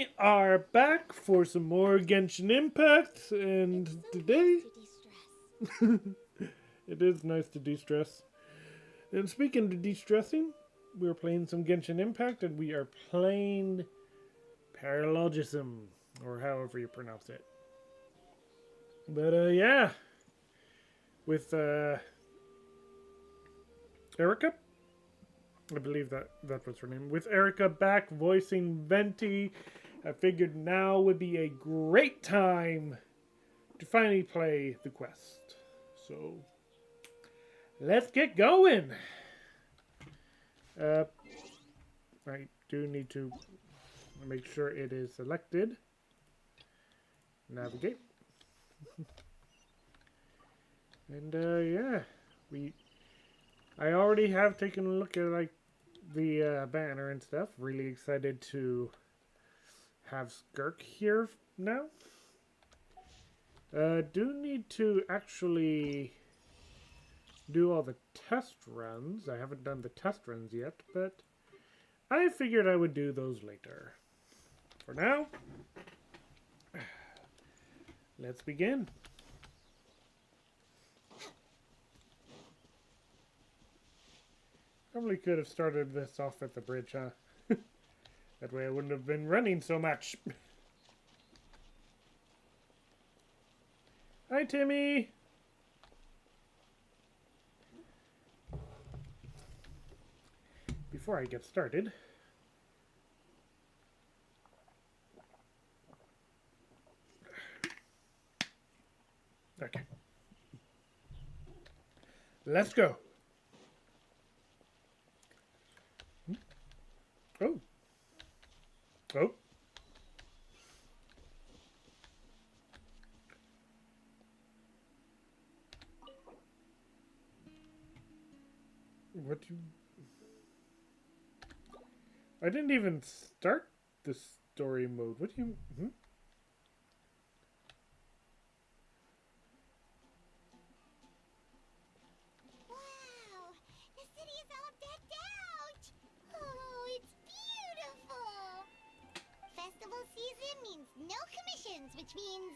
We are back for some more Genshin Impact, and today it is nice to de-stress. And speaking of de-stressing, we're playing some Genshin Impact, and we are playing Paralogism, or however you pronounce it. But yeah, with Erica, I believe that was her name. With Erica back voicing Venti, I figured now would be a great time to finally play the quest. So, let's get going. I do need to make sure it is selected. Navigate. And yeah, I already have taken a look at like the banner and stuff. Really excited to have Skirk here now. Do need to actually do all the test runs. I haven't done the test runs yet, but I figured I would do those later. For now, let's begin. Probably could have started this off at the bridge, huh? That way I wouldn't have been running so much. Hi, Timmy! Before I get started, okay. Let's go. Oh. Oh. What do you... I didn't even start the story mode. What do you... Wow! The city is all decked out! Oh, it's beautiful! Festival season means no commissions, which means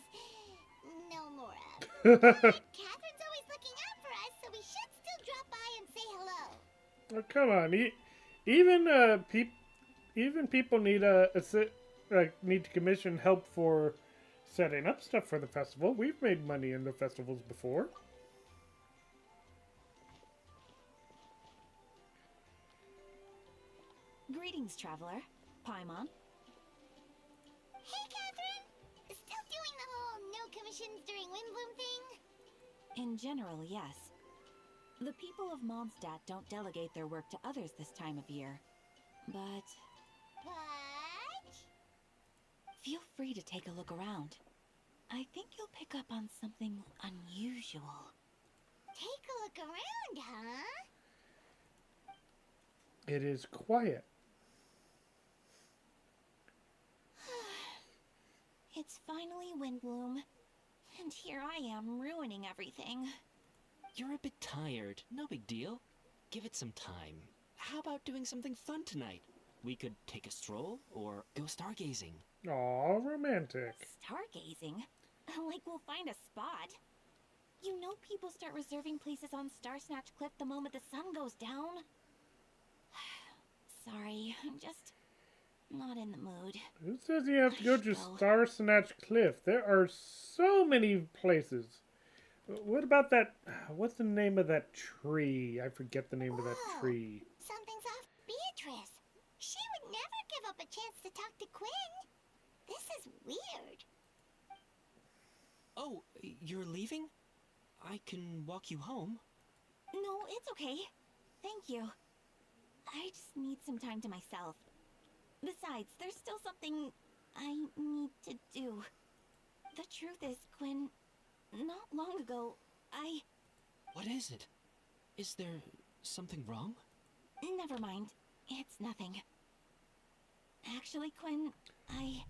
no Mora. But Catherine's always looking out for us, so we should still drop by and say hello. Oh, come on. Even people need need to commission help for setting up stuff for the festival. We've made money in the festivals before. Greetings, traveler. Paimon. Hey, Catherine! Still doing the whole no commissions during Windbloom thing? In general, yes. The people of Mondstadt don't delegate their work to others this time of year. But What? feel free to take a look around. I think you'll pick up on something unusual. Take a look around, huh? It is quiet. It's finally Windbloom, and here I am ruining everything. You're a bit tired. No big deal. Give it some time. How about doing something fun tonight? We could take a stroll or go stargazing. Aw, romantic. Stargazing? Like we'll find a spot. You know people start reserving places on Starsnatch Cliff the moment the sun goes down? Sorry, I'm just not in the mood. Who says you have to go to Though. Star Snatch Cliff? There are so many places. What about that? What's the name of that tree? I forget the name of that Whoa. tree. Something's off Beatrice. She would never give up a chance to talk to Quinn. This is weird. Oh, you're leaving? I can walk you home. No, it's okay. Thank you. I just need some time to myself. Besides, there's still something I need to do. The truth is, Quinn, not long ago, What is it? Is there something wrong? Never mind. It's nothing. Actually, Quinn, I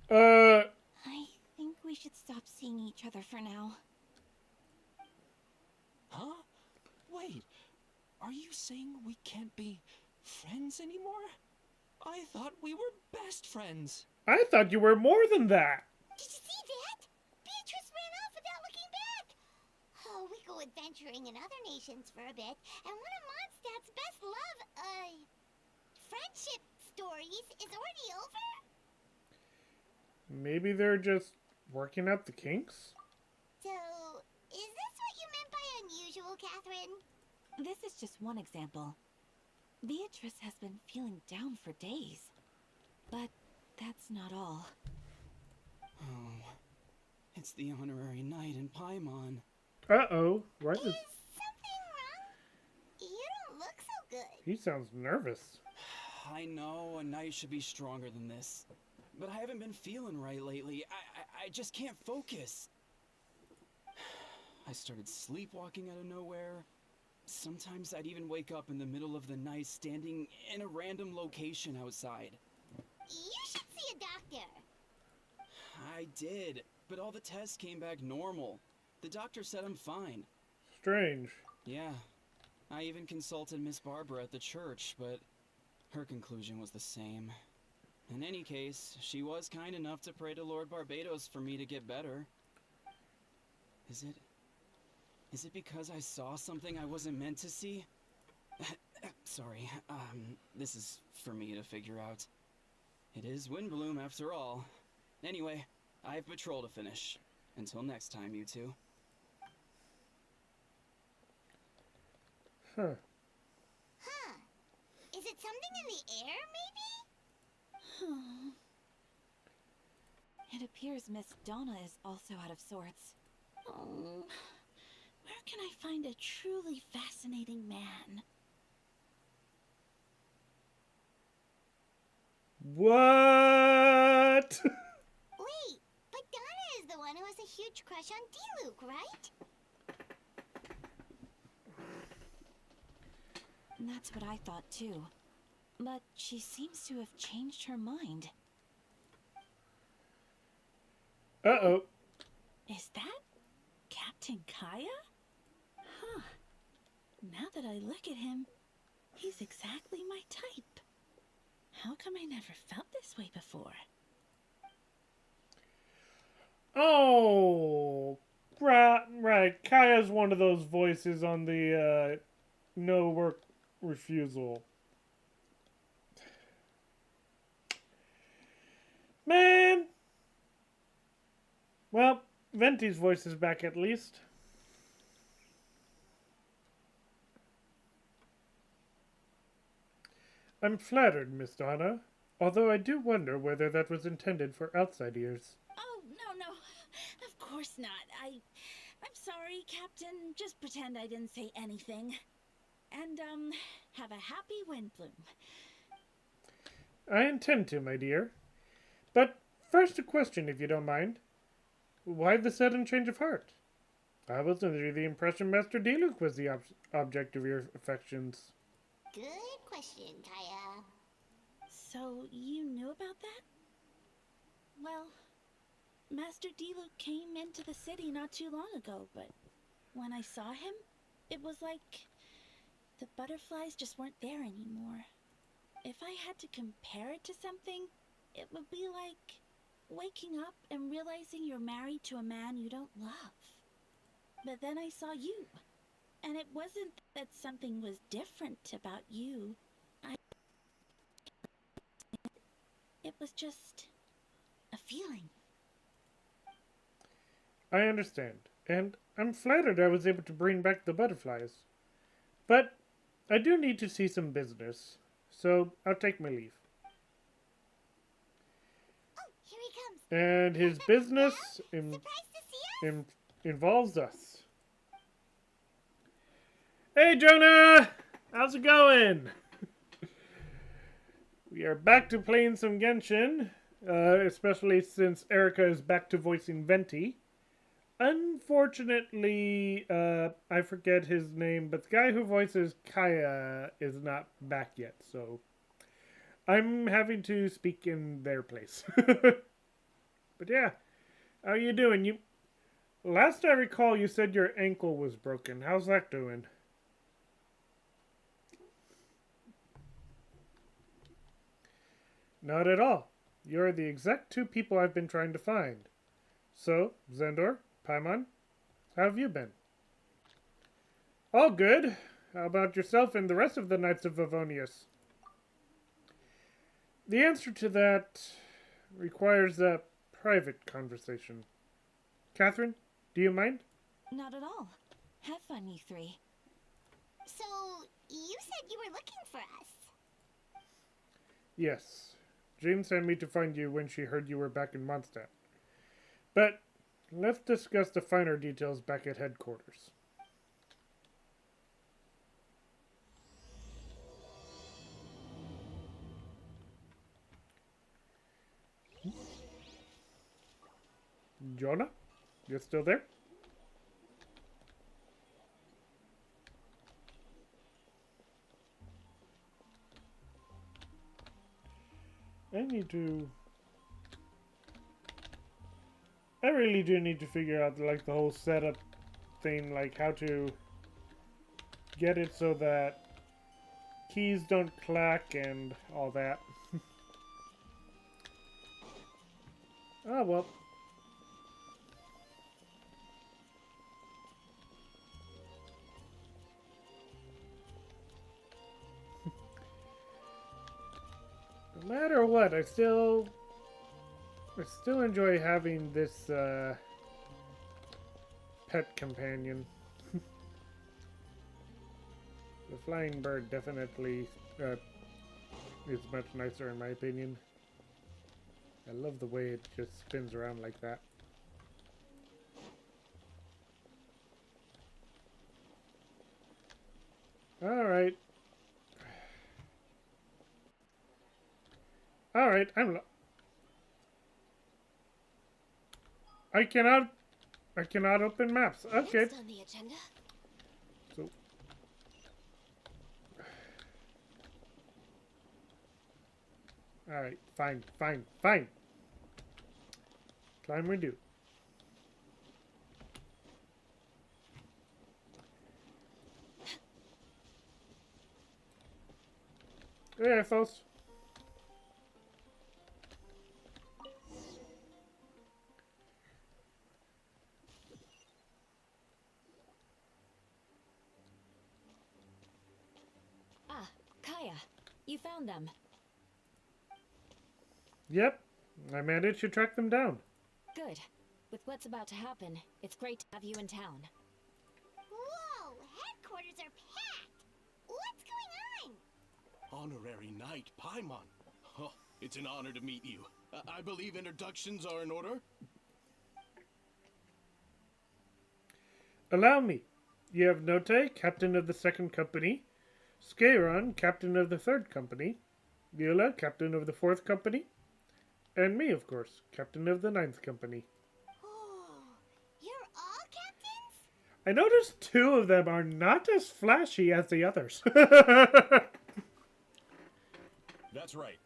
think we should stop seeing each other for now. Huh? Wait, are you saying we can't be friends anymore? I thought we were best friends. I thought you were more than that. Did you see that? Beatrice ran off without looking back. Oh, we go adventuring in other nations for a bit, and one of Mondstadt's best friendship stories is already over? Maybe they're just working out the kinks? So, is this what you meant by unusual, Catherine? This is just one example. Beatrice has been feeling down for days. But that's not all. Oh, it's the honorary knight in Paimon. Uh-oh. Why Is does... something wrong? You don't look so good. He sounds nervous. I know a knight should be stronger than this, but I haven't been feeling right lately. I just can't focus. I started sleepwalking out of nowhere. Sometimes I'd even wake up in the middle of the night standing in a random location outside. You should see a doctor. I did, but all the tests came back normal. The doctor said I'm fine. Strange. Yeah, I even consulted Miss Barbara at the church, but her conclusion was the same. In any case, she was kind enough to pray to Lord Barbados for me to get better. Is it because I saw something I wasn't meant to see? Sorry, this is for me to figure out. It is Windbloom after all. Anyway, I have patrol to finish. Until next time, you two. Huh. Huh. Is it something in the air, maybe? It appears Miss Donna is also out of sorts. Oh, where can I find a truly fascinating man? What? Wait, but Donna is the one who has a huge crush on D-Luke, right? That's what I thought too. But she seems to have changed her mind. Uh-oh. Is that Captain Kaya? Huh. Now that I look at him, he's exactly my type. How come I never felt this way before? Oh, right. Kaya's one of those voices on the no work refusal. Man. Well, Venti's voice is back at least. I'm flattered, Miss Donna, although I do wonder whether that was intended for outside ears. Oh, no. Of course not. I'm sorry, Captain. Just pretend I didn't say anything. And, have a happy Windbloom. I intend to, my dear. But first a question, if you don't mind. Why the sudden change of heart? I was under the impression Master D-Luke was the object of your affections. Good question, Kaya. So, you knew about that? Well, Master D-Luke came into the city not too long ago, but when I saw him, it was like the butterflies just weren't there anymore. If I had to compare it to something, it would be like waking up and realizing you're married to a man you don't love. But then I saw you, and it wasn't that something was different about you. It was just a feeling. I understand, and I'm flattered I was able to bring back the butterflies. But I do need to see some business, so I'll take my leave. Oh, here he comes. And his business Surprised to see us? involves us. Hey, Jonah! How's it going? We are back to playing some Genshin, especially since Erika is back to voicing Venti. Unfortunately, I forget his name, but the guy who voices Kaya is not back yet, so I'm having to speak in their place. But yeah, how you doing? Last I recall, you said your ankle was broken. How's that doing? Not at all. You're the exact two people I've been trying to find. So, Zendor, Paimon, how have you been? All good. How about yourself and the rest of the Knights of Favonius? The answer to that requires a private conversation. Catherine, do you mind? Not at all. Have fun, you three. So, you said you were looking for us. Yes. Jane sent me to find you when she heard you were back in Mondstadt. But let's discuss the finer details back at headquarters. Jonah? You're still there? I really do need to figure out, like, the whole setup thing, like, how to get it so that keys don't clack and all that. Oh, well. No matter what, I still enjoy having this pet companion. The flying bird definitely is much nicer in my opinion. I love the way it just spins around like that. Alright. Alright, I cannot open maps. Okay. Next on the agenda. So alright, fine. Climb we do. Yeah, folks. Kaya, you found them. Yep, I managed to track them down. Good. With what's about to happen, it's great to have you in town. Whoa, headquarters are packed. What's going on? Honorary Knight Paimon. Oh, it's an honor to meet you. I believe introductions are in order? Allow me. You have Note, captain of the 2nd Company. Scaron, captain of the 3rd Company. Viola, captain of the 4th Company. And me, of course, captain of the 9th Company. Oh, you're all captains? I noticed 2 of them are not as flashy as the others. That's right.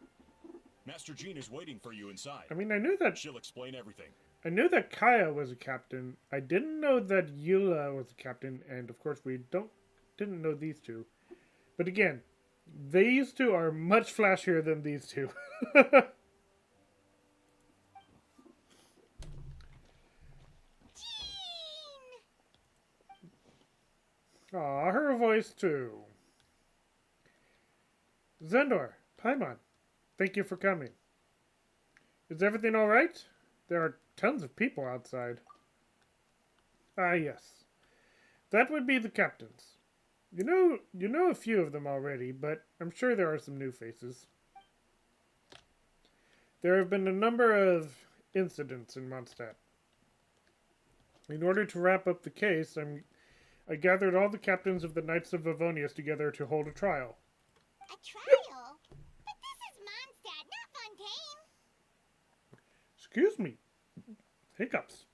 Master Jean is waiting for you inside. I mean, I knew that She'll explain everything. Kaya was a captain. I didn't know that Eula was a captain, and of course we didn't know these 2. But again, these 2 are much flashier than these 2. Aw, her voice too. Zendor, Paimon, thank you for coming. Is everything alright? There are tons of people outside. Ah, yes. That would be the captains. You know a few of them already, but I'm sure there are some new faces. There have been a number of incidents in Mondstadt. In order to wrap up the case, I gathered all the captains of the Knights of Favonius together to hold a trial. A trial? But this is Mondstadt, not Fontaine. Excuse me. Hiccups.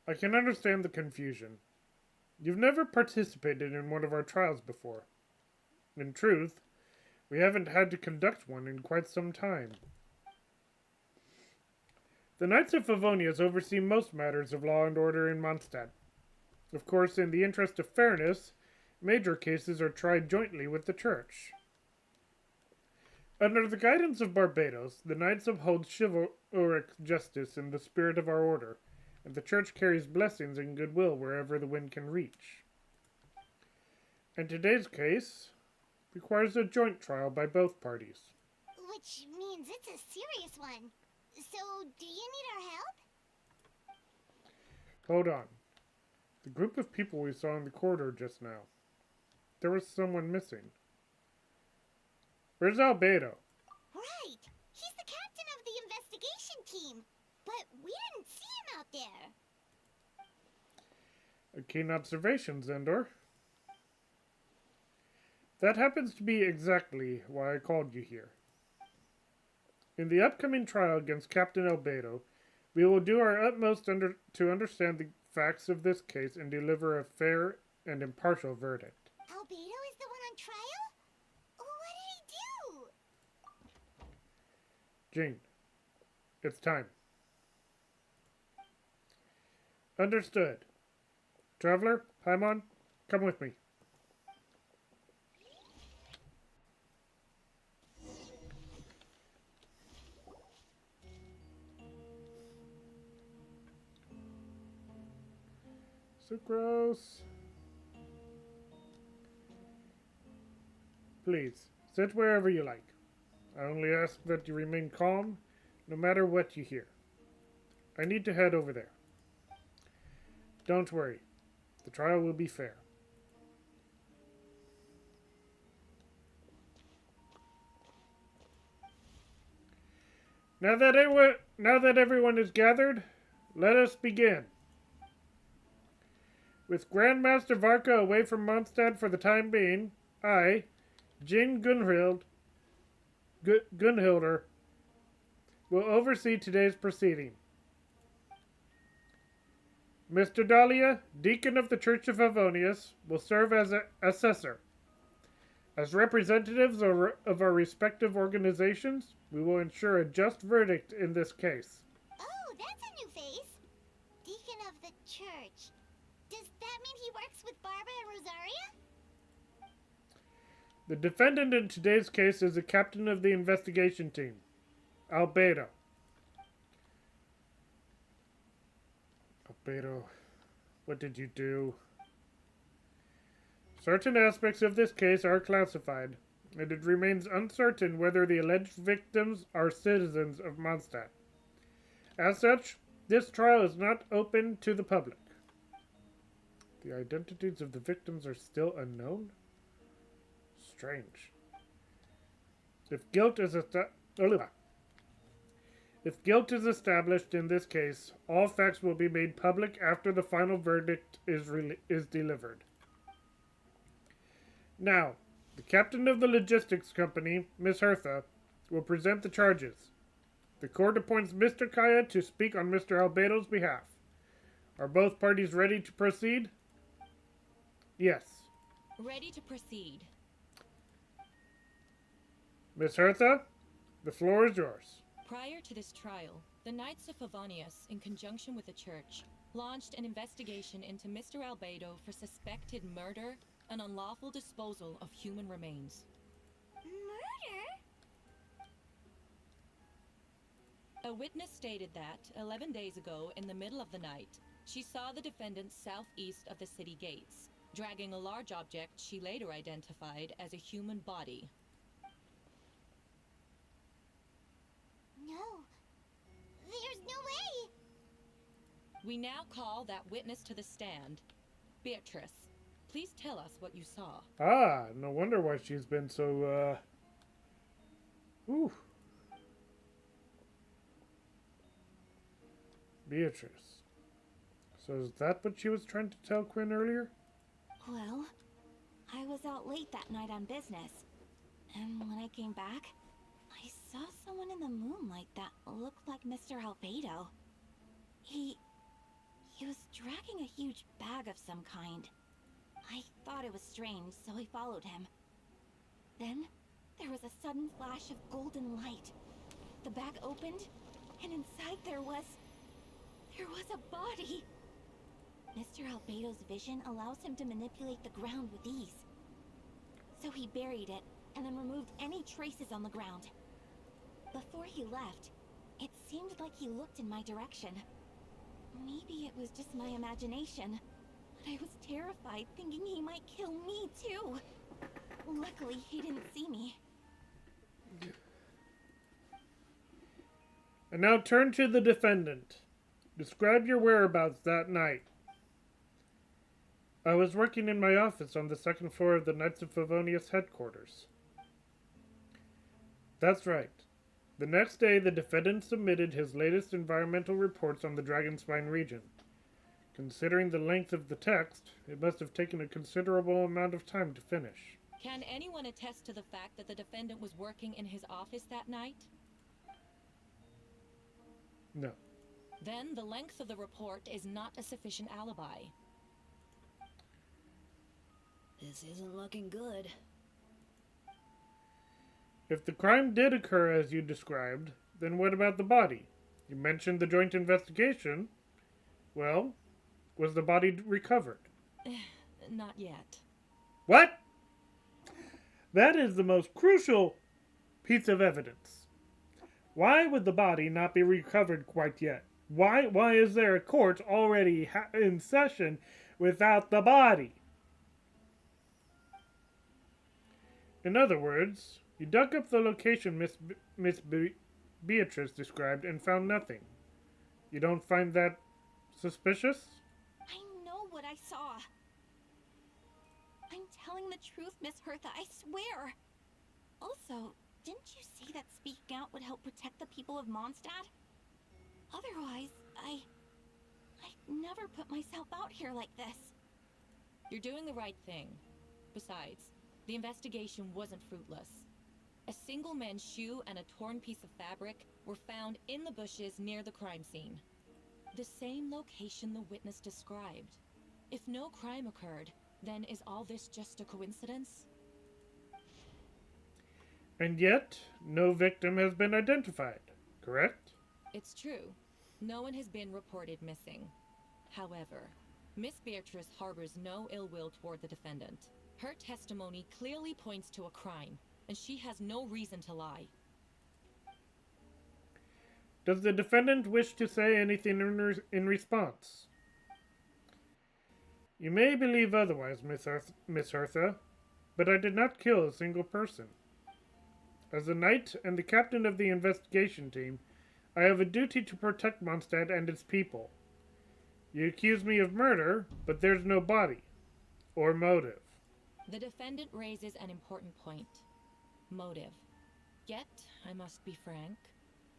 I can understand the confusion. You've never participated in one of our trials before. In truth, we haven't had to conduct one in quite some time. The Knights of Favonius oversee most matters of law and order in Mondstadt. Of course, in the interest of fairness, major cases are tried jointly with the Church. Under the guidance of Barbados, the Knights uphold chivalric justice in the spirit of our order, and the Church carries blessings and goodwill wherever the wind can reach. And today's case requires a joint trial by both parties. Which means it's a serious one. So, do you need our help? Hold on. The group of people we saw in the corridor just now. There was someone missing. Where's Albedo? Right! He's the captain of the investigation team. But we didn't see him out there. A keen observation, Zendor. That happens to be exactly why I called you here. In the upcoming trial against Captain Albedo, we will do our utmost to understand the facts of this case and deliver a fair and impartial verdict. Albedo is the one on trial? What did he do? Jean, it's time. Understood. Traveler, Paimon, come with me. Sucrose. Please, sit wherever you like. I only ask that you remain calm, no matter what you hear. I need to head over there. Don't worry. The trial will be fair. Now that everyone is gathered, let us begin. With Grandmaster Varka away from Mondstadt for the time being, I, Jin Gunhilder, will oversee today's proceeding. Mr. Dahlia, Deacon of the Church of Avonius, will serve as an assessor. As representatives of our respective organizations, we will ensure a just verdict in this case. Oh, that's a new face. Deacon of the church. Does that mean he works with Barbara and Rosaria? The defendant in today's case is the captain of the investigation team, Albedo. Albedo, what did you do? Certain aspects of this case are classified, and it remains uncertain whether the alleged victims are citizens of Mondstadt. As such, this trial is not open to the public. The identities of the victims are still unknown? Strange. If guilt is established in this case, all facts will be made public after the final verdict is delivered. Now, the captain of the logistics company, Miss Hertha, will present the charges. The court appoints Mr. Kaya to speak on Mr. Albedo's behalf. Are both parties ready to proceed? Yes. Ready to proceed. Miss Hertha, the floor is yours. Prior to this trial, the Knights of Favonius, in conjunction with the Church, launched an investigation into Mr. Albedo for suspected murder and unlawful disposal of human remains. Murder? A witness stated that, 11 days ago, in the middle of the night, she saw the defendant southeast of the city gates, dragging a large object she later identified as a human body. No. There's no way! We now call that witness to the stand. Beatrice, please tell us what you saw. Ah, no wonder why she's been so, Ooh. Beatrice. So is that what she was trying to tell Quinn earlier? Well, I was out late that night on business. And when I came back, I saw someone in the moonlight that looked like Mr. Albedo. He was dragging a huge bag of some kind. I thought it was strange, so I followed him. Then, there was a sudden flash of golden light. The bag opened, and inside there was a body. Mr. Albedo's vision allows him to manipulate the ground with ease. So he buried it, and then removed any traces on the ground. Before he left, it seemed like he looked in my direction. Maybe it was just my imagination, but I was terrified thinking he might kill me too. Luckily, he didn't see me. And now turn to the defendant. Describe your whereabouts that night. I was working in my office on the second floor of the Knights of Favonius headquarters. That's right. The next day, the defendant submitted his latest environmental reports on the Dragonspine region. Considering the length of the text, it must have taken a considerable amount of time to finish. Can anyone attest to the fact that the defendant was working in his office that night? No. Then the length of the report is not a sufficient alibi. This isn't looking good. If the crime did occur as you described, then what about the body? You mentioned the joint investigation. Well, was the body recovered? Not yet. What? That is the most crucial piece of evidence. Why would the body not be recovered quite yet? Why is there a court already in session without the body? In other words, you dug up the location Miss Beatrice described and found nothing. You don't find that suspicious? I know what I saw. I'm telling the truth, Miss Hertha, I swear. Also, didn't you say that speaking out would help protect the people of Mondstadt? Otherwise, I'd never put myself out here like this. You're doing the right thing. Besides, the investigation wasn't fruitless. A single man's shoe and a torn piece of fabric were found in the bushes near the crime scene. The same location the witness described. If no crime occurred, then is all this just a coincidence? And yet, no victim has been identified, correct? It's true. No one has been reported missing. However, Miss Beatrice harbors no ill will toward the defendant. Her testimony clearly points to a crime, and she has no reason to lie. Does the defendant wish to say anything in response? You may believe otherwise, Miss Hertha, but I did not kill a single person. As a knight and the captain of the investigation team, I have a duty to protect Mondstadt and its people. You accuse me of murder, but there's no body or motive. The defendant raises an important point. Motive. Yet, I must be frank,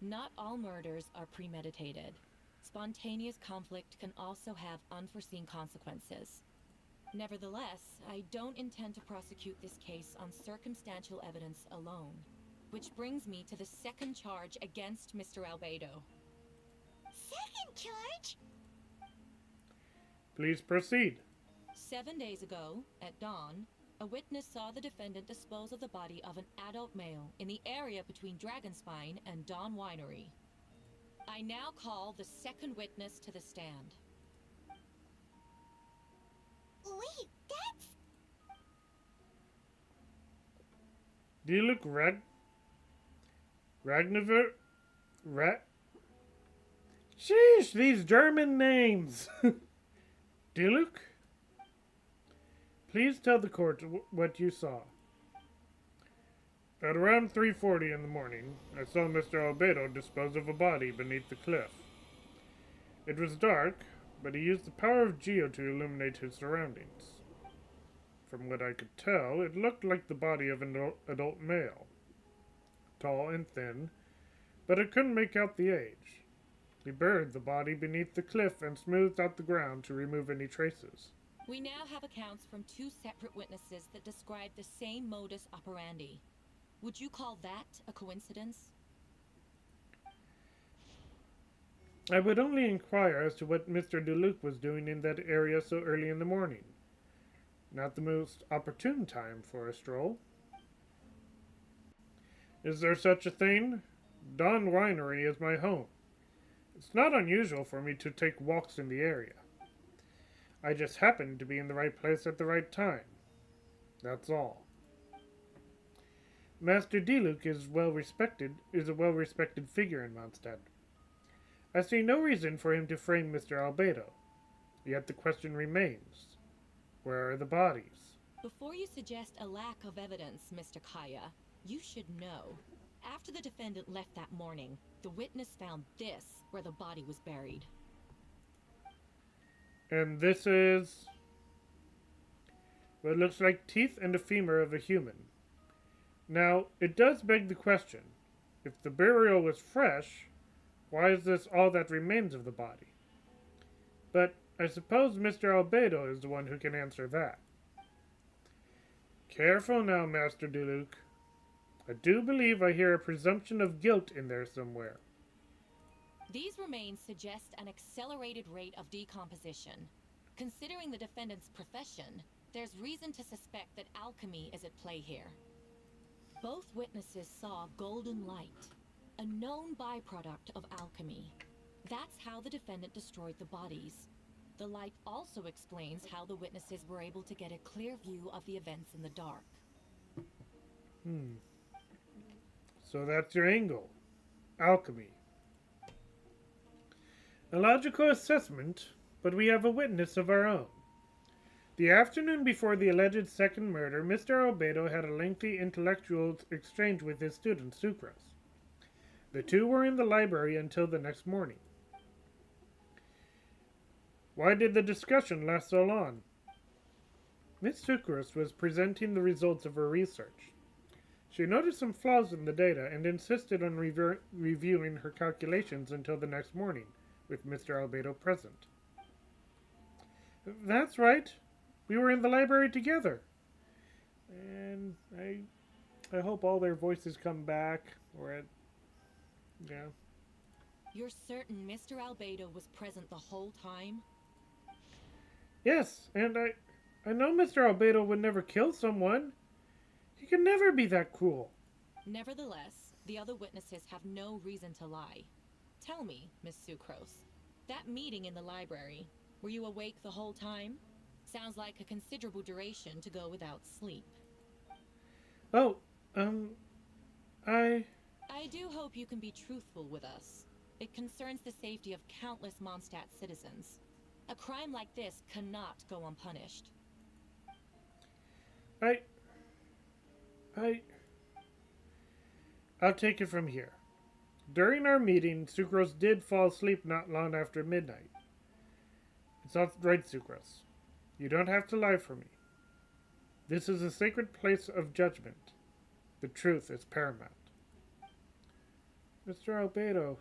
not all murders are premeditated. Spontaneous conflict can also have unforeseen consequences. Nevertheless, I don't intend to prosecute this case on circumstantial evidence alone. Which brings me to the second charge against Mr. Albedo. Second charge? Please proceed. 7 days ago, at dawn, a witness saw the defendant dispose of the body of an adult male in the area between Dragonspine and Dawn Winery. I now call the second witness to the stand. Wait, that's... Do you look Ragnaver? Sheesh, these German names! Diluk? Please tell the court what you saw. At around 3:40 in the morning, I saw Mr. Albedo dispose of a body beneath the cliff. It was dark, but he used the power of Geo to illuminate his surroundings. From what I could tell, it looked like the body of an adult male. Tall and thin, but I couldn't make out the age. He buried the body beneath the cliff and smoothed out the ground to remove any traces. We now have accounts from two separate witnesses that describe the same modus operandi. Would you call that a coincidence? I would only inquire as to what Mr. Deluc was doing in that area so early in the morning. Not the most opportune time for a stroll. Is there such a thing? Dawn Winery is my home. It's not unusual for me to take walks in the area. I just happened to be in the right place at the right time. That's all. Master Diluc is a well-respected figure in Mondstadt. I see no reason for him to frame Mr. Albedo. Yet the question remains. Where are the bodies? Before you suggest a lack of evidence, Mr. Kaya, you should know. After the defendant left that morning, the witness found this where the body was buried. And this is what looks like teeth and a femur of a human. Now, it does beg the question, if the burial was fresh, why is this all that remains of the body? But I suppose Mr. Albedo is the one who can answer that. Careful now, Master Diluc. I do believe I hear a presumption of guilt in there somewhere. These remains suggest an accelerated rate of decomposition. Considering the defendant's profession, there's reason to suspect that alchemy is at play here. Both witnesses saw golden light, a known byproduct of alchemy. That's how the defendant destroyed the bodies. The light also explains how the witnesses were able to get a clear view of the events in the dark. So that's your angle. Alchemy. A logical assessment, but we have a witness of our own. The afternoon before the alleged second murder, Mr. Albedo had a lengthy intellectual exchange with his student, Sucrose. The two were in the library until the next morning. Why did the discussion last so long? Miss Sucrose was presenting the results of her research. She noticed some flaws in the data and insisted on reviewing her calculations until the next morning, with Mr. Albedo present. That's right. We were in the library together. And I hope all their voices come back, yeah. You're certain Mr. Albedo was present the whole time? Yes, and I know Mr. Albedo would never kill someone. He could never be that cruel. Nevertheless, the other witnesses have no reason to lie. Tell me, Miss Sucrose, that meeting in the library, were you awake the whole time? Sounds like a considerable duration to go without sleep. Oh, I do hope you can be truthful with us. It concerns the safety of countless Mondstadt citizens. A crime like this cannot go unpunished. I'll take it from here. During our meeting, Sucrose did fall asleep not long after midnight. It's all right, Sucrose. You don't have to lie for me. This is a sacred place of judgment. The truth is paramount. Mr. Albedo.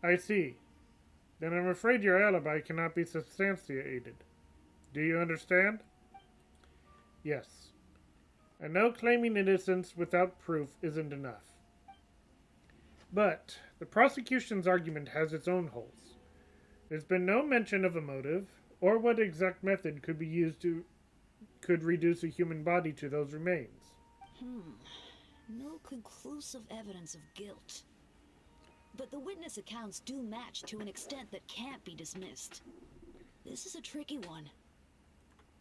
I see. Then I'm afraid your alibi cannot be substantiated. Do you understand? Yes. I know claiming innocence without proof isn't enough. But the prosecution's argument has its own holes. There's been no mention of a motive, or what exact method could be used could reduce a human body to those remains. No conclusive evidence of guilt. But the witness accounts do match to an extent that can't be dismissed. This is a tricky one.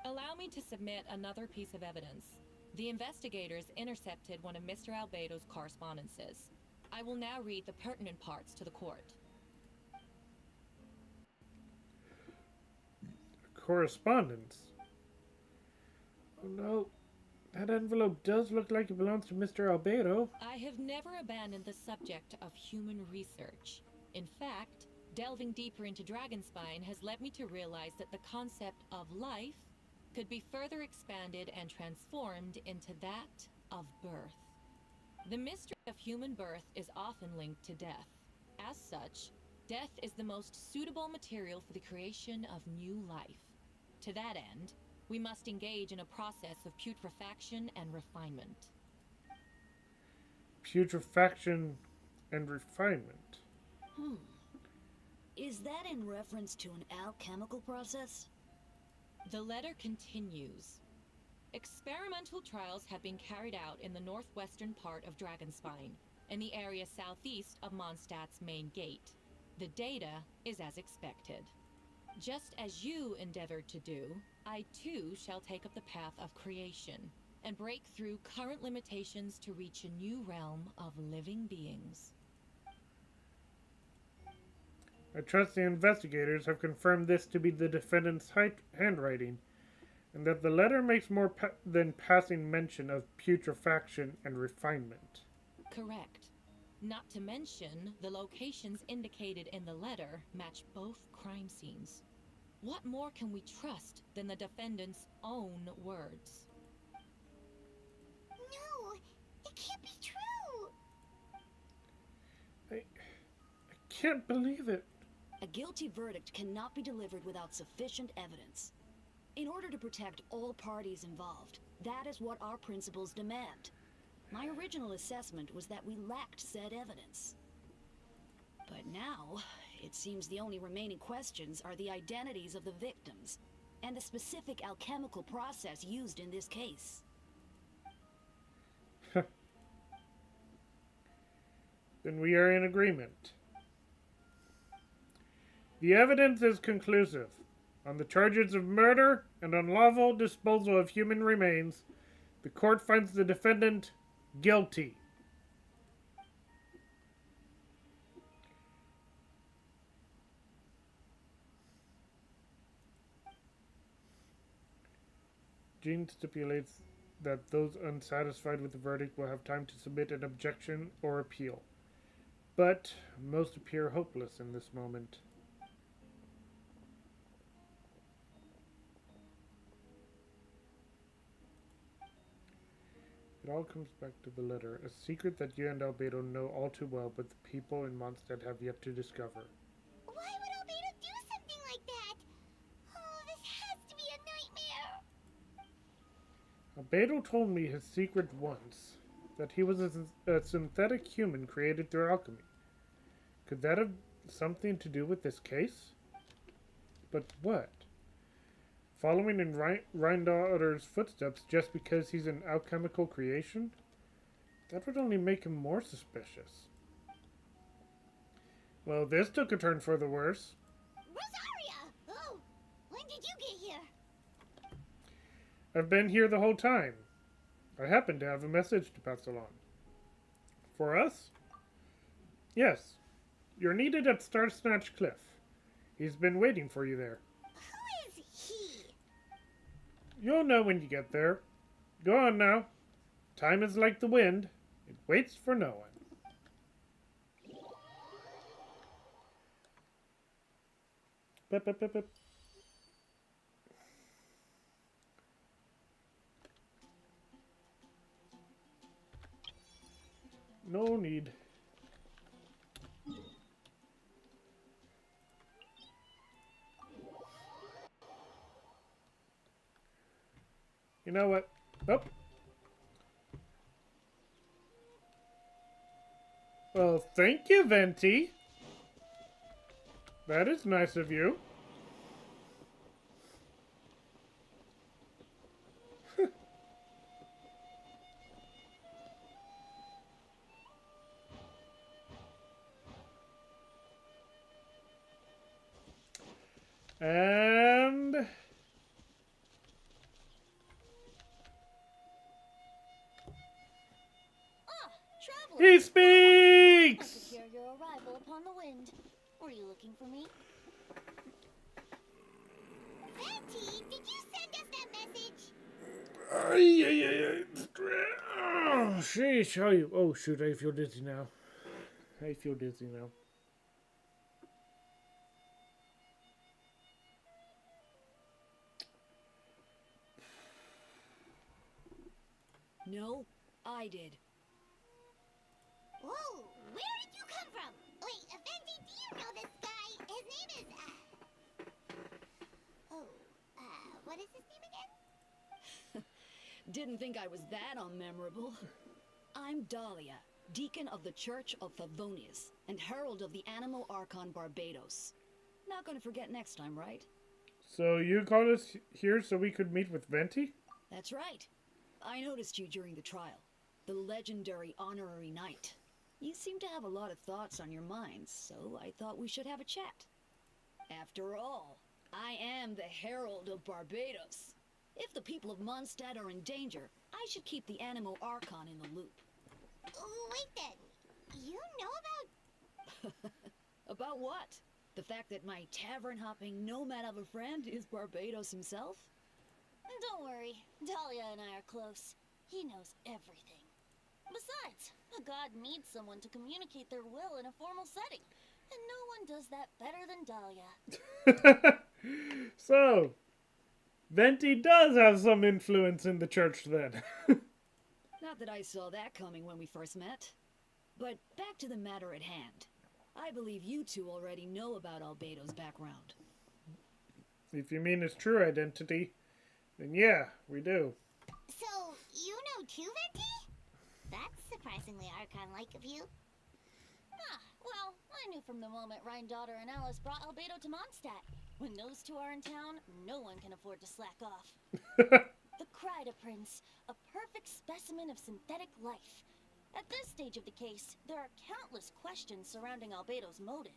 Allow me to submit another piece of evidence. The investigators intercepted one of Mr. Albedo's correspondences. I will now read the pertinent parts to the court. Correspondence? Oh no, that envelope does look like it belongs to Mr. Albedo. I have never abandoned the subject of human research. In fact, delving deeper into Dragonspine has led me to realize that the concept of life could be further expanded and transformed into that of birth. The mystery of human birth is often linked to death. As such, death is the most suitable material for the creation of new life. To that end, we must engage in a process of putrefaction and refinement. Putrefaction and refinement. Is that in reference to an alchemical process? The letter continues. Experimental trials have been carried out in the northwestern part of Dragonspine, in the area southeast of Mondstadt's main gate. The data is as expected. Just as you endeavored to do, I too shall take up the path of creation. and break through current limitations to reach a new realm of living beings. I trust the investigators have confirmed this to be the defendant's handwriting, and that the letter makes more than passing mention of putrefaction and refinement. Correct. Not to mention, the locations indicated in the letter match both crime scenes. What more can we trust than the defendant's own words? No, it can't be true. I can't believe it. A guilty verdict cannot be delivered without sufficient evidence. In order to protect all parties involved, that is what our principles demand. My original assessment was that we lacked said evidence. But now, it seems the only remaining questions are the identities of the victims and the specific alchemical process used in this case. Then we are in agreement. The evidence is conclusive. On the charges of murder and unlawful disposal of human remains, the court finds the defendant guilty. Jean stipulates that those unsatisfied with the verdict will have time to submit an objection or appeal. But most appear hopeless in this moment. It all comes back to the letter, a secret that you and Albedo know all too well, but the people in Mondstadt have yet to discover. Why would Albedo do something like that? Oh, this has to be a nightmare. Albedo told me his secret once, that he was a synthetic human created through alchemy. Could that have something to do with this case? But what? Following in Reindotter's footsteps just because he's an alchemical creation? That would only make him more suspicious. Well, this took a turn for the worse. Rosaria! Oh, when did you get here? I've been here the whole time. I happen to have a message to pass along. For us? Yes. You're needed at Starsnatch Cliff. He's been waiting for you there. Who is he? You'll know when you get there. Go on now. Time is like the wind. It waits for no one. Pip, pip, pip, pip. No need. You know what? Oh. Well, thank you, Venti. That is nice of you. And Traveler. he I speaks! could hear your arrival upon the wind. Were you looking for me? Venti, did you send us that message? Oh, sheesh. Oh, shoot. I feel dizzy now. No, I did. Whoa, where did you come from? Wait, Venti, do you know this guy? His name is, what is his name again? Didn't think I was that unmemorable. I'm Dahlia, Deacon of the Church of Favonius, and Herald of the Animal Archon Barbados. Not gonna forget next time, right? So you called us here so we could meet with Venti? That's right. I noticed you during the trial. The legendary honorary knight. You seem to have a lot of thoughts on your minds, so I thought we should have a chat. After all, I am the Herald of Barbados. If the people of Mondstadt are in danger, I should keep the Animo Archon in the loop. Wait then. You know about... About what? The fact that my tavern-hopping nomad of a friend is Barbados himself? Don't worry, Dahlia and I are close. He knows everything. Besides, a god needs someone to communicate their will in a formal setting, and no one does that better than Dahlia. So, Venti does have some influence in the church then. Not that I saw that coming when we first met. But back to the matter at hand. I believe you two already know about Albedo's background. If you mean his true identity, then yeah, we do. So, you know too, Venti? That's surprisingly Archon-like of you. Well, I knew from the moment Rhine-Daughter and Alice brought Albedo to Mondstadt. When those two are in town, no one can afford to slack off. The Kryda Prince, a perfect specimen of synthetic life. At this stage of the case, there are countless questions surrounding Albedo's motive.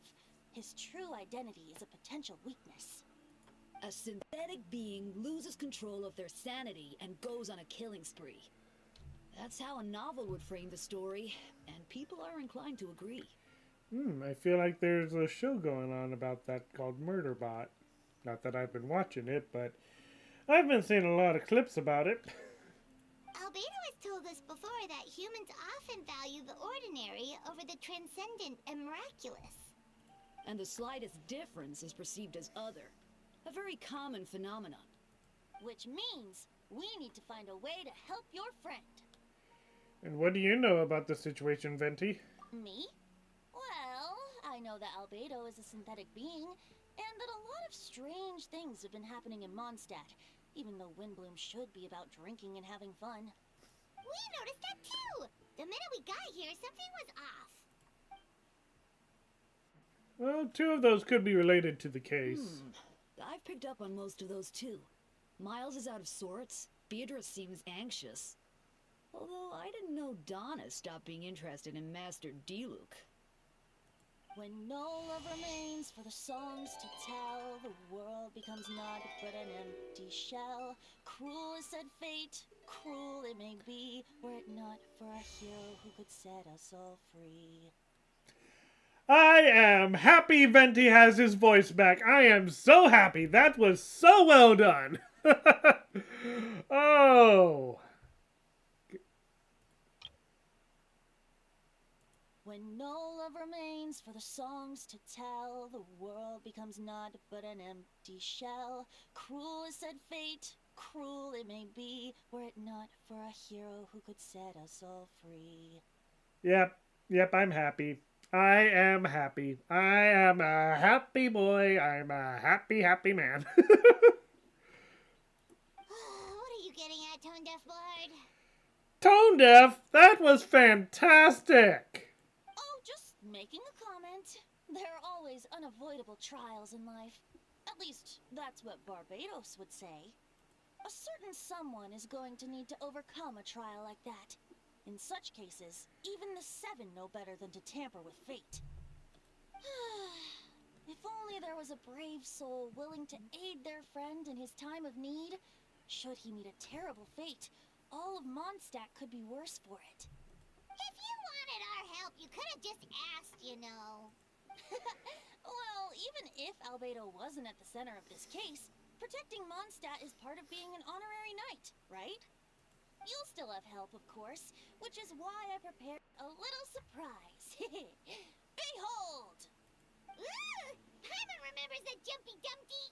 His true identity is a potential weakness. A synthetic being loses control of their sanity and goes on a killing spree. That's how a novel would frame the story, and people are inclined to agree. I feel like there's a show going on about that called Murderbot. Not that I've been watching it, but I've been seeing a lot of clips about it. Albedo has told us before that humans often value the ordinary over the transcendent and miraculous. And the slightest difference is perceived as other. A very common phenomenon. Which means we need to find a way to help your friend. And what do you know about the situation, Venti? Me? Well, I know that Albedo is a synthetic being, and that a lot of strange things have been happening in Mondstadt, even though Windbloom should be about drinking and having fun. We noticed that too! The minute we got here, something was off. Well, two of those could be related to the case. I've picked up on most of those too. Miles is out of sorts. Beatrice seems anxious. Although I didn't know Donna stopped being interested in Master Diluc. When no love remains for the songs to tell, the world becomes naught but an empty shell. Cruel is said fate, cruel it may be, were it not for a hero who could set us all free. I am happy Venti has his voice back. I am so happy. That was so well done. Oh. When no love remains for the songs to tell, the world becomes naught but an empty shell. Cruel is said fate, cruel it may be, were it not for a hero who could set us all free. Yep, I'm happy. I am happy. I am a happy boy. I'm a happy, happy man. What are you getting at, Tone Deaf Bard? Tone Deaf, that was fantastic. Oh, just making a comment. There are always unavoidable trials in life. At least, that's what Barbados would say. A certain someone is going to need to overcome a trial like that. In such cases, even the Seven know better than to tamper with fate. If only there was a brave soul willing to aid their friend in his time of need. Should he meet a terrible fate, all of Mondstadt could be worse for it. If you wanted our help, you could have just asked, you know. Well, even if Albedo wasn't at the center of this case, protecting Mondstadt is part of being an honorary knight, right? You'll still have help, of course, which is why I prepared a little surprise. Behold! Ooh! Paimon remembers that Jumpy Dumpty!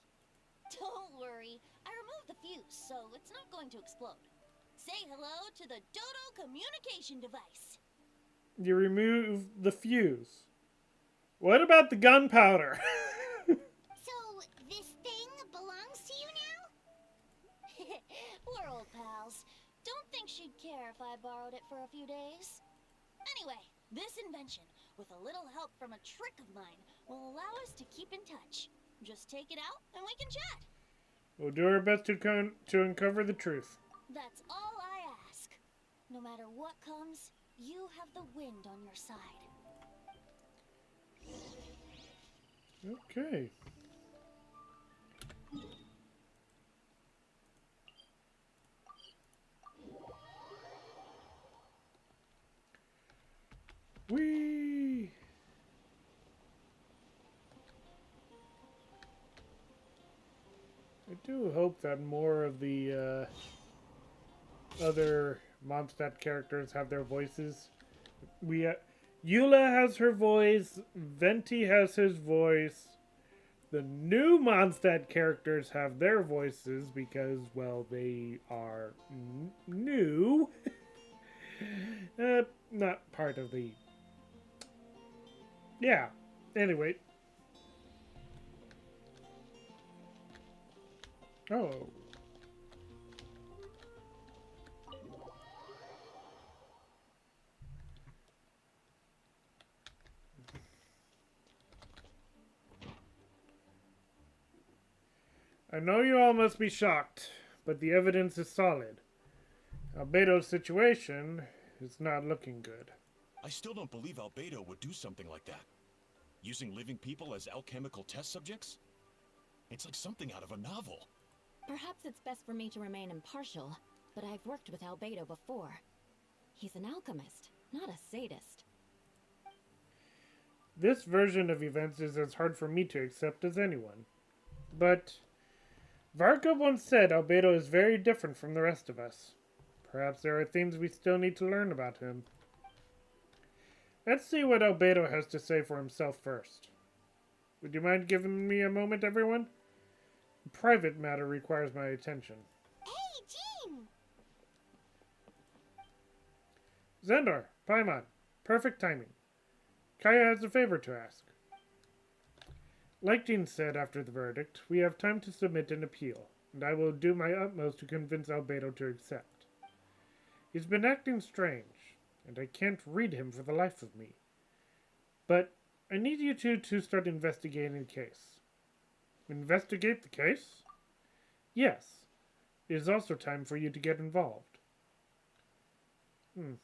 Don't worry, I removed the fuse, so it's not going to explode. Say hello to the Dodo communication device. You remove the fuse. What about the gunpowder? So, this thing belongs to you now? We're old pals. Don't think she'd care if I borrowed it for a few days. Anyway, this invention, with a little help from a trick of mine, will allow us to keep in touch. Just take it out and we can chat. We'll do our best to uncover the truth. That's all I ask. No matter what comes, you have the wind on your side. Okay. Whee! I do hope that more of the other Mondstadt characters have their voices. Eula has her voice. Venti has his voice. The new Mondstadt characters have their voices because, well, they are new. Not part of the... Yeah. Anyway. Oh. I know you all must be shocked, but the evidence is solid. Albedo's situation is not looking good. I still don't believe Albedo would do something like that. Using living people as alchemical test subjects? It's like something out of a novel. Perhaps it's best for me to remain impartial, but I've worked with Albedo before. He's an alchemist, not a sadist. This version of events is as hard for me to accept as anyone. But Varka once said Albedo is very different from the rest of us. Perhaps there are things we still need to learn about him. Let's see what Albedo has to say for himself first. Would you mind giving me a moment, everyone? A private matter requires my attention. Hey, Jean! Xandar, Paimon, perfect timing. Kaya has a favor to ask. Like Jean said after the verdict, we have time to submit an appeal, and I will do my utmost to convince Albedo to accept. He's been acting strange, and I can't read him for the life of me. But I need you two to start investigating the case. Investigate the case? Yes. It is also time for you to get involved. Do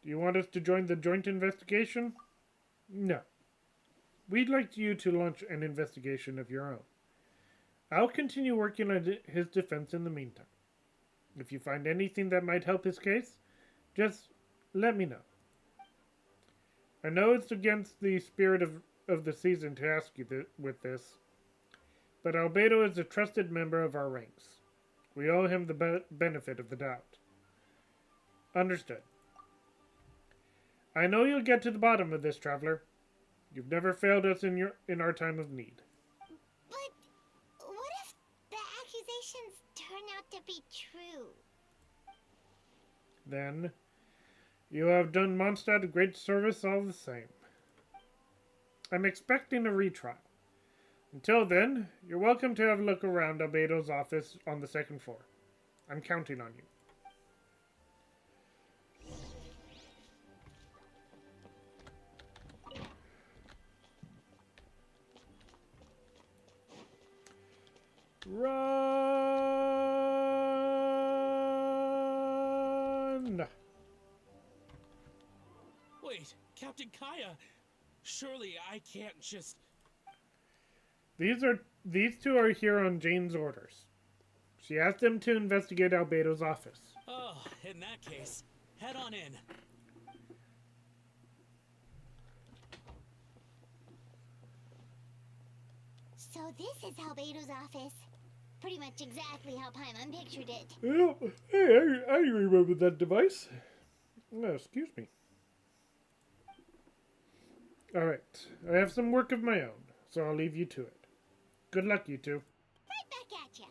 you want us to join the joint investigation? No. We'd like you to launch an investigation of your own. I'll continue working on his defense in the meantime. If you find anything that might help his case, just let me know. I know it's against the spirit of the season to ask you with this, but Albedo is a trusted member of our ranks. We owe him the benefit of the doubt. Understood. I know you'll get to the bottom of this, traveler. You've never failed us in our time of need. But what if the accusations turn out to be true? Then you have done Mondstadt a great service all the same. I'm expecting a retrial. Until then, you're welcome to have a look around Albedo's office on the second floor. I'm counting on you. Run! Wait, Captain Kaya! Surely I can't just... These two are here on Jane's orders. She asked them to investigate Albedo's office. Oh, in that case, head on in. So this is Albedo's office. Pretty much exactly how Paimon pictured it. Oh, hey, I remember that device. Oh, excuse me. Alright, I have some work of my own, so I'll leave you to it. Good luck, you two. Right back at ya.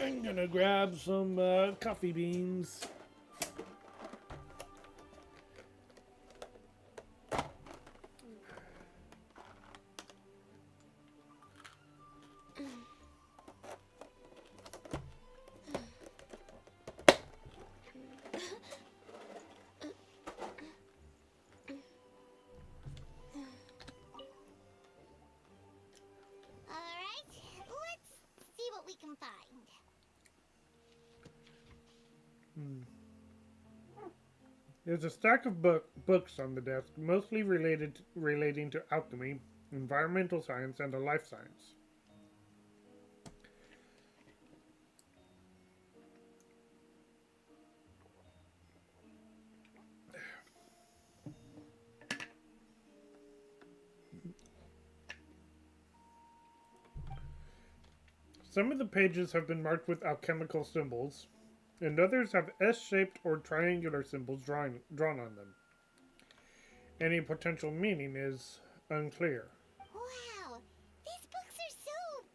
I'm gonna grab some coffee beans. Alright, let's see what we can find. There's a stack of books on the desk, mostly relating to alchemy, environmental science, and a life science. Some of the pages have been marked with alchemical symbols, and others have S-shaped or triangular symbols drawn on them. Any potential meaning is unclear. Wow, these books are so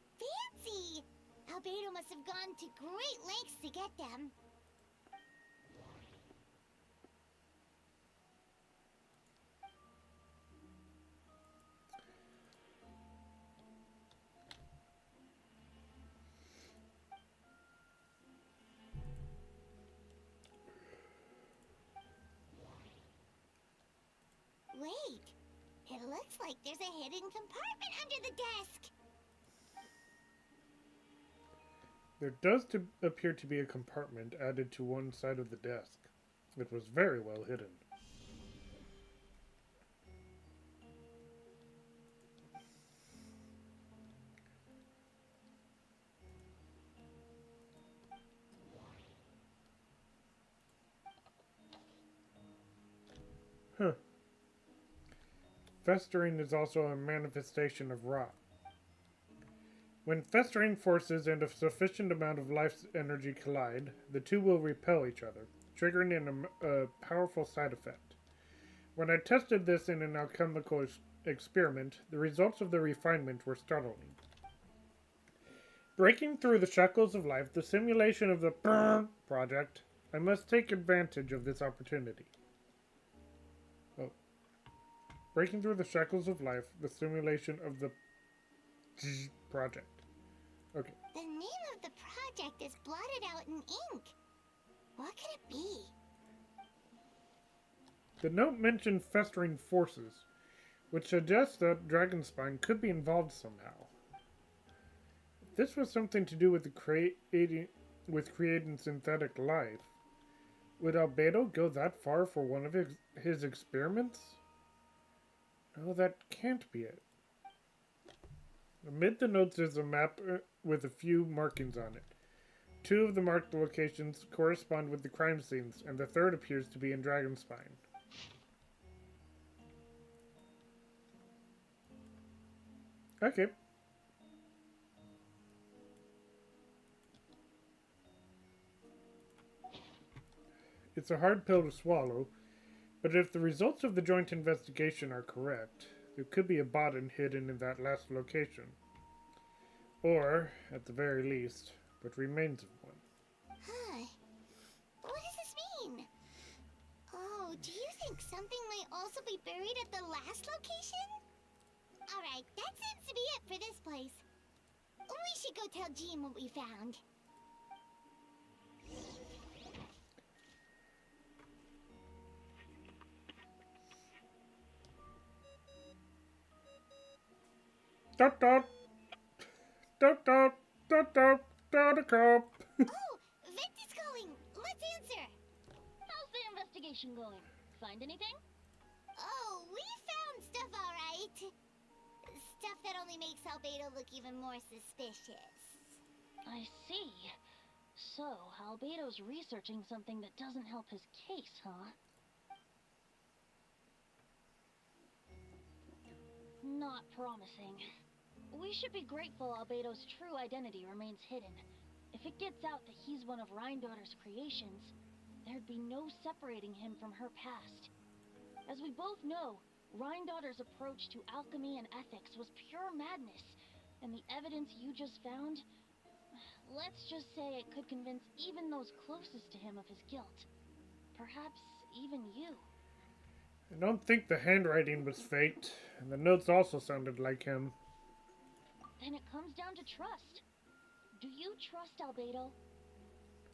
fancy. Albedo must have gone to great lengths to get them. Wait, it looks like there's a hidden compartment under the desk. There does appear to be a compartment added to one side of the desk. It was very well hidden. Huh. Festering is also a manifestation of rot. When festering forces and a sufficient amount of life's energy collide, the two will repel each other, triggering a powerful side effect. When I tested this in an alchemical experiment, the results of the refinement were startling. Breaking through the shackles of life, the simulation of the project, I must take advantage of this opportunity. Oh. Breaking through the shackles of life, the simulation of the project. Okay. The name of the project is blotted out in ink. What could it be? The note mentioned festering forces, which suggests that Dragonspine could be involved somehow. If this was something to do with creating synthetic life, would Albedo go that far for one of his experiments? No, that can't be it. Amid the notes is a map with a few markings on it. Two of the marked locations correspond with the crime scenes, and the third appears to be in Dragonspine. Okay. It's a hard pill to swallow, but if the results of the joint investigation are correct, there could be a bottom hidden in that last location. Or, at the very least, but remains of one. Huh. What does this mean? Oh, do you think something might also be buried at the last location? Alright, that seems to be it for this place. We should go tell Jean what we found. Dot dot! Dot dot! Dot dot! Dot a cop! Oh, Venti's calling! Let's answer! How's the investigation going? Find anything? Oh, we found stuff alright. Stuff that only makes Albedo look even more suspicious. I see. So, Albedo's researching something that doesn't help his case, huh? Not promising. We should be grateful Albedo's true identity remains hidden. If it gets out that he's one of Rhindaughter's creations, there'd be no separating him from her past. As we both know, Rhindaughter's approach to alchemy and ethics was pure madness, and the evidence you just found, let's just say it could convince even those closest to him of his guilt. Perhaps even you. I don't think the handwriting was faked, and the notes also sounded like him. Then it comes down to trust. Do you trust Albedo?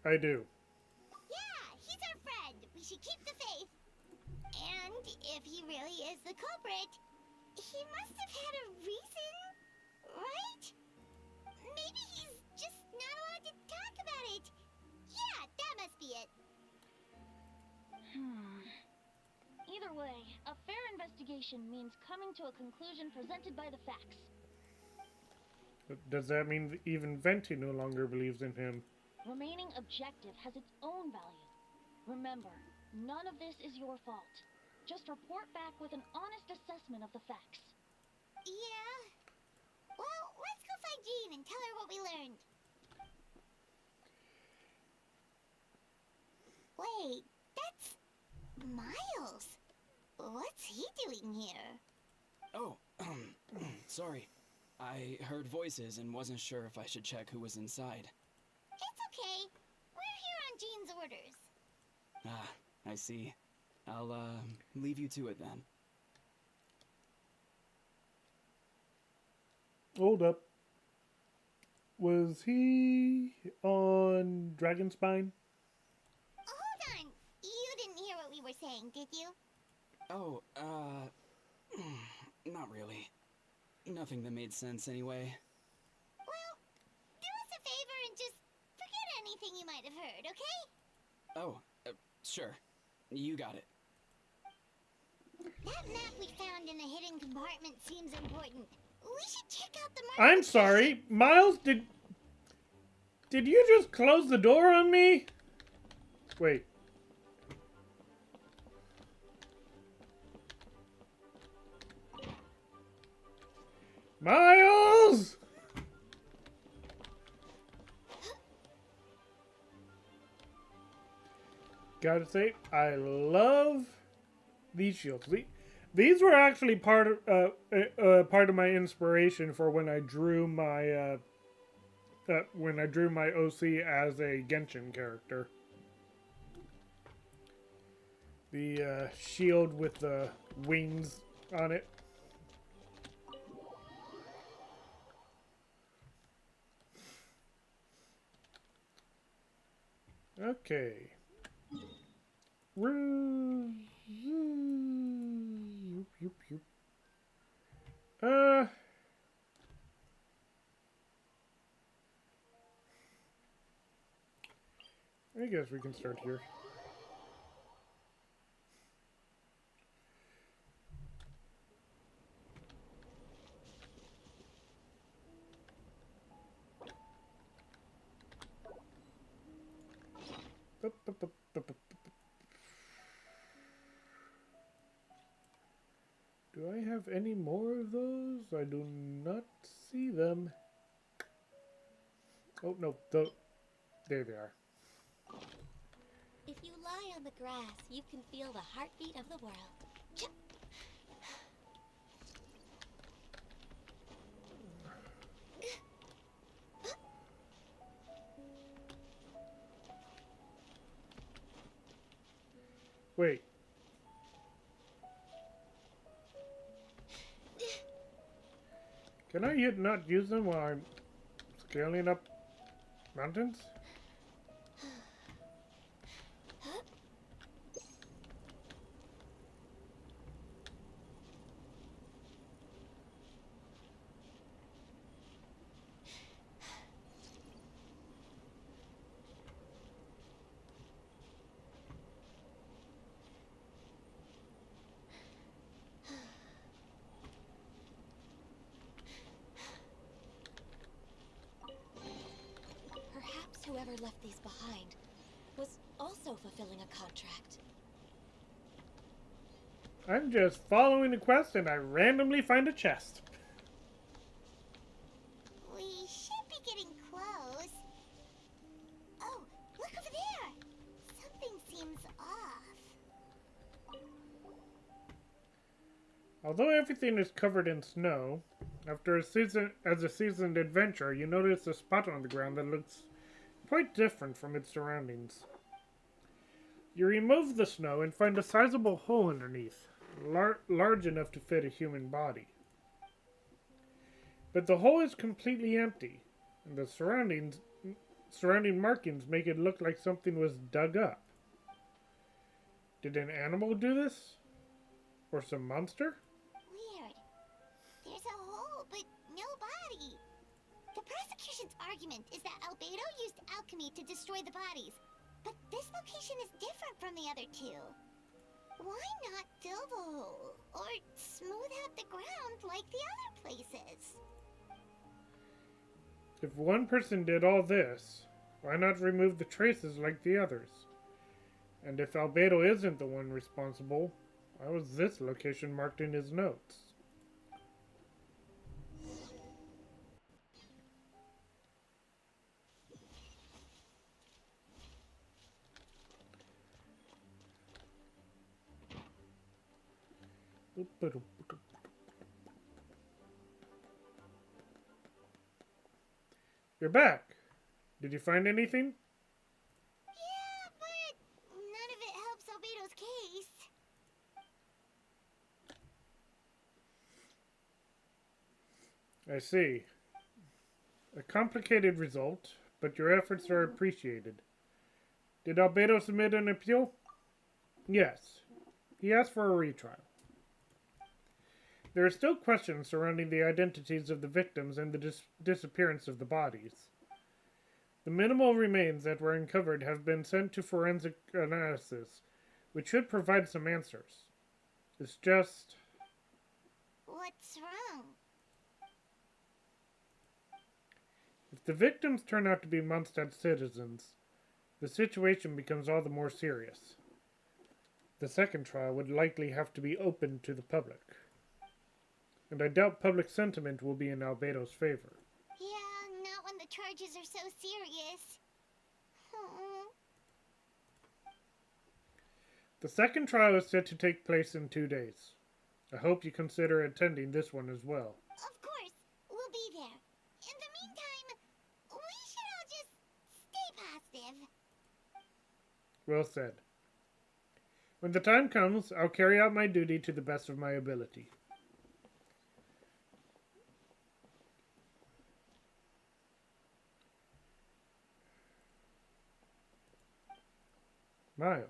I do. Yeah, he's our friend. We should keep the faith. And if he really is the culprit, he must have had a reason, right? Maybe he's just not allowed to talk about it. Yeah, that must be it. Either way, a fair investigation means coming to a conclusion presented by the facts. Does that mean that even Venti no longer believes in him? Remaining objective has its own value. Remember, none of this is your fault. Just report back with an honest assessment of the facts. Yeah. Well, let's go find Jean and tell her what we learned. Miles, what's he doing here? Oh, sorry. I heard voices and wasn't sure if I should check who was inside. It's okay. We're here on Jean's orders. Ah, I see. I'll, leave you to it then. Hold up. Was he on Dragonspine? Hold on. You didn't hear what we were saying, did you? Oh, not really. Nothing that made sense anyway. Well, do us a favor and just forget anything you might have heard, okay? Oh, sure. You got it. That map we found in the hidden compartment seems important. We should check out the market. I'm sorry, Miles, did you just close the door on me? Wait. Miles! Gotta say, I love these shields. These were actually part of my inspiration for when I drew my OC as a Genshin character. The shield with the wings on it. Okay. I guess we can start here. Do I have any more of those? I do not see them. Oh, no. There they are. If you lie on the grass, you can feel the heartbeat of the world. Wait. Can I not use them while I'm scaling up mountains? Whoever left these behind was also fulfilling a contract. I'm just following the quest and I randomly find a chest. We should be getting close. Oh, look over there! Something seems off. Although everything is covered in snow, after a seasoned adventurer, you notice a spot on the ground that looks quite different from its surroundings. You remove the snow and find a sizable hole underneath, large enough to fit a human body. But the hole is completely empty, and the surrounding markings make it look like something was dug up. Did an animal do this? Or some monster? Weird. There's a hole, but no body. The prosecution's argument is that Albedo used alchemy to destroy the bodies, but this location is different from the other two. Why not fill the hole, or smooth out the ground like the other places? If one person did all this, why not remove the traces like the others? And if Albedo isn't the one responsible, why was this location marked in his notes? You're back. Did you find anything? Yeah, but none of it helps Albedo's case. I see. A complicated result, but your efforts are appreciated. Did Albedo submit an appeal? Yes. He asked for a retrial. There are still questions surrounding the identities of the victims and the disappearance of the bodies. The minimal remains that were uncovered have been sent to forensic analysis, which should provide some answers. It's just... What's wrong? If the victims turn out to be Mondstadt citizens, the situation becomes all the more serious. The second trial would likely have to be open to the public. And I doubt public sentiment will be in Albedo's favor. Yeah, not when the charges are so serious. The second trial is set to take place in 2 days. I hope you consider attending this one as well. Of course, we'll be there. In the meantime, we should all just stay positive. Well said. When the time comes, I'll carry out my duty to the best of my ability. Miles.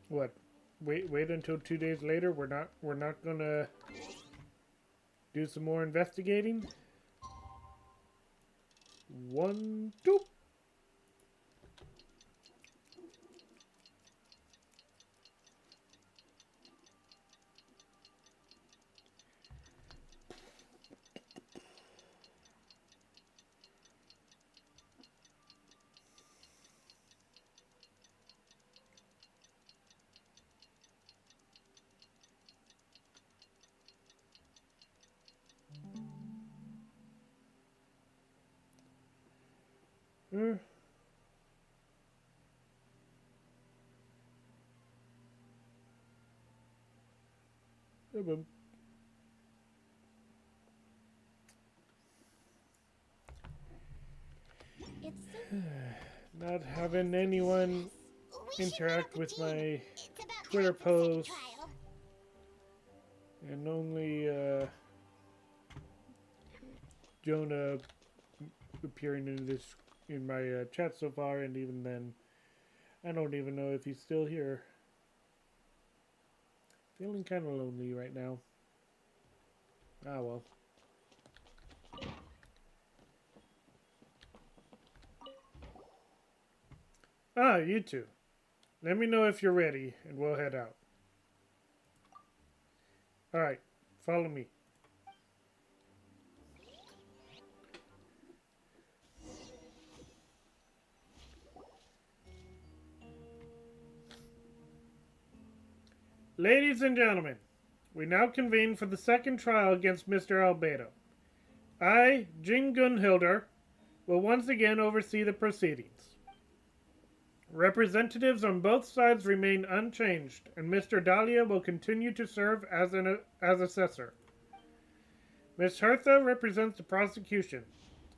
What? Wait until 2 days later? We're not gonna do some more investigating? 1, 2. It's Not having anyone We should interact meet with the team. my It's about Twitter time for the second posts trial. and only Jonah appearing in my chat so far, and even then, I don't even know if he's still here. Feeling kind of lonely right now. Ah well. Ah, you two. Let me know if you're ready, and we'll head out. Alright, follow me. Ladies and gentlemen, we now convene for the second trial against Mr. Albedo. I, Jing Gunhilder, will once again oversee the proceedings. Representatives on both sides remain unchanged, and Mr. Dahlia will continue to serve as assessor. Ms. Hertha represents the prosecution,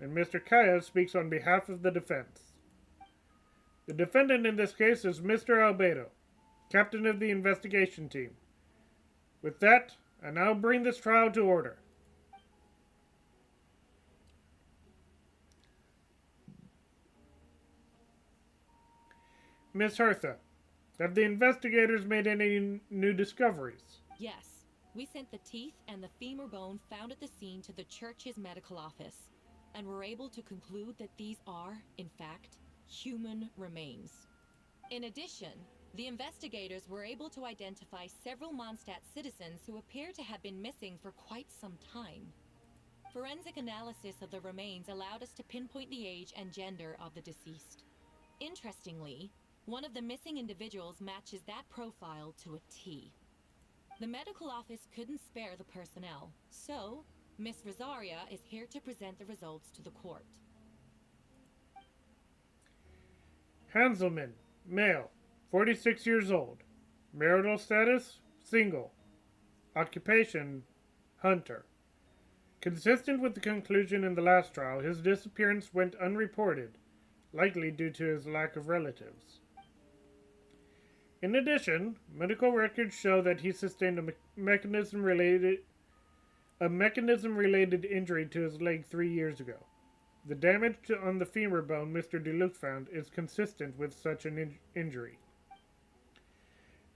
and Mr. Kaya speaks on behalf of the defense. The defendant in this case is Mr. Albedo, captain of the investigation team. With that, I now bring this trial to order. Miss Hertha, have the investigators made any new discoveries? Yes. We sent the teeth and the femur bone found at the scene to the church's medical office, and were able to conclude that these are, in fact, human remains. In addition, the investigators were able to identify several Mondstadt citizens who appear to have been missing for quite some time. Forensic analysis of the remains allowed us to pinpoint the age and gender of the deceased. Interestingly, one of the missing individuals matches that profile to a T. The medical office couldn't spare the personnel, so Miss Rosaria is here to present the results to the court. Hanselman, male, 46 years old. Marital status, single. Occupation, hunter. Consistent with the conclusion in the last trial, his disappearance went unreported, likely due to his lack of relatives. In addition, medical records show that he sustained a mechanism-related injury to his leg 3 years ago. The damage on the femur bone Mr. Deluc found is consistent with such an injury.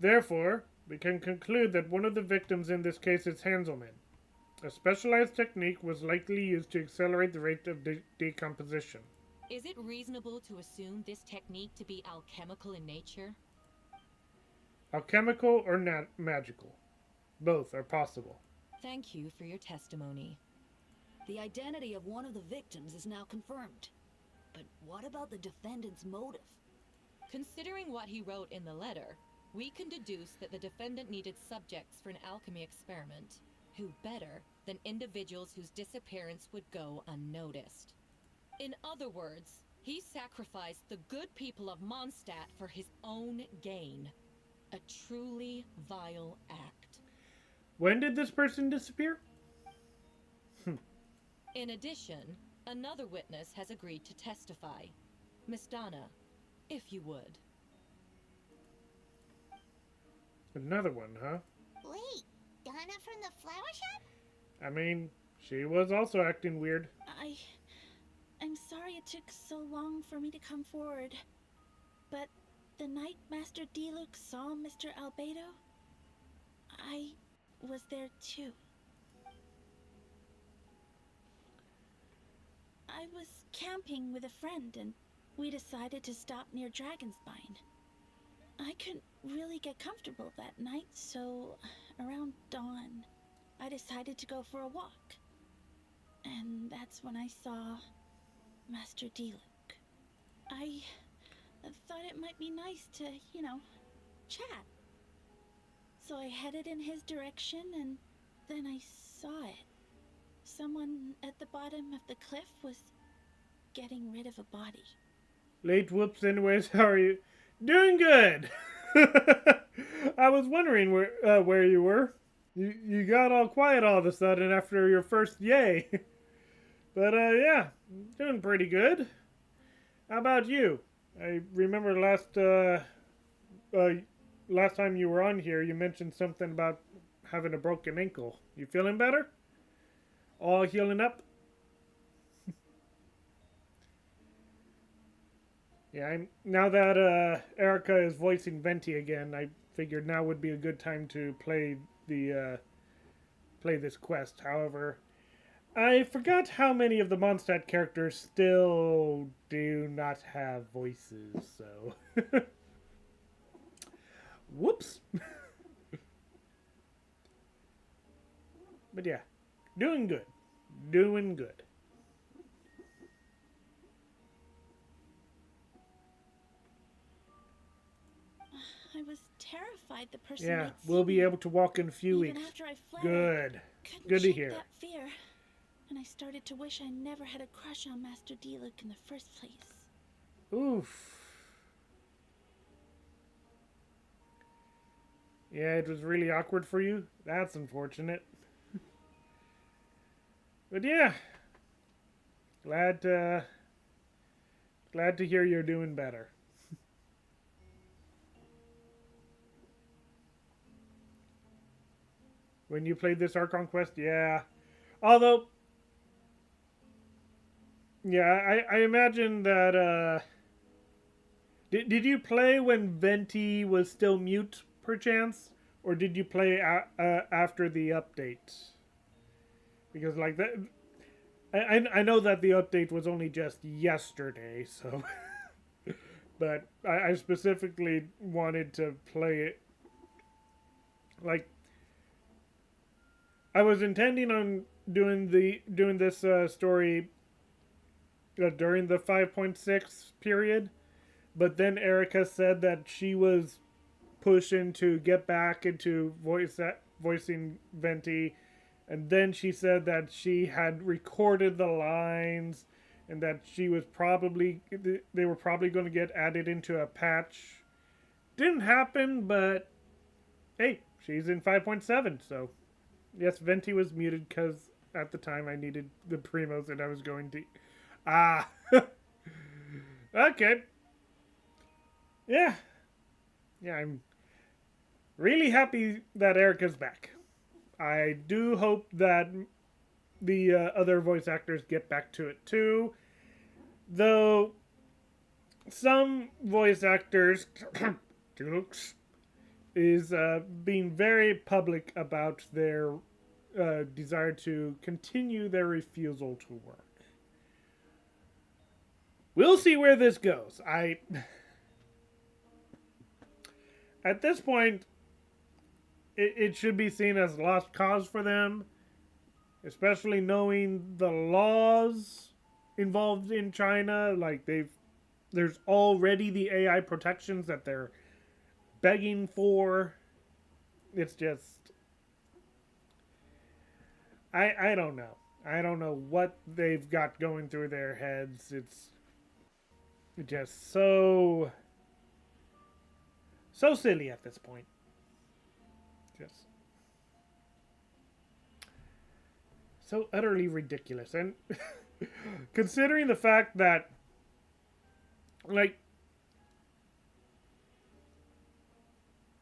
Therefore, we can conclude that one of the victims in this case is Hanselman. A specialized technique was likely used to accelerate the rate of decomposition. Is it reasonable to assume this technique to be alchemical in nature? Alchemical or magical. Both are possible. Thank you for your testimony. The identity of one of the victims is now confirmed. But what about the defendant's motive? Considering what he wrote in the letter, we can deduce that the defendant needed subjects for an alchemy experiment. Who better than individuals whose disappearance would go unnoticed? In other words, he sacrificed the good people of Mondstadt for his own gain. A truly vile act. When did this person disappear? In addition, another witness has agreed to testify. Miss Donna, if you would. Another one, huh? Wait, Donna from the flower shop? I mean, she was also acting weird. I'm sorry it took so long for me to come forward. But the night Master Deluc saw Mr. Albedo, I was there too. I was camping with a friend and we decided to stop near Dragonspine. I couldn't really get comfortable that night, so around dawn, I decided to go for a walk. And that's when I saw Master Deluc. I thought it might be nice to, chat. So I headed in his direction and then I saw it. Someone at the bottom of the cliff was getting rid of a body. Late whoops anyways, how are you? Doing good! I was wondering where you were. You got all quiet all of a sudden after your first yay. But yeah, doing pretty good. How about you? I remember last time you were on here, you mentioned something about having a broken ankle. You feeling better? All healing up? Yeah, now that Erica is voicing Venti again, I figured now would be a good time to play this quest. However, I forgot how many of the Mondstadt characters still do not have voices, so... Whoops! But yeah, doing good. Doing good. I was terrified the person Yeah, might we'll see be me. able to walk in a few Even weeks. after I fled, Good. I couldn't Good to shake hear. that fear, and I started to wish I never had a crush on Master Deluc in the first place. Oof. Yeah, it was really awkward for you? That's unfortunate. But yeah. Glad to hear you're doing better. When you played this Archon Quest, yeah. Although, yeah, I imagine that, did you play when Venti was still mute, perchance? Or did you play after the update? Because, like, that, I know that the update was only just yesterday, so... But I specifically wanted to play it, like... I was intending on doing this story during the 5.6 period, but then Erica said that she was pushing to get back into voicing Venti, and then she said that she had recorded the lines and that she was probably, they were probably going to get added into a patch. Didn't happen, but hey, she's in 5.7, so yes, Venti was muted because at the time I needed the primos and I was going to... Okay. Yeah. Yeah, I'm really happy that Erica's back. I do hope that the other voice actors get back to it too. Though some voice actors is being very public about their desire to continue their refusal to work. We'll see where this goes. At this point, it should be seen as lost cause for them, especially knowing the laws involved in China. Like there's already the AI protections that they're begging for. It's just, I don't know. I don't know what they've got going through their heads. It's just so silly at this point. Just so utterly ridiculous. And considering the fact that, like,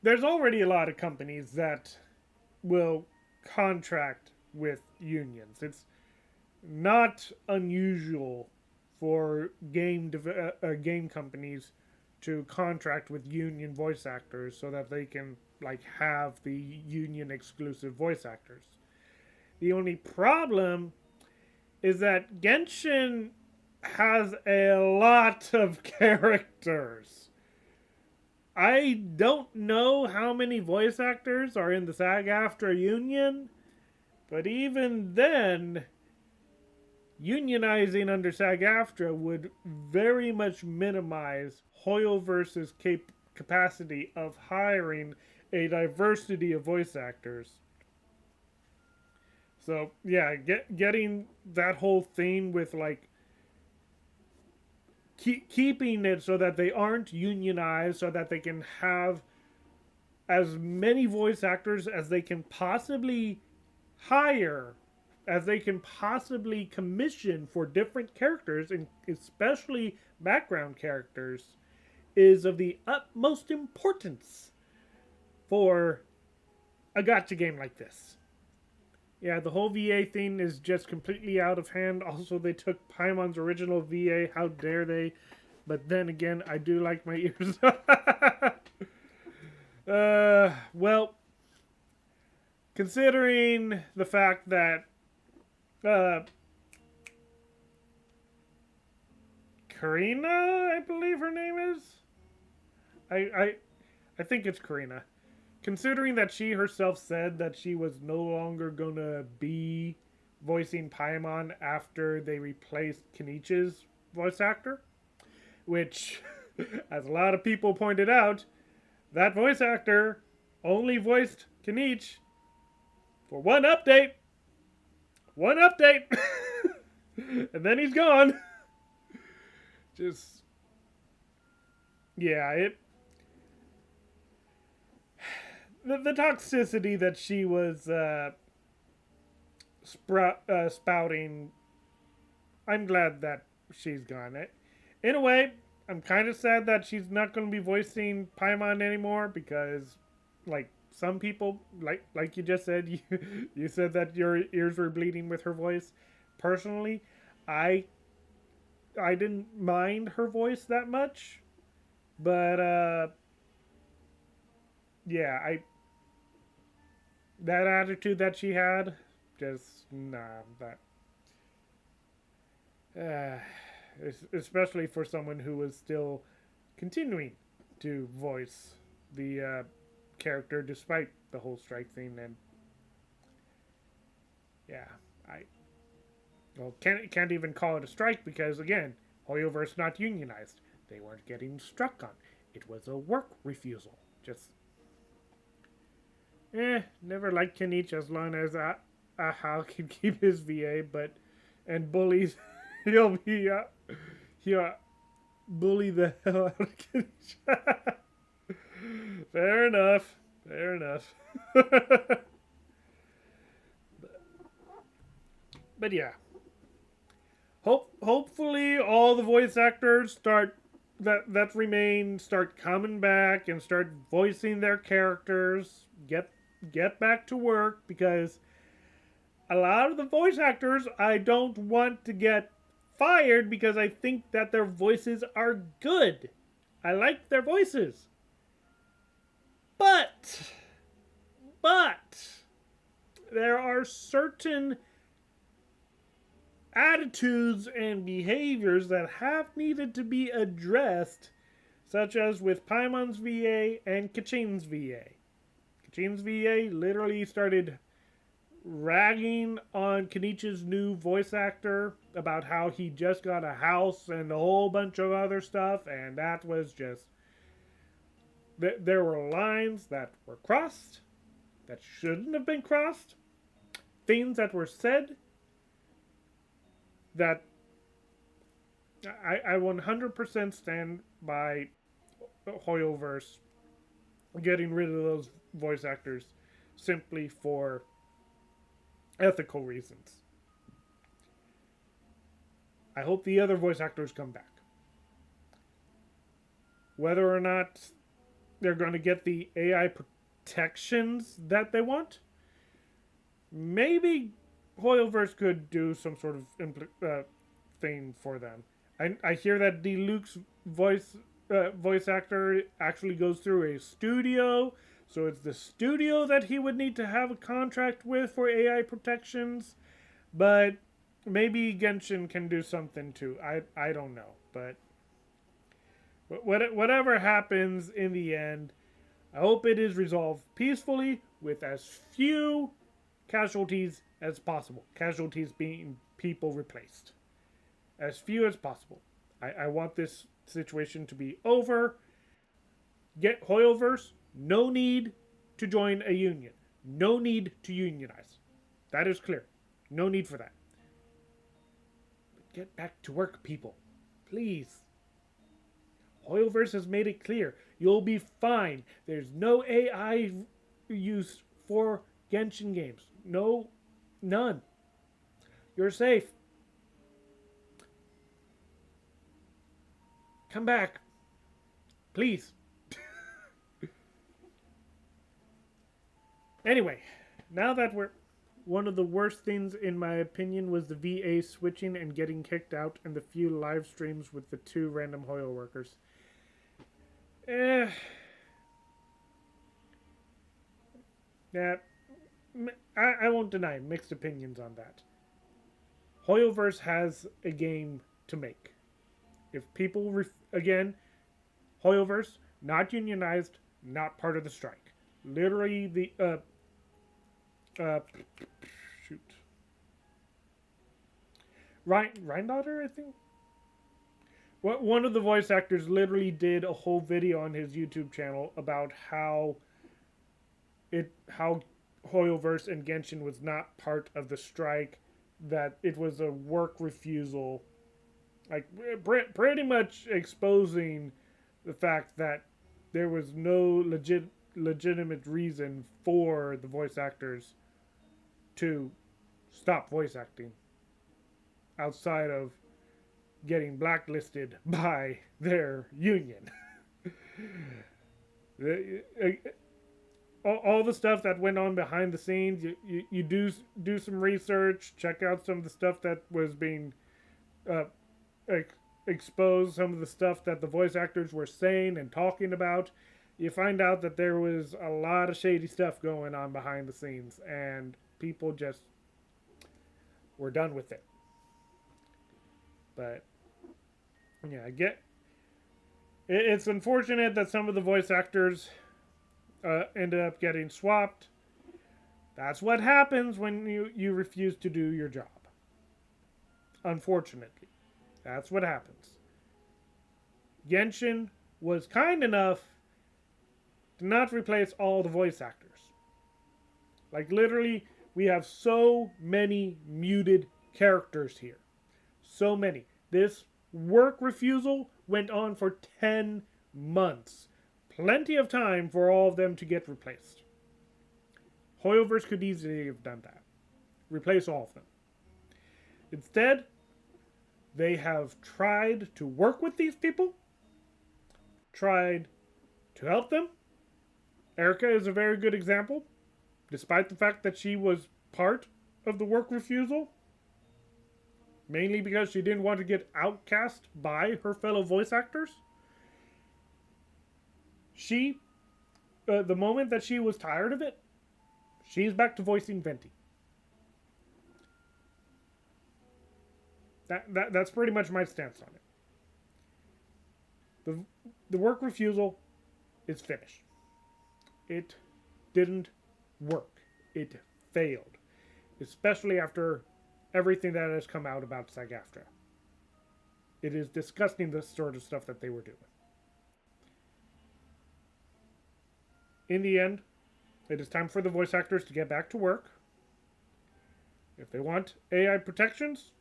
there's already a lot of companies that will contract with unions. It's not unusual for game companies to contract with union voice actors so that they can like have the union exclusive voice actors. The only problem is that Genshin has a lot of characters. I don't know how many voice actors are in the SAG-AFTRA union, but even then, unionizing under SAG-AFTRA would very much minimize Hoyoverse's capacity of hiring a diversity of voice actors. So, yeah, getting that whole thing with, like, keeping it so that they aren't unionized, so that they can have as many voice actors as they can possibly hire, as they can possibly commission for different characters, and especially background characters, is of the utmost importance for a gacha game like this. Yeah, the whole VA thing is just completely out of hand. Also, they took Paimon's original VA. How dare they? But then again, I do like my ears. Well, considering the fact that Karina, I believe her name is. I think it's Karina. Considering that she herself said that she was no longer gonna be voicing Paimon after they replaced Kenichi's voice actor, which, as a lot of people pointed out, that voice actor only voiced Kenichi for one update. One update! And then he's gone. Just, yeah, the toxicity that she was spouting, I'm glad that she's gone. In a way, I'm kind of sad that she's not going to be voicing Paimon anymore, because, like, some people, like you just said, you said that your ears were bleeding with her voice. Personally, I didn't mind her voice that much, but yeah, that attitude that she had, just nah, especially for someone who was still continuing to voice the character despite the whole strike thing. And yeah, can't even call it a strike, because again, Hoyoverse not unionized. They weren't getting struck on. It was a work refusal. Just never liked Kenichi as long as Ahao could keep his VA, and bullies he'll bully the hell out of Kenisha. Fair enough. Fair enough. But yeah. Hopefully all the voice actors start coming back and start voicing their characters. Get back to work, because a lot of the voice actors I don't want to get fired because I think that their voices are good. I like their voices. But there are certain attitudes and behaviors that have needed to be addressed, such as with Paimon's VA and Kachin's VA. Kachin's VA literally started ragging on Kenichi's new voice actor about how he just got a house and a whole bunch of other stuff, and that was just... There were lines that were crossed, that shouldn't have been crossed, things that were said that I 100% stand by Hoyoverse getting rid of those voice actors simply for ethical reasons. I hope the other voice actors come back. Whether or not they're going to get the AI protections that they want, maybe Hoyoverse could do some sort of thing for them. I hear that Diluc's voice actor actually goes through a studio, so it's the studio that he would need to have a contract with for AI protections. But maybe Genshin can do something too. I don't know, but whatever happens in the end, I hope it is resolved peacefully with as few casualties as possible. Casualties being people replaced. As few as possible. I want this situation to be over. Get Hoyoverse, no need to join a union. No need to unionize. That is clear. No need for that. But get back to work, people. Please. Hoyoverse has made it clear. You'll be fine. There's no AI use for Genshin games. No, none. You're safe. Come back. Please. Anyway, now that we're... One of the worst things, in my opinion, was the VA switching and getting kicked out and the few live streams with the 2 random Hoyo workers. Yeah, I won't deny mixed opinions on that. Hoyoverse has a game to make. If people, again, Hoyoverse, not unionized, not part of the strike. Literally the, shoot. Rheindotter, I think? One of the voice actors literally did a whole video on his YouTube channel about how Hoyoverse and Genshin was not part of the strike, that it was a work refusal, like pretty much exposing the fact that there was no legitimate reason for the voice actors to stop voice acting outside of getting blacklisted by their union. All the stuff that went on behind the scenes, you do some research, check out some of the stuff that was being exposed, some of the stuff that the voice actors were saying and talking about. You find out that there was a lot of shady stuff going on behind the scenes, and people just were done with it. But yeah, it's unfortunate that some of the voice actors ended up getting swapped. That's what happens when you refuse to do your job. Unfortunately. That's what happens. Genshin was kind enough to not replace all the voice actors. Like, literally, we have so many muted characters here. so many. This work refusal went on for 10 months. Plenty of time for all of them to get replaced. Hoyoverse could easily have done that. Replace all of them. Instead, they have tried to work with these people, tried to help them. Erica is a very good example, despite the fact that she was part of the work refusal, mainly because she didn't want to get outcast by her fellow voice actors. She, the moment that she was tired of it, she's back to voicing Venti. That's pretty much my stance on it. The work refusal is finished. It didn't work. It failed. Especially after everything that has come out about SAG-AFTRA. It is disgusting, the sort of stuff that they were doing. In the end, it is time for the voice actors to get back to work. If they want AI protections,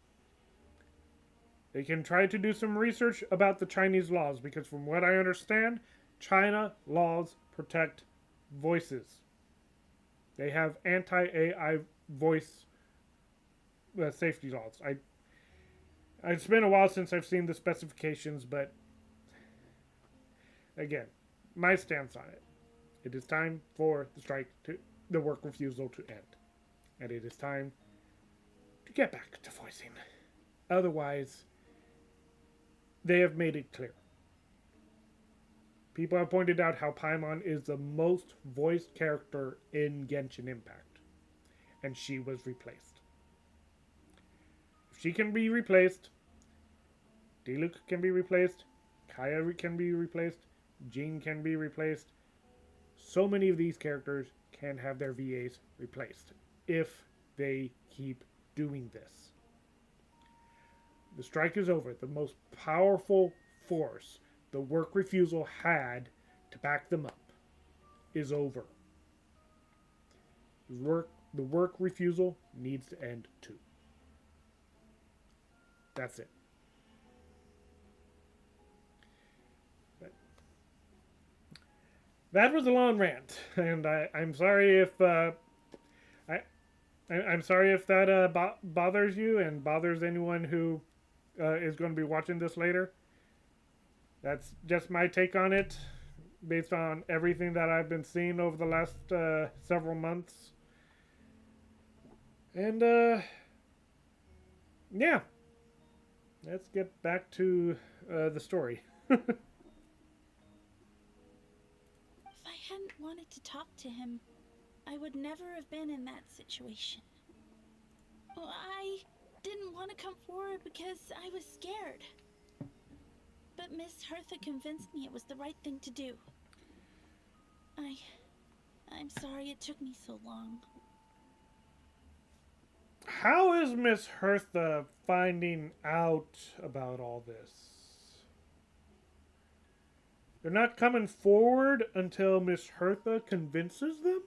they can try to do some research about the Chinese laws, because from what I understand, China laws protect voices. They have anti-AI voice safety laws. It's been a while since I've seen the specifications, but again, my stance on it. It is time for the work refusal to end. And it is time to get back to voicing. Otherwise, they have made it clear. People have pointed out how Paimon is the most voiced character in Genshin Impact. And she was replaced. If she can be replaced, Diluc can be replaced, Kaya can be replaced, Jean can be replaced. So many of these characters can have their VAs replaced if they keep doing this. The strike is over. The most powerful force the work refusal had to back them up is over. The work refusal needs to end too. That's it. But that was a long rant, and I'm sorry if I'm sorry if that bothers you and bothers anyone who is going to be watching this later. That's just my take on it, based on everything that I've been seeing over the last several months. And yeah, let's get back to the story. If I hadn't wanted to talk to him, I would never have been in that situation. Well, I didn't want to come forward because I was scared. But Miss Hertha convinced me it was the right thing to do. I'm sorry it took me so long. How is Miss Hertha finding out about all this? They're not coming forward until Miss Hertha convinces them?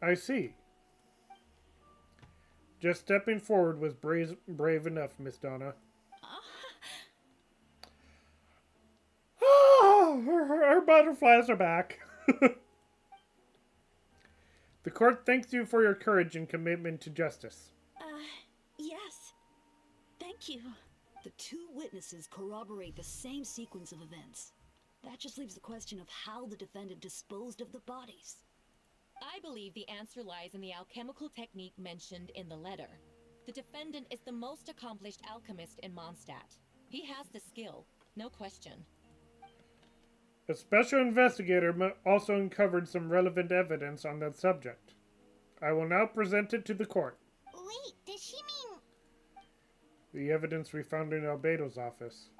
I see. Just stepping forward was brave enough, Miss Donna. Oh, her butterflies are back. The court thanks you for your courage and commitment to justice. Yes. Thank you. The two witnesses corroborate the same sequence of events. That just leaves the question of how the defendant disposed of the bodies. I believe the answer lies in the alchemical technique mentioned in the letter. The defendant is the most accomplished alchemist in Mondstadt. He has the skill, no question. A special investigator also uncovered some relevant evidence on that subject. I will now present it to the court. Wait, does she mean... The evidence we found in Albedo's office.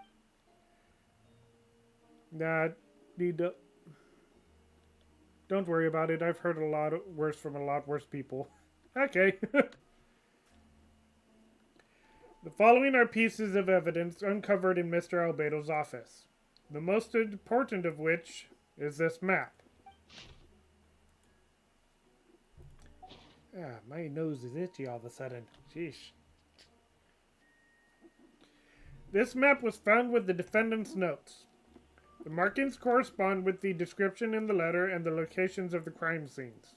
Don't worry about it. I've heard a lot worse from a lot worse people. Okay. The following are pieces of evidence uncovered in Mr. Albedo's office. The most important of which is this map. Ah, my nose is itchy all of a sudden. Sheesh. This map was found with the defendant's notes. The markings correspond with the description in the letter and the locations of the crime scenes.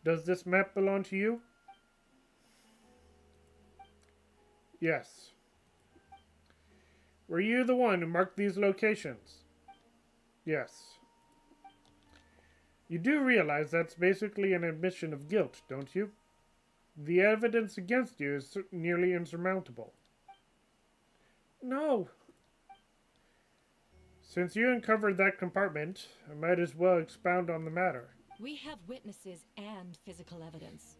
Does this map belong to you? Yes. Were you the one who marked these locations? Yes. You do realize that's basically an admission of guilt, don't you? The evidence against you is nearly insurmountable. No. Since you uncovered that compartment, I might as well expound on the matter. We have witnesses and physical evidence.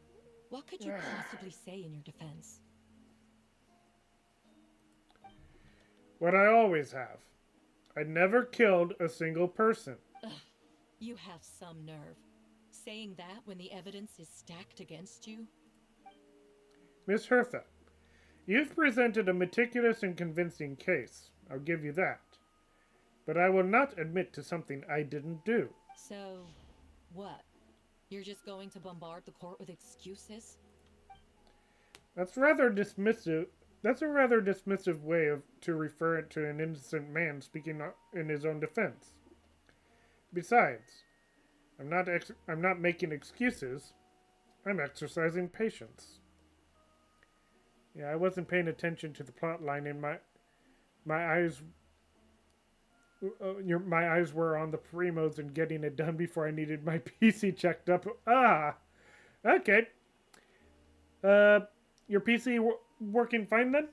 What could you possibly say in your defense? What I always have. I never killed a single person. Ugh, you have some nerve. Saying that when the evidence is stacked against you? Miss Hertha, you've presented a meticulous and convincing case. I'll give you that. But I will not admit to something I didn't do. So, what? You're just going to bombard the court with excuses? That's rather dismissive. That's a rather dismissive way to refer it to an innocent man speaking in his own defense. Besides, I'm not making excuses. I'm exercising patience. Yeah, I wasn't paying attention to the plot line, and my eyes were on the primos and getting it done before I needed my PC checked up. Ah, okay. Your PC working fine then?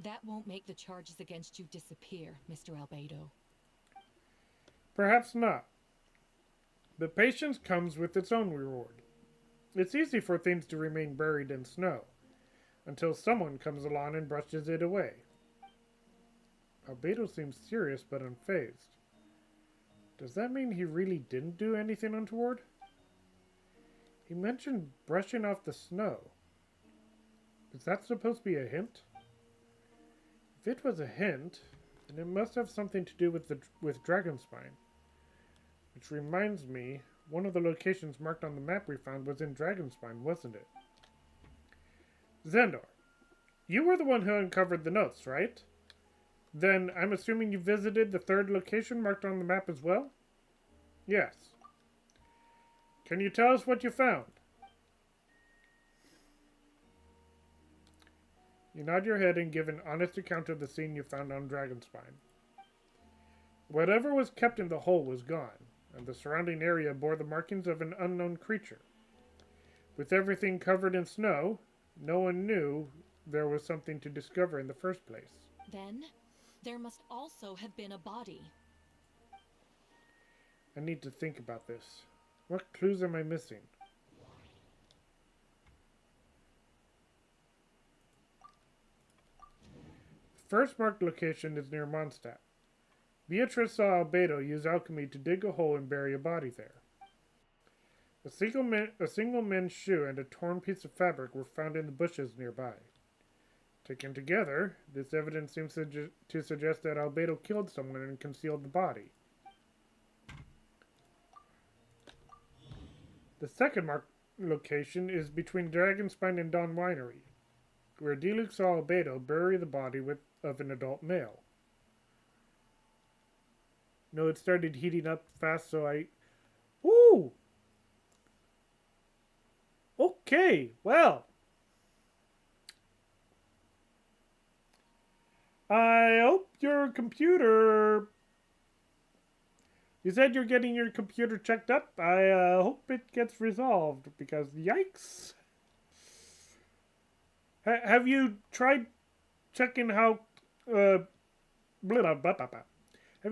That won't make the charges against you disappear, Mr. Albedo. Perhaps not. But patience comes with its own reward. It's easy for things to remain buried in snow, until someone comes along and brushes it away. Albedo seems serious but unfazed. Does that mean he really didn't do anything untoward? He mentioned brushing off the snow. Is that supposed to be a hint? If it was a hint, then it must have something to do with Dragonspine. Which reminds me, one of the locations marked on the map we found was in Dragonspine, wasn't it? Xandor, you were the one who uncovered the notes, right? Then I'm assuming you visited the third location marked on the map as well? Yes. Can you tell us what you found? You nod your head and give an honest account of the scene you found on Dragonspine. Whatever was kept in the hole was gone, and the surrounding area bore the markings of an unknown creature. With everything covered in snow, no one knew there was something to discover in the first place. Then, there must also have been a body. I need to think about this. What clues am I missing? The first marked location is near Mondstadt. Beatrice saw Albedo use alchemy to dig a hole and bury a body there. A single men's shoe and a torn piece of fabric were found in the bushes nearby. Taken together, this evidence seems to suggest that Albedo killed someone and concealed the body. The second marked location is between Dragonspine and Dawn Winery, where Diluc saw Albedo bury the body of an adult male. No, it started heating up fast, so I... Ooh! Okay, well. I hope your computer... You said you're getting your computer checked up. I hope it gets resolved, because yikes. Have you tried checking how... Have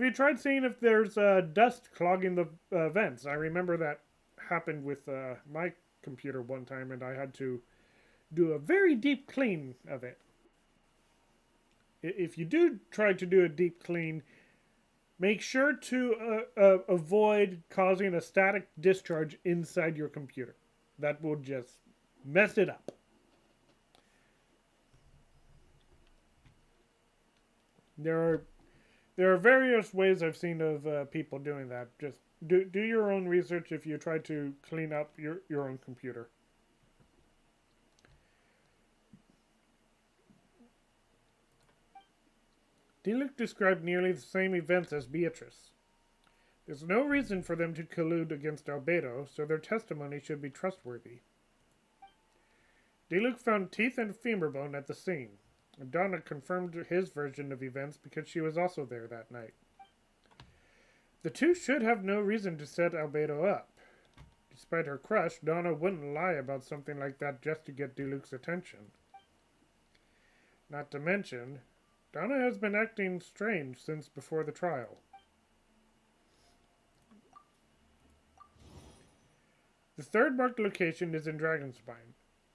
you tried seeing if there's dust clogging the vents? I remember that happened with my computer one time, and I had to do a very deep clean of it. If you do try to do a deep clean, make sure to avoid causing a static discharge inside your computer. That will just mess it up. There There are various ways I've seen of people doing that. Just do your own research if you try to clean up your own computer. Diluc described nearly the same events as Beatrice. There's no reason for them to collude against Albedo, so their testimony should be trustworthy. Diluc found teeth and femur bone at the scene. Donna confirmed his version of events because she was also there that night. The two should have no reason to set Albedo up. Despite her crush, Donna wouldn't lie about something like that just to get Diluc's attention. Not to mention, Donna has been acting strange since before the trial. The third marked location is in Dragonspine.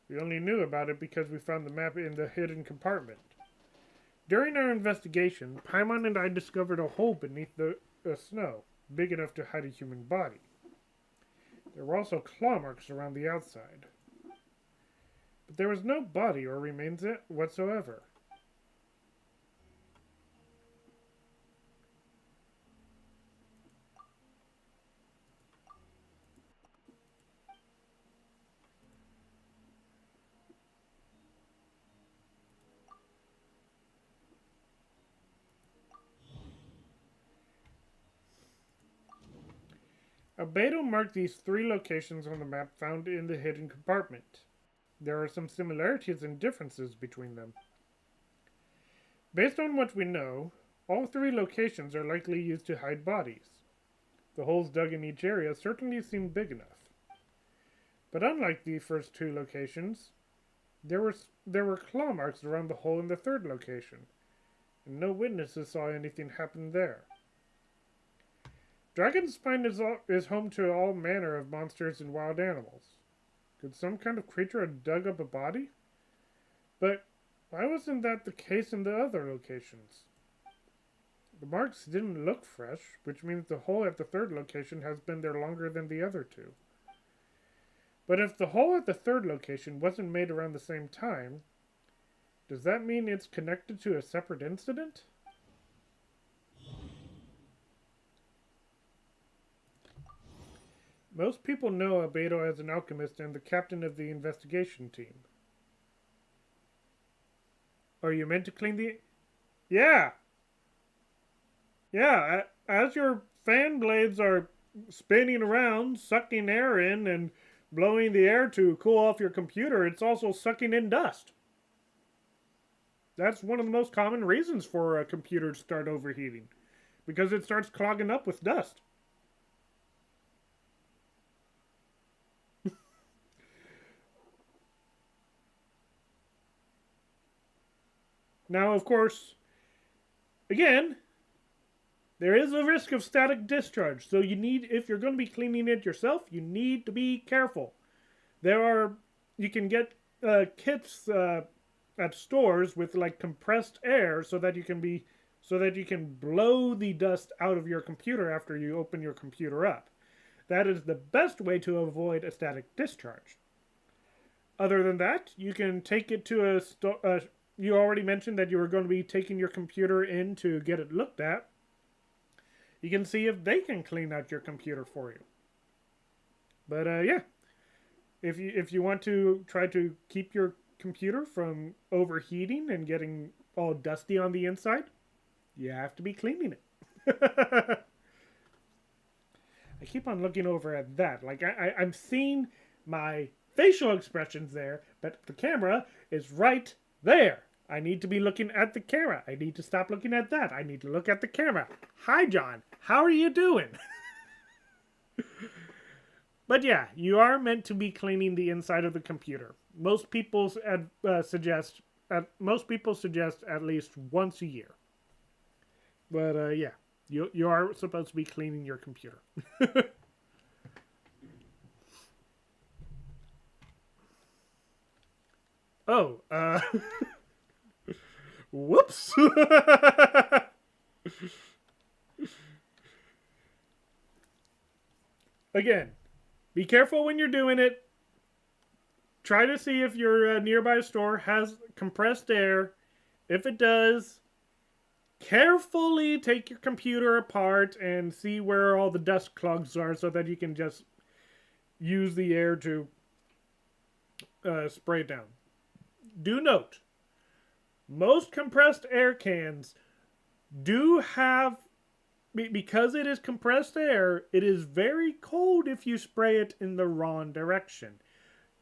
We only knew about it because we found the map in the hidden compartment. During our investigation, Paimon and I discovered a hole beneath the snow, big enough to hide a human body. There were also claw marks around the outside. But there was no body or remains whatsoever. Albedo marked these 3 locations on the map found in the hidden compartment. There are some similarities and differences between them. Based on what we know, all 3 locations are likely used to hide bodies. The holes dug in each area certainly seem big enough. But unlike the first 2 locations, there were claw marks around the hole in the 3rd location, and no witnesses saw anything happen there. Dragonspine is home to all manner of monsters and wild animals. Could some kind of creature have dug up a body? But why wasn't that the case in the other locations? The marks didn't look fresh, which means the hole at the 3rd location has been there longer than the other 2. But if the hole at the 3rd location wasn't made around the same time, does that mean it's connected to a separate incident? Most people know Albedo as an alchemist and the captain of the investigation team. Are you meant to clean the... Yeah! Yeah, as your fan blades are spinning around, sucking air in, and blowing the air to cool off your computer, it's also sucking in dust. That's one of the most common reasons for a computer to start overheating, because it starts clogging up with dust. Now, of course, again, there is a risk of static discharge, so if you're going to be cleaning it yourself, you need to be careful. You can get kits at stores with like compressed air so that you can blow the dust out of your computer after you open your computer up. That is the best way to avoid a static discharge. Other than that, you can take it to you already mentioned that you were going to be taking your computer in to get it looked at. You can see if they can clean out your computer for you. But yeah, if you want to try to keep your computer from overheating and getting all dusty on the inside, you have to be cleaning it. I keep on looking over at that. Like I'm seeing my facial expressions there, but the camera is right there. I need to be looking at the camera. I need to stop looking at that. I need to look at the camera. Hi, John. How are you doing? But yeah, you are meant to be cleaning the inside of the computer. Most people suggest at least once a year. But yeah, you are supposed to be cleaning your computer. Oh, whoops. Again, be careful when you're doing it. Try to see if your nearby store has compressed air. If it does, carefully take your computer apart and see where all the dust clogs are so that you can just use the air to spray it down. Do note, most compressed air cans do have, because it is compressed air, it is very cold if you spray it in the wrong direction.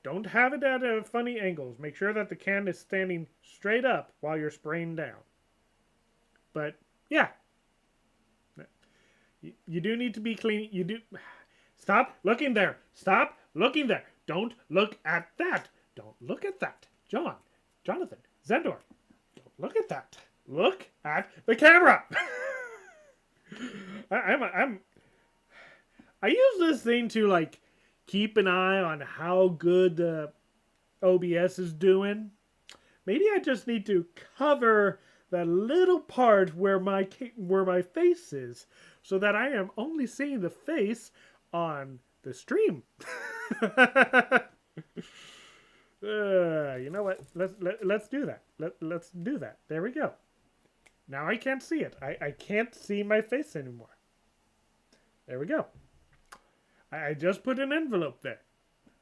Don't have it at funny angles. Make sure that the can is standing straight up while you're spraying down. But, yeah. You do need to be clean. You do. Stop looking there. Stop looking there. Don't look at that. Don't look at that. Jonathan, Zendor. Don't look at that. Look at the camera. I use this thing to like keep an eye on how good the OBS is doing. Maybe I just need to cover that little part where my face is, so that I am only seeing the face on the stream. You know what? Let's do that. Let's do that. There we go. Now I can't see it. I can't see my face anymore. There we go. I just put an envelope there.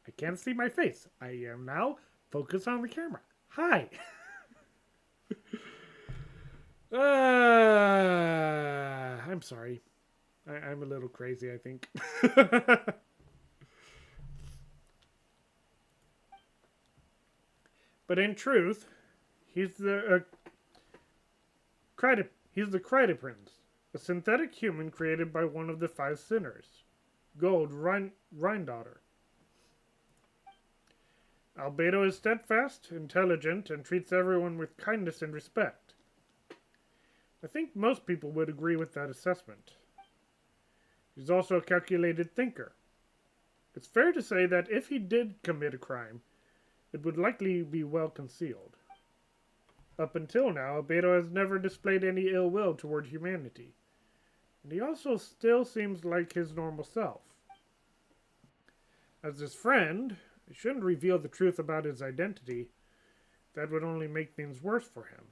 I can't see my face. I am now focused on the camera. Hi. I'm sorry. I'm a little crazy, I think. But in truth, he's the Crida Prince, a synthetic human created by one of the 5 sinners, Gold Rhindaughter. Albedo is steadfast, intelligent, and treats everyone with kindness and respect. I think most people would agree with that assessment. He's also a calculated thinker. It's fair to say that if he did commit a crime, it would likely be well concealed. Up until now, Albedo has never displayed any ill will toward humanity, and he also still seems like his normal self. As his friend, I shouldn't reveal the truth about his identity. That would only make things worse for him.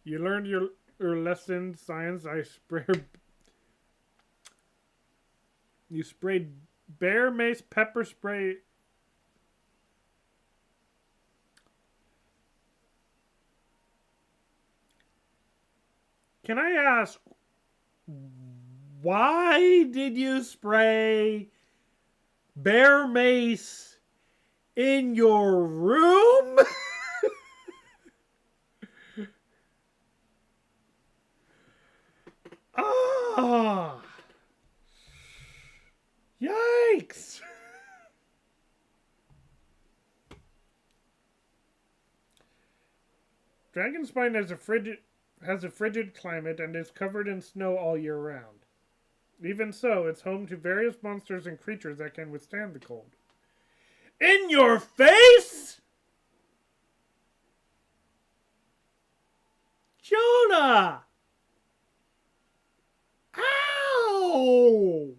You learned your lesson, science. You sprayed bear mace pepper spray. Can I ask, why did you spray bear mace in your room? Ah! Yikes! Dragonspine has a frigid climate and is covered in snow all year round. Even so, it's home to various monsters and creatures that can withstand the cold. In your face? Jonah! Ow!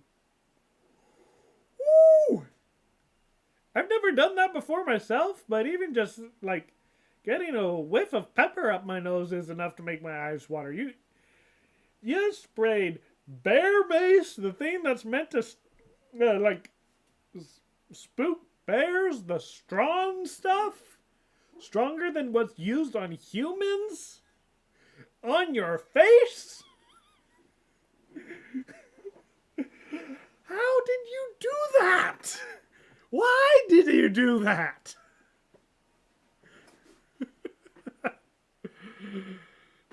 Woo! I've never done that before myself, but even just like getting a whiff of pepper up my nose is enough to make my eyes water. You sprayed bear mace, the thing that's meant to spook bears, the strong stuff, stronger than what's used on humans, on your face? How did you do that? Why did you do that?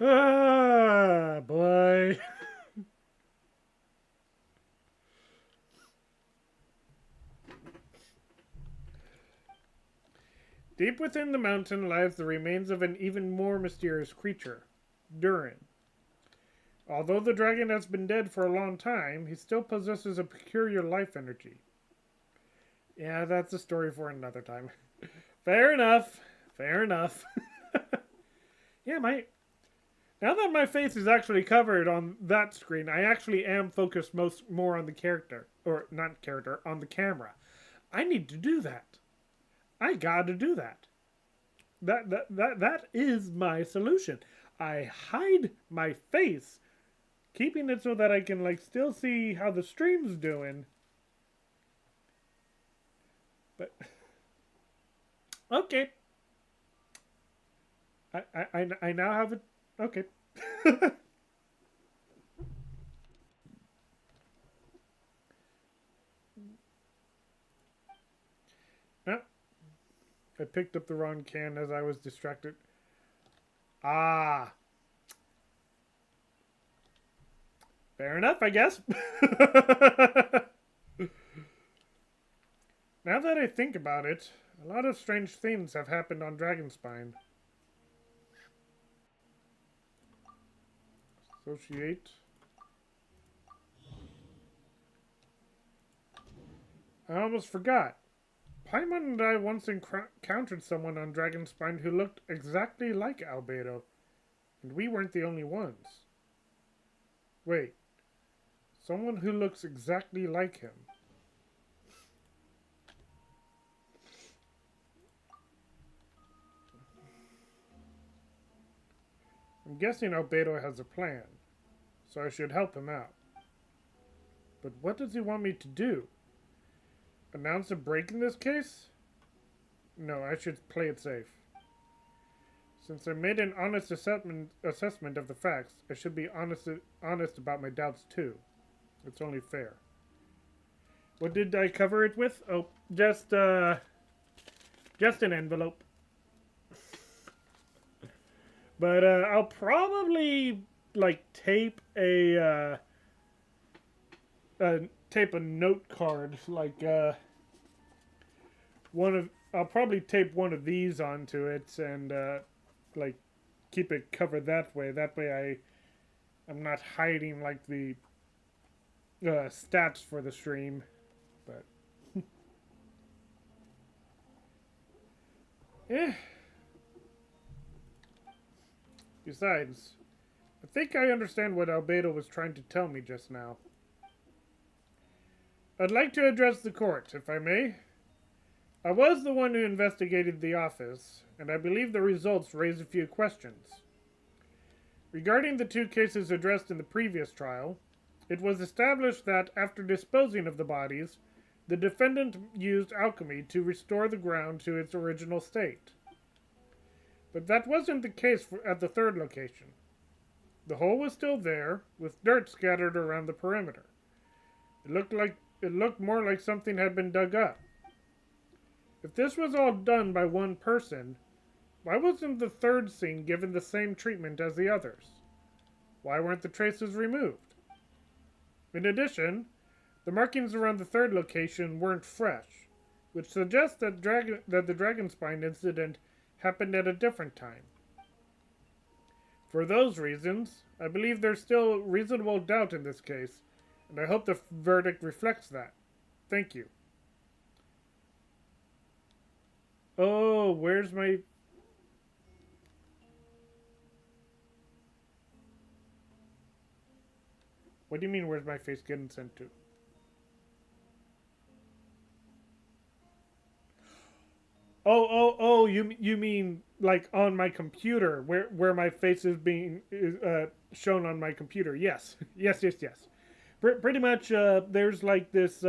Ah, boy. Deep within the mountain lies the remains of an even more mysterious creature, Durin. Although the dragon has been dead for a long time, he still possesses a peculiar life energy. Yeah, that's a story for another time. Fair enough. Fair enough. Yeah, Now that my face is actually covered on that screen, I actually am focused more on the character. Or, not character, on the camera. I need to do that. I gotta do that. That is my solution. I hide my face, keeping it so that I can, like, still see how the stream's doing. But, okay. I now have it. Okay. Ah, I picked up the wrong can as I was distracted. Ah. Fair enough, I guess. Now that I think about it, a lot of strange things have happened on Dragonspine. Associate. I almost forgot. Paimon and I once encountered someone on Dragonspine who looked exactly like Albedo. And we weren't the only ones. Wait. Someone who looks exactly like him. I'm guessing Albedo has a plan, so I should help him out. But what does he want me to do? Announce a break in this case? No, I should play it safe. Since I made an honest assessment of the facts, I should be honest about my doubts too. It's only fair. What did I cover it with? Oh, just an envelope. But I'll probably like tape a note card, like I'll probably tape one of these onto it and like keep it covered that way. That way I'm not hiding like the stats for the stream, but eh. Besides, I think I understand what Albedo was trying to tell me just now. I'd like to address the court, if I may. I was the one who investigated the office, and I believe the results raise a few questions. Regarding the two cases addressed in the previous trial, it was established that after disposing of the bodies, the defendant used alchemy to restore the ground to its original state. But that wasn't the case at the third location. The hole was still there, with dirt scattered around the perimeter. It looked more like something had been dug up. If this was all done by one person, why wasn't the third scene given the same treatment as the others? Why weren't the traces removed? In addition, the markings around the third location weren't fresh, which suggests that the Dragonspine incident happened at a different time. For those reasons, I believe there's still reasonable doubt in this case, and I hope the verdict reflects that. Thank you. Oh, where's my... What do you mean, where's my face getting sent to? Oh, you mean like on my computer, where my face is being shown on my computer. Yes. Yes. Pretty much, there's like this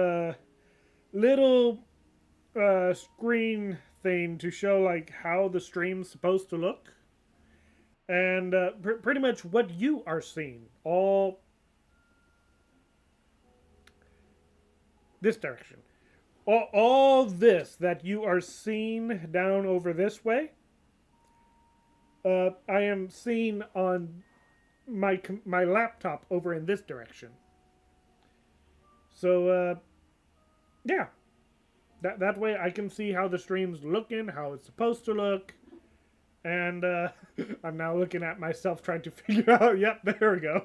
little screen thing to show like how the stream's supposed to look. And pretty much what you are seeing, all this direction. All this that you are seeing down over this way, I am seeing on my laptop over in this direction. So, yeah. That way I can see how the stream's looking, how it's supposed to look. And I'm now looking at myself trying to figure out, yep, there we go.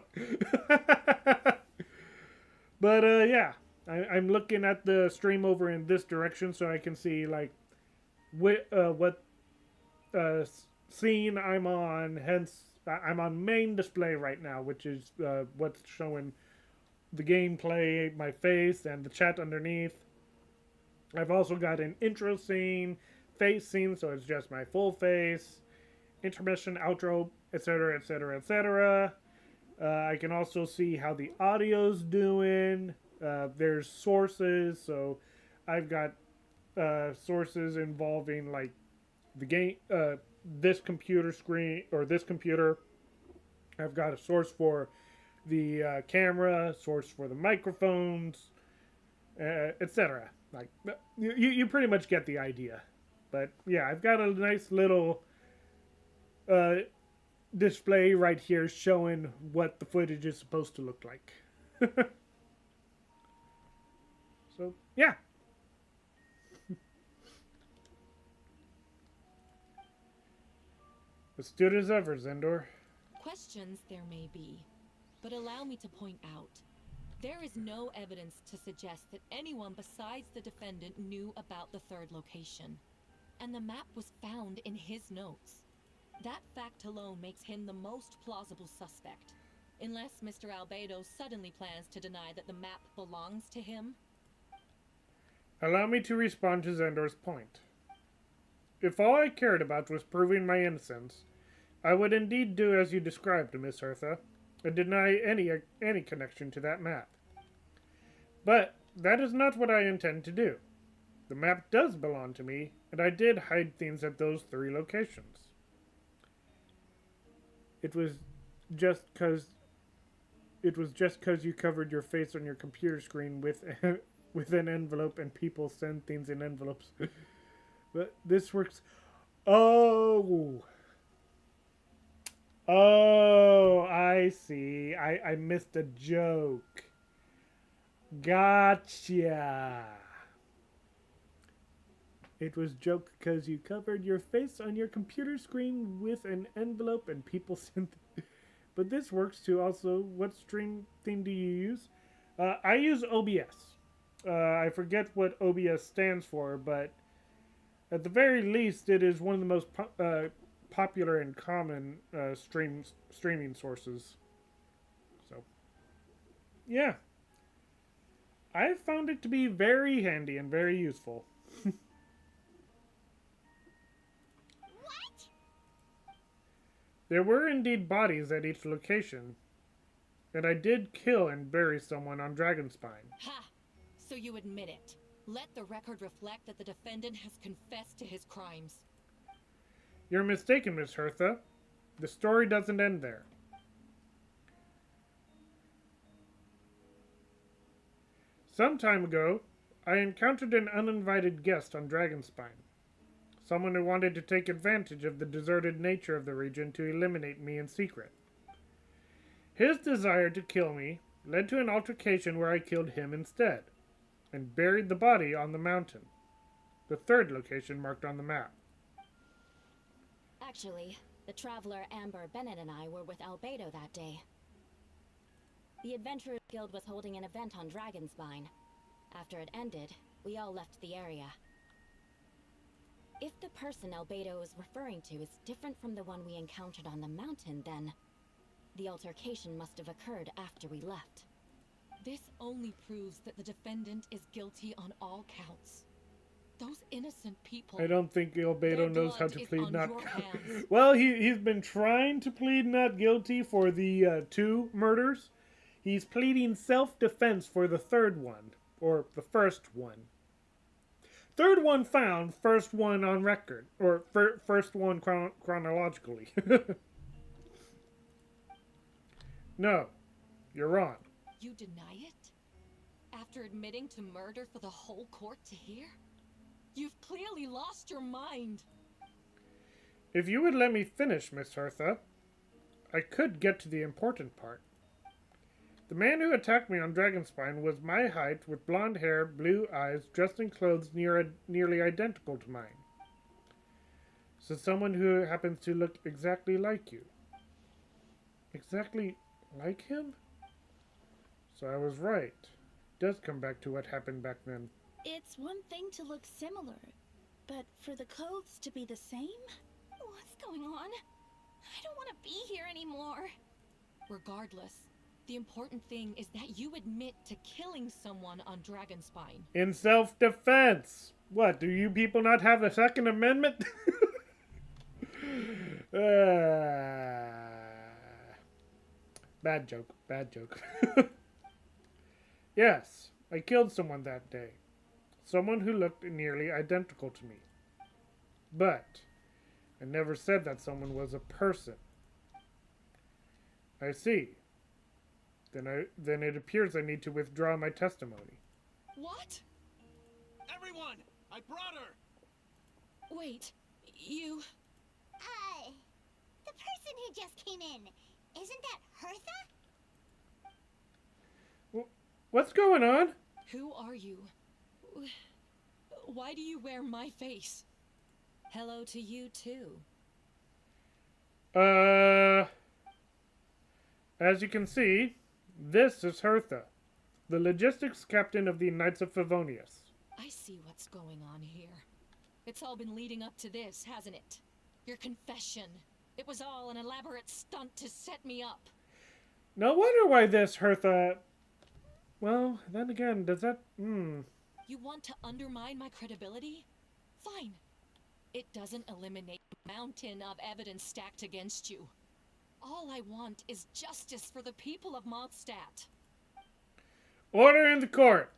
But, yeah. I'm looking at the stream over in this direction so I can see like what scene I'm on, hence I'm on main display right now, which is what's showing the gameplay, my face, and the chat underneath. I've also got an intro scene, face scene, so it's just my full face, intermission, outro, etc., etc., etc. I can also see how the audio's doing. There's sources, so I've got sources involving like the game, this computer screen or this computer. I've got a source for the camera, source for the microphones, etc. Like you pretty much get the idea. But yeah, I've got a nice little display right here showing what the footage is supposed to look like. So yeah. Astute as ever, Zendor. Questions there may be, but allow me to point out, there is no evidence to suggest that anyone besides the defendant knew about the third location, and the map was found in his notes. That fact alone makes him the most plausible suspect, unless Mr. Albedo suddenly plans to deny that the map belongs to him. Allow me to respond to Zendor's point. If all I cared about was proving my innocence, I would indeed do as you described, Miss Hertha, and deny any connection to that map. But that is not what I intend to do. The map does belong to me, and I did hide things at those 3 locations. It was just cause you covered your face on your computer screen with with an envelope and people send things in envelopes. But this works. Oh, I see. I missed a joke. Gotcha. It was joke because you covered your face on your computer screen with an envelope and people sent. But this works too. Also, what stream theme do you use? I use OBS. I forget what OBS stands for, but at the very least, it is one of the most popular and common streaming sources. So, yeah. I found it to be very handy and very useful. What? There were indeed bodies at each location, and I did kill and bury someone on Dragonspine. Ha! So you admit it. Let the record reflect that the defendant has confessed to his crimes. You're mistaken, Miss Hertha. The story doesn't end there. Some time ago, I encountered an uninvited guest on Dragonspine. Someone who wanted to take advantage of the deserted nature of the region to eliminate me in secret. His desire to kill me led to an altercation where I killed him instead, and buried the body on the mountain, the 3rd location marked on the map. Actually, the traveler Amber Bennett and I were with Albedo that day. The Adventurers Guild was holding an event on Dragonspine. After it ended, we all left the area. If the person Albedo is referring to is different from the one we encountered on the mountain, then the altercation must have occurred after we left. This only proves that the defendant is guilty on all counts. Those innocent people. I don't think Albedo knows how to plead not. Hands. Well, he's been trying to plead not guilty for the 2 murders. He's pleading self-defense for the 3rd one, or the 1st one. 3rd one found, 1st one on record, or 1st one chronologically. No, you're wrong. You deny it? After admitting to murder for the whole court to hear? You've clearly lost your mind. If you would let me finish, Miss Hertha, I could get to the important part. The man who attacked me on Dragonspine was my height, with blonde hair, blue eyes, dressed in clothes nearly identical to mine. So someone who happens to look exactly like you. Exactly like him? So I was right. It does come back to what happened back then. It's one thing to look similar, but for the clothes to be the same? What's going on? I don't want to be here anymore. Regardless, the important thing is that you admit to killing someone on Dragonspine. In self-defense. What, do you people not have the Second Amendment? Bad joke, bad joke. Yes, I killed someone that day. Someone who looked nearly identical to me. But I never said that someone was a person. I see. Then it appears I need to withdraw my testimony. What? Everyone! I brought her! Wait, you... The person who just came in, isn't that Hertha? What's going on? Who are you? Why do you wear my face? Hello to you, too. As you can see, this is Hertha, the logistics captain of the Knights of Favonius. I see what's going on here. It's all been leading up to this, hasn't it? Your confession. It was all an elaborate stunt to set me up. No wonder why this Hertha... Well, then again, does that... You want to undermine my credibility? Fine. It doesn't eliminate the mountain of evidence stacked against you. All I want is justice for the people of Mondstadt. Order in the court!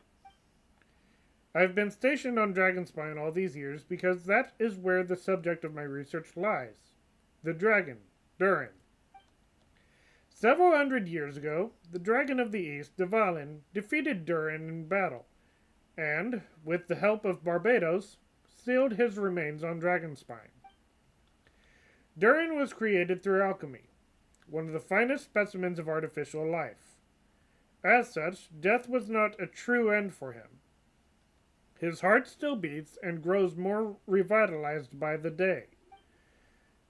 I've been stationed on Dragonspine all these years because that is where the subject of my research lies. The dragon, Durin. Several hundred years ago, the Dragon of the East, Dvalin, defeated Durin in battle, and, with the help of Barbados, sealed his remains on Dragonspine. Durin was created through alchemy, one of the finest specimens of artificial life. As such, death was not a true end for him. His heart still beats and grows more revitalized by the day.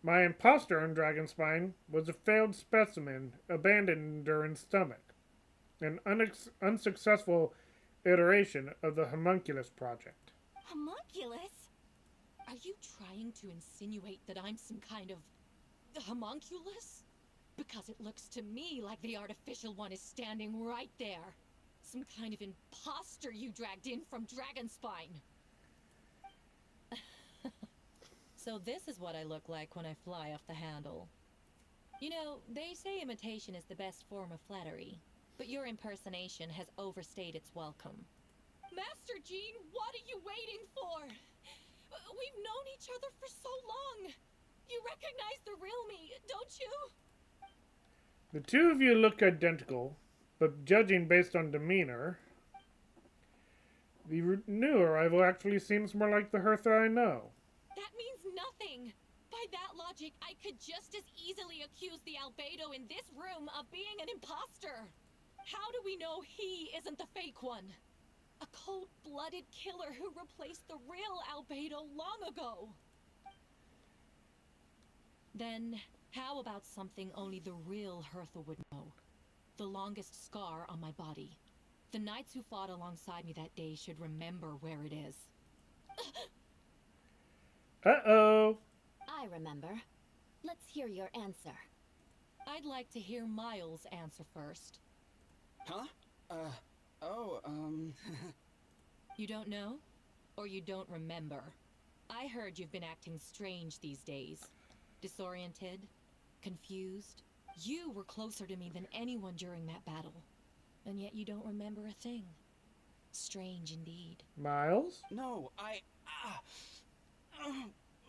My imposter on Dragonspine was a failed specimen abandoned in Durin's stomach, an unsuccessful iteration of the Homunculus project. Homunculus? Are you trying to insinuate that I'm some kind of homunculus? Because it looks to me like the artificial one is standing right there. Some kind of imposter you dragged in from Dragonspine. So this is what I look like when I fly off the handle. You know, they say imitation is the best form of flattery, but your impersonation has overstayed its welcome. Master Jean, what are you waiting for? We've known each other for so long. You recognize the real me, don't you? The two of you look identical, but judging based on demeanor, the new arrival actually seems more like the Hertha I know. That means nothing. By that logic, I could just as easily accuse the albedo in this room of being an imposter. How do we know he isn't the fake one? A cold-blooded killer who replaced the real albedo long ago. Then, how about something only the real Hertha would know? The longest scar on my body. The knights who fought alongside me that day should remember where it is. Uh-oh. I remember. Let's hear your answer. I'd like to hear Miles' answer first. Huh? You don't know? Or you don't remember? I heard you've been acting strange these days. Disoriented? Confused? You were closer to me than anyone during that battle. And yet you don't remember a thing. Strange indeed. Miles? No, my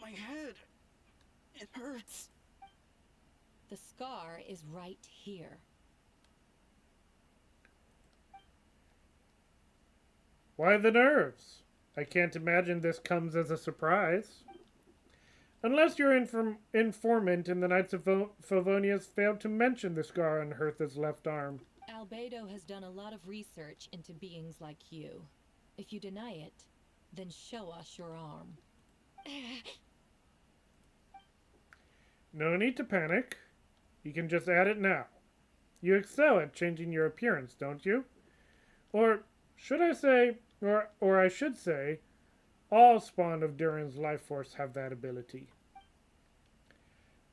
head. It hurts. The scar is right here. Why the nerves? I can't imagine this comes as a surprise. Unless your informant in the Knights of Favonius failed to mention the scar on Hertha's left arm. Albedo has done a lot of research into beings like you. If you deny it, then show us your arm. No need to panic. You can just add it now. You excel at changing your appearance, don't you? Or should I say, or I should say, all spawn of Durin's life force have that ability.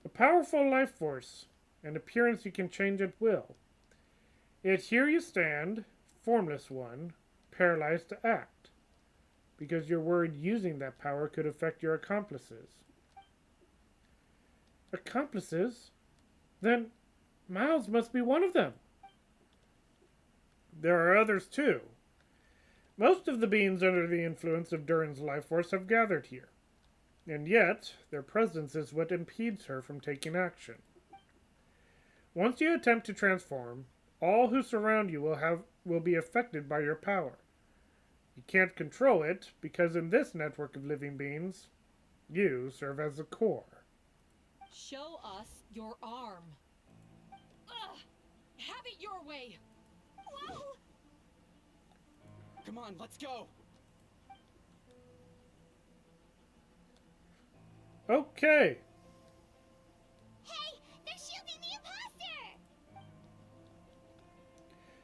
A powerful life force, an appearance you can change at will. Yet here you stand, formless one, paralyzed to act, because you're worried using that power could affect your accomplices. Accomplices? Then Miles must be one of them. There are others too. Most of the beings under the influence of Durin's life force have gathered here, and yet their presence is what impedes her from taking action. Once you attempt to transform, all who surround you will be affected by your power. You can't control it, because in this network of living beings, you serve as the core. Show us your arm. Ugh! Have it your way! Whoa! Come on, let's go! Okay. Hey, they're shielding the imposter!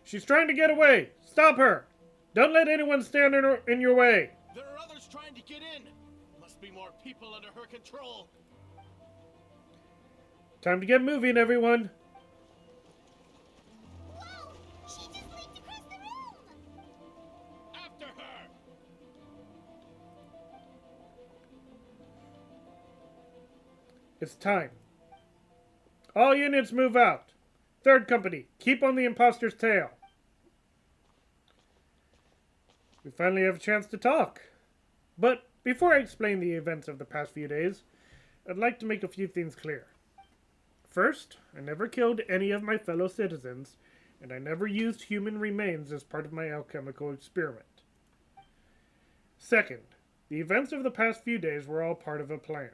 She's trying to get away. Stop her. Don't let anyone stand in your way. There are others trying to get in. Must be more people under her control. Time to get moving, everyone. Whoa! She just leaped across the room! After her! It's time. All units move out. Third company, keep on the imposter's tail. We finally have a chance to talk. But before I explain the events of the past few days, I'd like to make a few things clear. First, I never killed any of my fellow citizens, and I never used human remains as part of my alchemical experiment. Second, the events of the past few days were all part of a plan.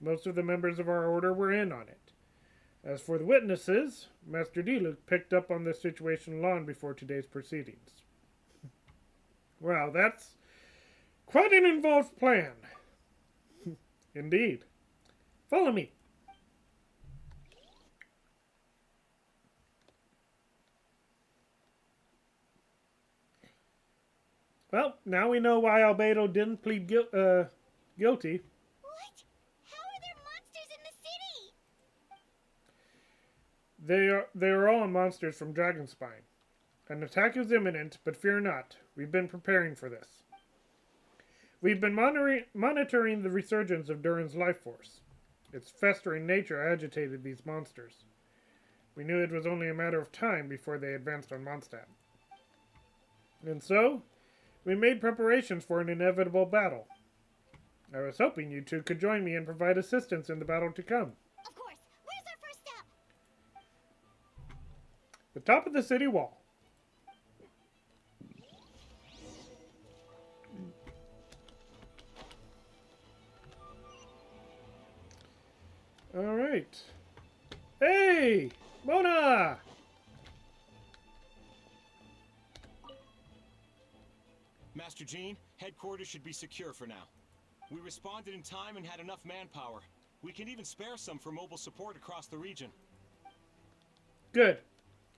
Most of the members of our order were in on it. As for the witnesses, Master Diluc picked up on this situation long before today's proceedings. Well, that's quite an involved plan. Indeed. Follow me. Well, now we know why Albedo didn't plead guilty. What? How are there monsters in the city? They are all monsters from Dragonspine. An attack is imminent, but fear not. We've been preparing for this. We've been monitoring the resurgence of Durin's life force. Its festering nature agitated these monsters. We knew it was only a matter of time before they advanced on Mondstadt. And so, we made preparations for an inevitable battle. I was hoping you two could join me and provide assistance in the battle to come. Of course. Where's our first step? The top of the city wall. All right. Hey, Mona! Master Jean, headquarters should be secure for now. We responded in time and had enough manpower. We can even spare some for mobile support across the region. Good.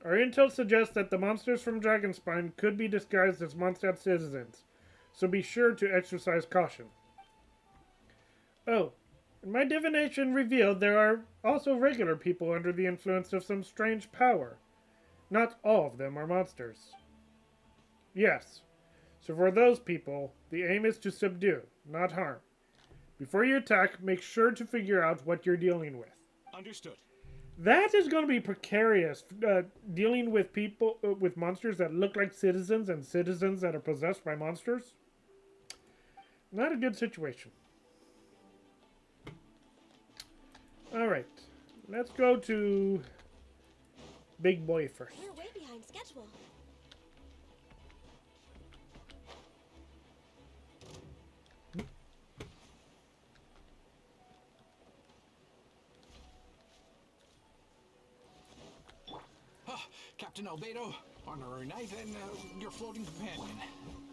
Our intel suggests that the monsters from Dragonspine could be disguised as Mondstadt citizens, so be sure to exercise caution. Oh, and my divination revealed there are also regular people under the influence of some strange power. Not all of them are monsters. Yes, so for those people, the aim is to subdue, not harm. Before you attack, make sure to figure out what you're dealing with. Understood. That is going to be precarious, dealing with people, with monsters that look like citizens and citizens that are possessed by monsters. Not a good situation. Alright, let's go to Big Boy first. We're way behind schedule. Captain Albedo, honorary knight, and your floating companion.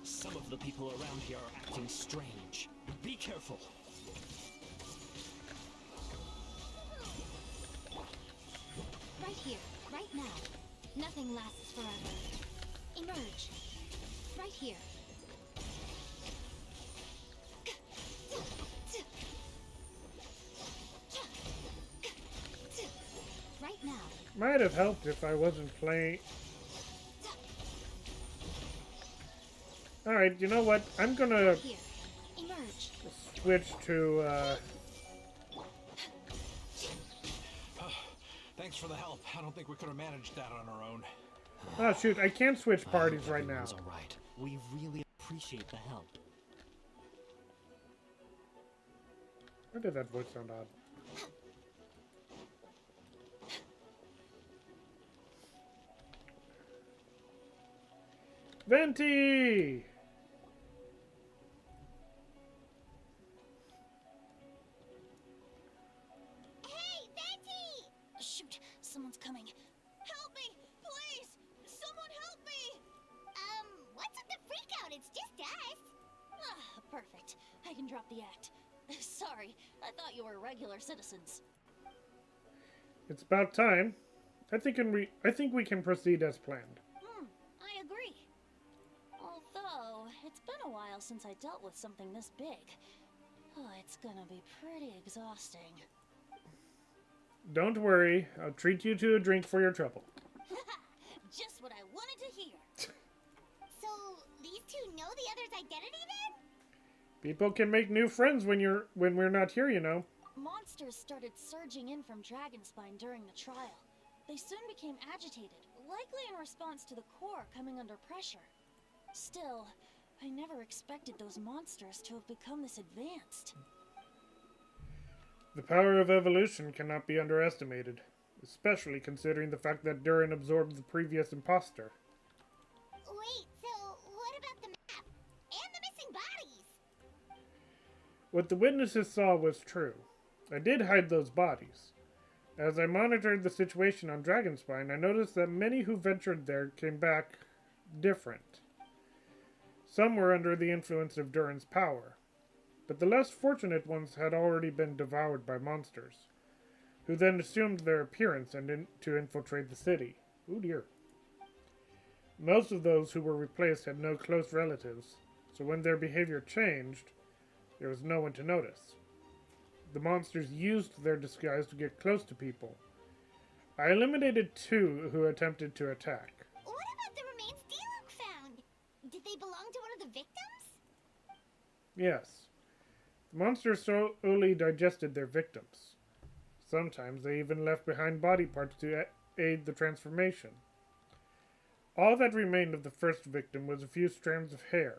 Some of the people around here are acting strange. Be careful. Right here, right now. Nothing lasts forever. Emerge. Right here. Might have helped if I wasn't playing. Alright, you know what? I'm gonna Here, emerge. switch to, Thanks for the help. I don't think we could have managed that on our own. oh shoot, I can't switch parties right now. All right. We really appreciate the help. Why did that voice sound odd? Venti! Hey, Venti! Shoot, someone's coming. Help me, please! Someone help me! What's with the freak out? It's just us. Ah, perfect. I can drop the act. Sorry, I thought you were regular citizens. It's about time. I think we can proceed as planned. I agree. Although, it's been a while since I dealt with something this big. Oh, it's gonna be pretty exhausting. Don't worry, I'll treat you to a drink for your trouble. Just what I wanted to hear. So, these two know the other's identity then? People can make new friends when we're not here, you know. Monsters started surging in from Dragonspine during the trial. They soon became agitated, likely in response to the core coming under pressure. Still, I never expected those monsters to have become this advanced. The power of evolution cannot be underestimated, especially considering the fact that Durin absorbed the previous imposter. Wait, so what about the map? And the missing bodies? What the witnesses saw was true. I did hide those bodies. As I monitored the situation on Dragonspine, I noticed that many who ventured there came back different. Some were under the influence of Durin's power, but the less fortunate ones had already been devoured by monsters, who then assumed their appearance and to infiltrate the city. Oh dear. Most of those who were replaced had no close relatives, so when their behavior changed, there was no one to notice. The monsters used their disguise to get close to people. I eliminated 2 who attempted to attack. What about the remains D-Luke found? Did they belong to one of the victims? Yes. The monsters slowly digested their victims. Sometimes they even left behind body parts to aid the transformation. All that remained of the first victim was a few strands of hair,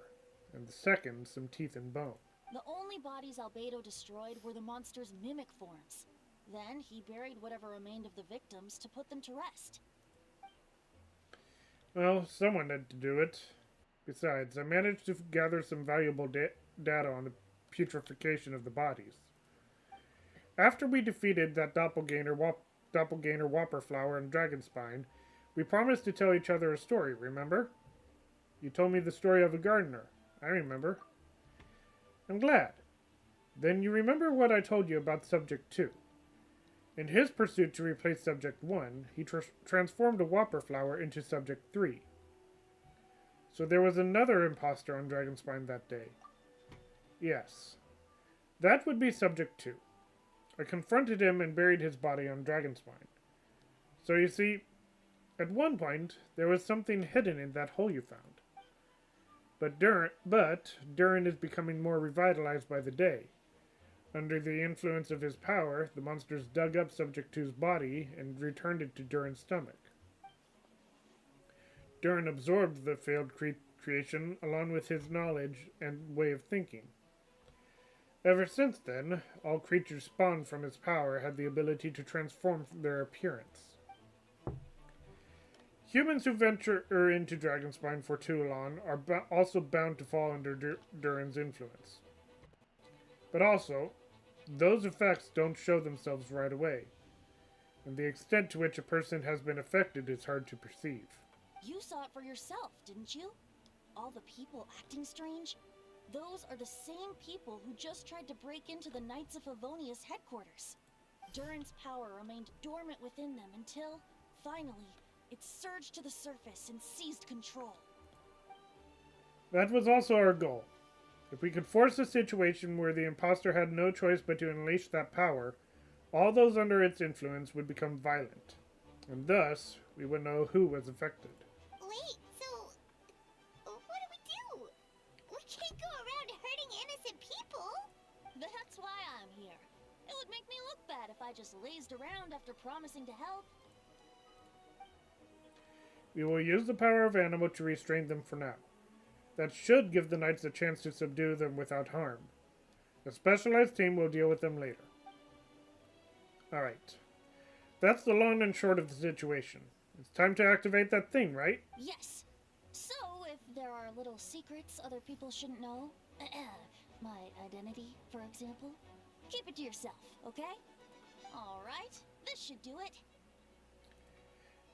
and the second some teeth and bone. The only bodies Albedo destroyed were the monster's mimic forms. Then he buried whatever remained of the victims to put them to rest. Well, someone had to do it. Besides, I managed to gather some valuable data on the putrefaction of the bodies. After we defeated that doppelganger Whopperflower and Dragonspine, we promised to tell each other a story, remember? You told me the story of a gardener. I remember. I'm glad. Then you remember what I told you about Subject 2. In his pursuit to replace Subject 1, he transformed a Whopperflower into Subject 3. So there was another imposter on Dragonspine that day. Yes. That would be Subject 2. I confronted him and buried his body on Dragonspine. So you see, at one point, there was something hidden in that hole you found. But Durin is becoming more revitalized by the day. Under the influence of his power, the monsters dug up Subject 2's body and returned it to Durin's stomach. Durin absorbed the failed creation along with his knowledge and way of thinking. Ever since then, all creatures spawned from his power had the ability to transform their appearance. Humans who venture into Dragonspine for too long are also bound to fall under Durin's influence. But also, those effects don't show themselves right away, and the extent to which a person has been affected is hard to perceive. You saw it for yourself, didn't you? All the people acting strange? Those are the same people who just tried to break into the Knights of Favonius headquarters. Durin's power remained dormant within them until, finally, it surged to the surface and seized control. That was also our goal. If we could force a situation where the imposter had no choice but to unleash that power, all those under its influence would become violent. And thus, we would know who was affected. Wait, so what do? We can't go around hurting innocent people. That's why I'm here. It would make me look bad if I just lazed around after promising to help. We will use the power of Animo to restrain them for now. That should give the knights a chance to subdue them without harm. A specialized team will deal with them later. Alright. That's the long and short of the situation. It's time to activate that thing, right? Yes. So, if there are little secrets other people shouldn't know, my identity, for example, keep it to yourself, okay? Alright, this should do it.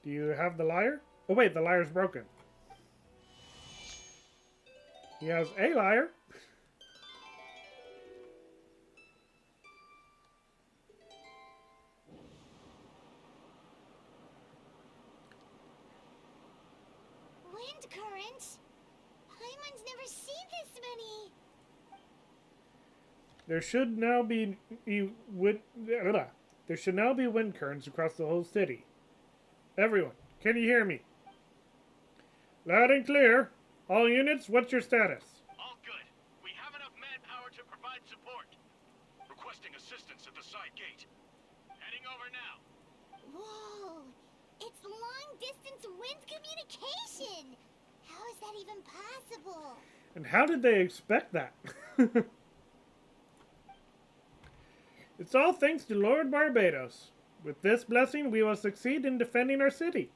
Do you have the lyre? Oh wait, the lyre's broken. He has a lyre. Wind currents? Paimon's never seen this many. There should now be wind currents across the whole city. Everyone, can you hear me? Loud and clear. All units, what's your status? All good. We have enough manpower to provide support. Requesting assistance at the side gate. Heading over now. Whoa! It's long-distance wind communication! How is that even possible? And how did they expect that? It's all thanks to Lord Barbados. With this blessing, we will succeed in defending our city.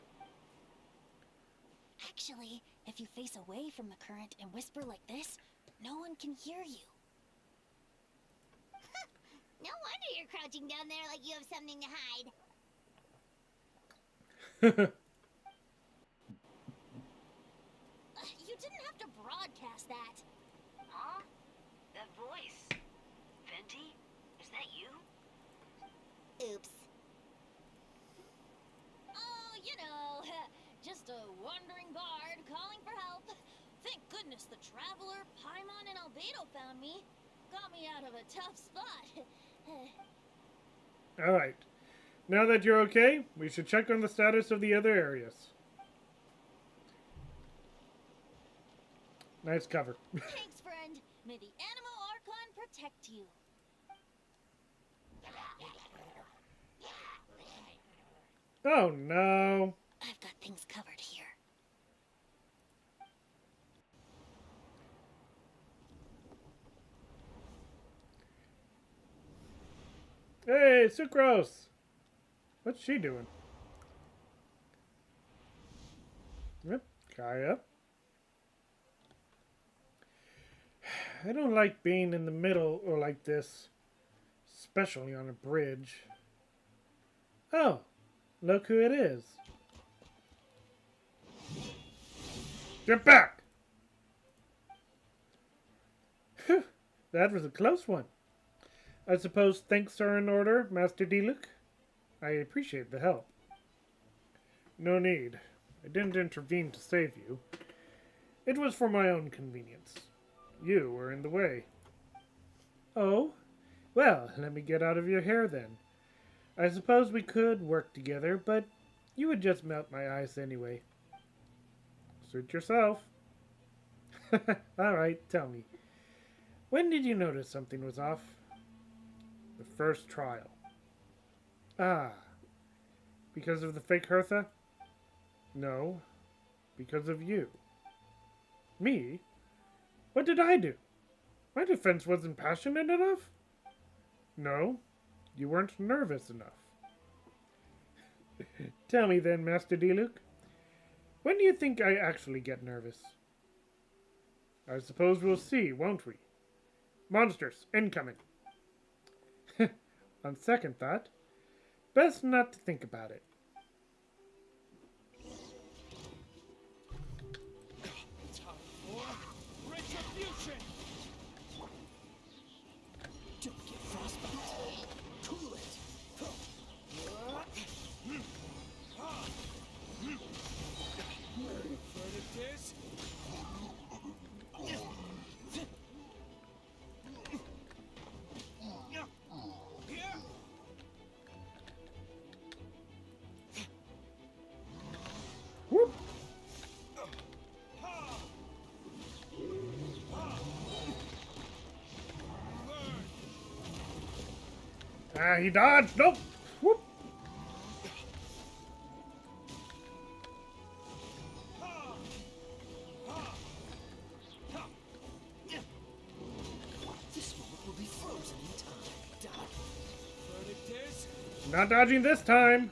Actually, if you face away from the current and whisper like this, no one can hear you. No wonder you're crouching down there like you have something to hide. You didn't have to broadcast that. Huh? That voice. Venti? Is that you? Oops. Oh, you know, just a wandering bard calling for help. Thank goodness the Traveler, Paimon, and Albedo found me. Got me out of a tough spot. Alright. Now that you're okay, we should check on the status of the other areas. Nice cover. Thanks, friend. May the Animo Archon protect you. Oh no. I've got things covered here. Hey, Sucrose! What's she doing? Yep, Kaya. I don't like being in the middle or like this, especially on a bridge. Oh, look who it is. Get back! Phew, that was a close one. I suppose thanks are in order, Master Diluc? I appreciate the help. No need. I didn't intervene to save you. It was for my own convenience. You were in the way. Oh? Well, let me get out of your hair then. I suppose we could work together, but you would just melt my ice anyway. Suit yourself. Alright, tell me. When did you notice something was off? The first trial. Ah. Because of the fake Hertha? No. Because of you. Me? What did I do? My defense wasn't passionate enough? No. You weren't nervous enough. Tell me then, Master Diluc. When do you think I actually get nervous? I suppose we'll see, won't we? Monsters, incoming. On second thought, best not to think about it. Time for retribution! Don't get frostbite. Cool it. Verdict is... Ah, he dodged! Nope! Whoop! This moment will be frozen in time. Dodge. Verdict is... Not dodging this time!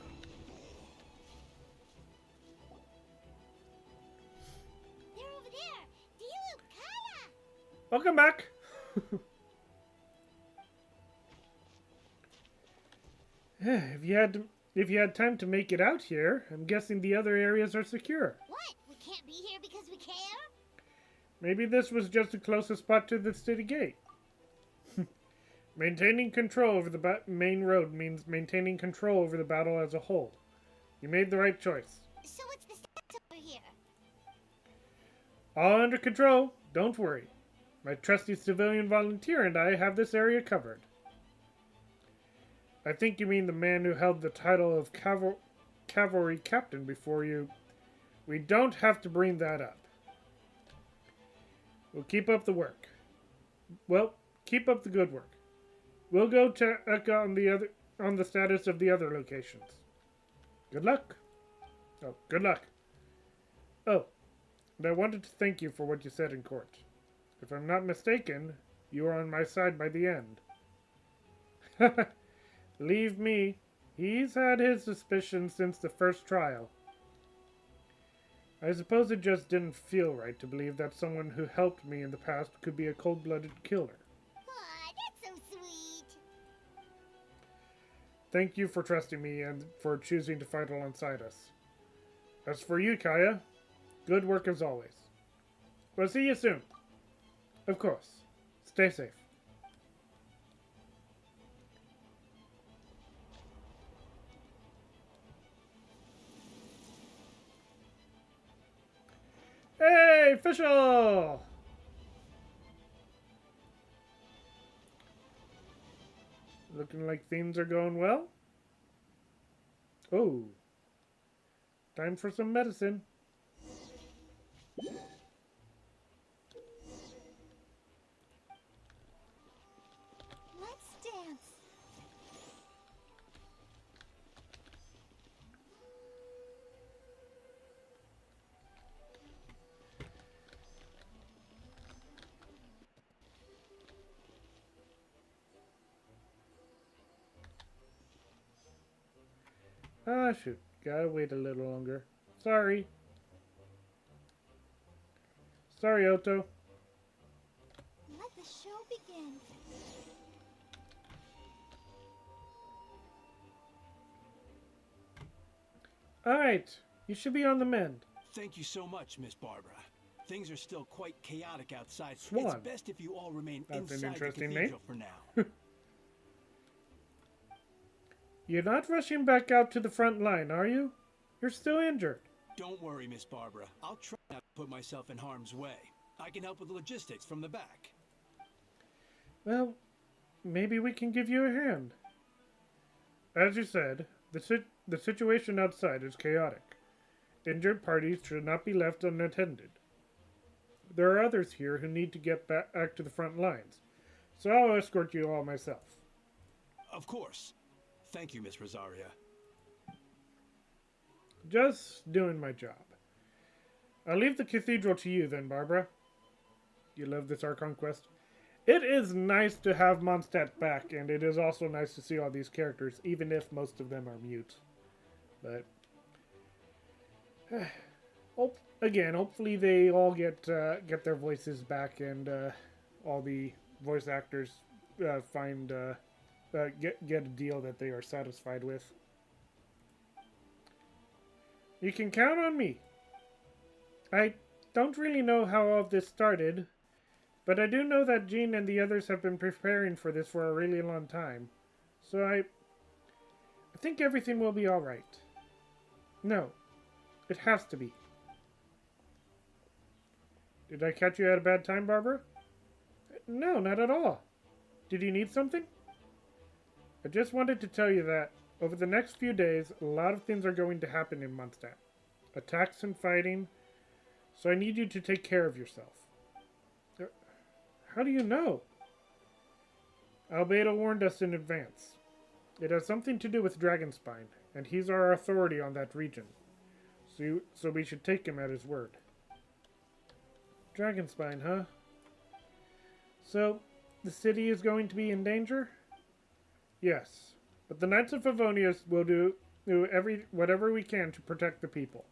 They're over there! Dilu, Kaya! Welcome back! If you had time to make it out here, I'm guessing the other areas are secure. What? We can't be here because we care? Maybe this was just the closest spot to the city gate. Maintaining control over the main road means maintaining control over the battle as a whole. You made the right choice. So what's the status over here? All under control. Don't worry. My trusty civilian volunteer and I have this area covered. I think you mean the man who held the title of cavalry captain before you. We don't have to bring that up. We'll keep up the work. Well, keep up the good work. We'll go check on the status of the other locations. Good luck. Oh, good luck. Oh, and I wanted to thank you for what you said in court. If I'm not mistaken, you were on my side by the end. Leave me. He's had his suspicions since the first trial. I suppose it just didn't feel right to believe that someone who helped me in the past could be a cold-blooded killer. Aw, that's so sweet. Thank you for trusting me and for choosing to fight alongside us. As for you, Kaya, good work as always. We'll see you soon. Of course. Stay safe. Hey, official! Looking like things are going well. Oh. Time for some medicine. Let's dance. Ah, shoot. Gotta wait a little longer. Sorry. Sorry, Otto. Let the show begin. Alright. You should be on the mend. Thank you so much, Miss Barbara. Things are still quite chaotic outside. Swan. It's best if you all remain That's an inside the interesting cathedral name. for now. You're not rushing back out to the front line, are you? You're still injured. Don't worry, Miss Barbara. I'll try not to put myself in harm's way. I can help with the logistics from the back. Well, maybe we can give you a hand. As you said, the situation outside is chaotic. Injured parties should not be left unattended. There are others here who need to get back to the front lines, so I'll escort you all myself. Of course. Thank you, Miss Rosaria. Just doing my job. I'll leave the cathedral to you then, Barbara. You love this Archon Quest? It is nice to have Mondstadt back, and it is also nice to see all these characters, even if most of them are mute. But again, hopefully they all get their voices back, and all the voice actors get a deal that they are satisfied with. You can count on me. I don't really know how all of this started, but I do know that Jean and the others have been preparing for this for a really long time. So I think everything will be alright. No, it has to be. Did I catch you at a bad time, Barbara? No, not at all. Did you need something? I just wanted to tell you that over the next few days, a lot of things are going to happen in Mondstadt. Attacks and fighting, so I need you to take care of yourself. How do you know? Albedo warned us in advance. It has something to do with Dragonspine, and he's our authority on that region. So we should take him at his word. Dragonspine, huh? So, the city is going to be in danger? Yes, but the Knights of Favonius will do whatever we can to protect the people.